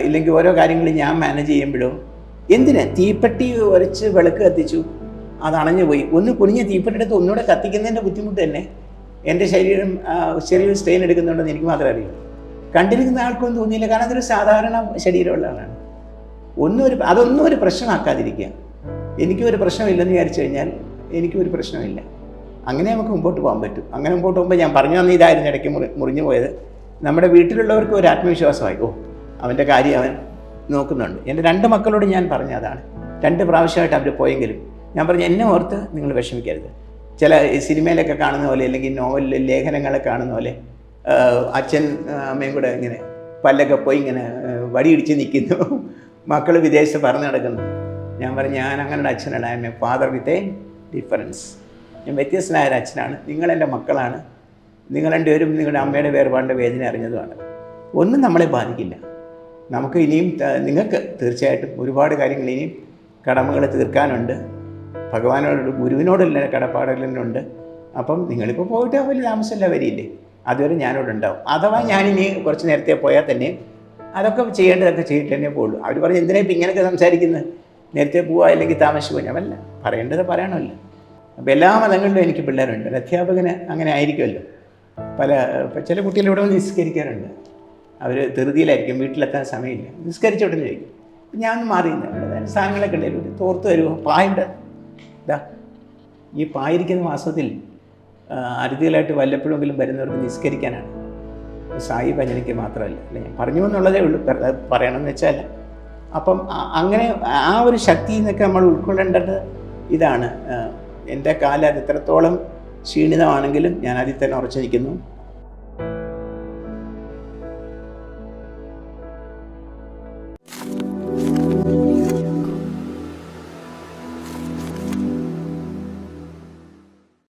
ഇല്ലെങ്കിൽ ഓരോ കാര്യങ്ങൾ ഞാൻ മാനേജ് ചെയ്യുമ്പോഴോ, എന്തിന് തീപ്പെട്ടി ഉരച്ച് വിളക്ക് കത്തിച്ചു, അത് അണഞ്ഞു പോയി, ഒന്ന് കുനിഞ്ഞ തീപ്പെട്ടി എടുത്ത് ഒന്നുകൂടെ കത്തിക്കുന്നതിൻ്റെ ബുദ്ധിമുട്ട് തന്നെ എൻ്റെ ശരീരം ചെറിയൊരു സ്ട്രെയിൻ എടുക്കുന്നുണ്ടെന്ന് എനിക്ക് മാത്രമേ അറിയൂ. കണ്ടിരിക്കുന്ന ആൾക്കൊന്നും തോന്നിയില്ല, കാരണം അതൊരു സാധാരണ ശരീരമുള്ള ആളാണ്. അതൊന്നും ഒരു പ്രശ്നമാക്കാതിരിക്കുക. എനിക്കും ഒരു പ്രശ്നമില്ലെന്ന് വിചാരിച്ചു കഴിഞ്ഞാൽ എനിക്കും ഒരു പ്രശ്നമില്ല. അങ്ങനെ നമുക്ക് മുമ്പോട്ട് പോകാൻ പറ്റും. അങ്ങനെ മുമ്പോട്ട് പോകുമ്പോൾ ഞാൻ പറഞ്ഞു തന്ന ഇതായിരുന്നു ഇടയ്ക്ക് മുറിഞ്ഞു പോയത്. നമ്മുടെ വീട്ടിലുള്ളവർക്ക് ഒരു ആത്മവിശ്വാസമായി, അവൻ്റെ കാര്യം അവൻ നോക്കുന്നുണ്ട്. എൻ്റെ 2 മക്കളോട് ഞാൻ പറഞ്ഞ അതാണ്. 2 പ്രാവശ്യമായിട്ട് അവർ പോയെങ്കിലും ഞാൻ പറഞ്ഞു, എന്നെ ഓർത്ത് നിങ്ങൾ വിഷമിക്കരുത്. ചില സിനിമയിലൊക്കെ കാണുന്ന പോലെ, അല്ലെങ്കിൽ നോവലിൽ ലേഖനങ്ങളെ കാണുന്ന പോലെ അച്ഛൻ അമ്മയും കൂടെ ഇങ്ങനെ പല്ലൊക്കെ പോയി ഇങ്ങനെ വടിയിടിച്ച് നിൽക്കുന്നു, മക്കൾ വിദേശത്ത് പറഞ്ഞു നടക്കുന്നു. ഞാൻ പറഞ്ഞു, ഞാൻ അങ്ങനെ അച്ഛനല്ല, I am a father with a difference. ഞാൻ വ്യത്യസ്തനായ ഒരു അച്ഛനാണ്. നിങ്ങളെൻ്റെ മക്കളാണ്. നിങ്ങൾ 2 പേരും നിങ്ങളുടെ അമ്മയുടെ വേർപാടിൻ്റെ വേദന അറിഞ്ഞതുമാണ്. ഒന്നും നമ്മളെ ബാധിക്കില്ല. നമുക്ക് ഇനിയും നിങ്ങൾക്ക് തീർച്ചയായിട്ടും ഒരുപാട് കാര്യങ്ങൾ ഇനിയും കടമകൾ തീർക്കാനുണ്ട്. ഭഗവാനോട് ഗുരുവിനോടുള്ള കടപ്പാടലുണ്ട്. അപ്പം നിങ്ങളിപ്പോൾ പോയിട്ട് വലിയ താമസമല്ല വരിയില്ലേ, അതുവരെ ഞാനിവിടെ ഉണ്ടാവും. അഥവാ ഞാനിനി കുറച്ച് നേരത്തെ പോയാൽ തന്നെ അതൊക്കെ ചെയ്യേണ്ടതൊക്കെ ചെയ്തിട്ട് തന്നെ പോകുള്ളൂ. അവർ പറഞ്ഞ് എന്തിനാ ഇപ്പം ഇങ്ങനെയൊക്കെ സംസാരിക്കുന്നത്, നേരത്തെ പോവുക അല്ലെങ്കിൽ താമസിച്ച് പോകാൻ. അവല്ല, പറയേണ്ടത് പറയണമല്ലോ. അപ്പോൾ എല്ലാ മതങ്ങളിലും എനിക്ക് പിള്ളേരുണ്ട്. ഒരു അധ്യാപകന് അങ്ങനെ ആയിരിക്കുമല്ലോ. ചില കുട്ടികൾ ഇവിടെ വന്ന് നിസ്കരിക്കാറുണ്ട്. അവർ ധൃതിയിലായിരിക്കും, വീട്ടിലെത്താൻ സമയമില്ല, നിസ്കരിച്ചോട്ടെ ചോദിക്കും. ഞാൻ ഒന്ന് മാറിയില്ല, അവിടെ സാധനങ്ങളൊക്കെ ഉണ്ടല്ലോ, തോർത്ത് വരുമോ, പായുണ്ട്. ഇതാ ഈ പായിരിക്കുന്ന മാസത്തിൽ അരുതികളായിട്ട് വല്ലപ്പോഴെങ്കിലും വരുന്നവർക്ക് നിസ്കരിക്കാനാണ്. സായി ഭജനയ്ക്ക് മാത്രമല്ല. അല്ല, ഞാൻ പറഞ്ഞു എന്നുള്ളതേ ഉള്ളൂ, പറയണമെന്ന് വെച്ചാൽ. അപ്പം അങ്ങനെ ആ ഒരു ശക്തി എന്നൊക്കെ നമ്മൾ ഉൾക്കൊള്ളേണ്ടത് ഇതാണ്. എൻ്റെ കാലം അത് എത്രത്തോളം ക്ഷീണിതമാണെങ്കിലും ഞാൻ അതിൽ തന്നെ ഉറച്ചു നിൽക്കുന്നു.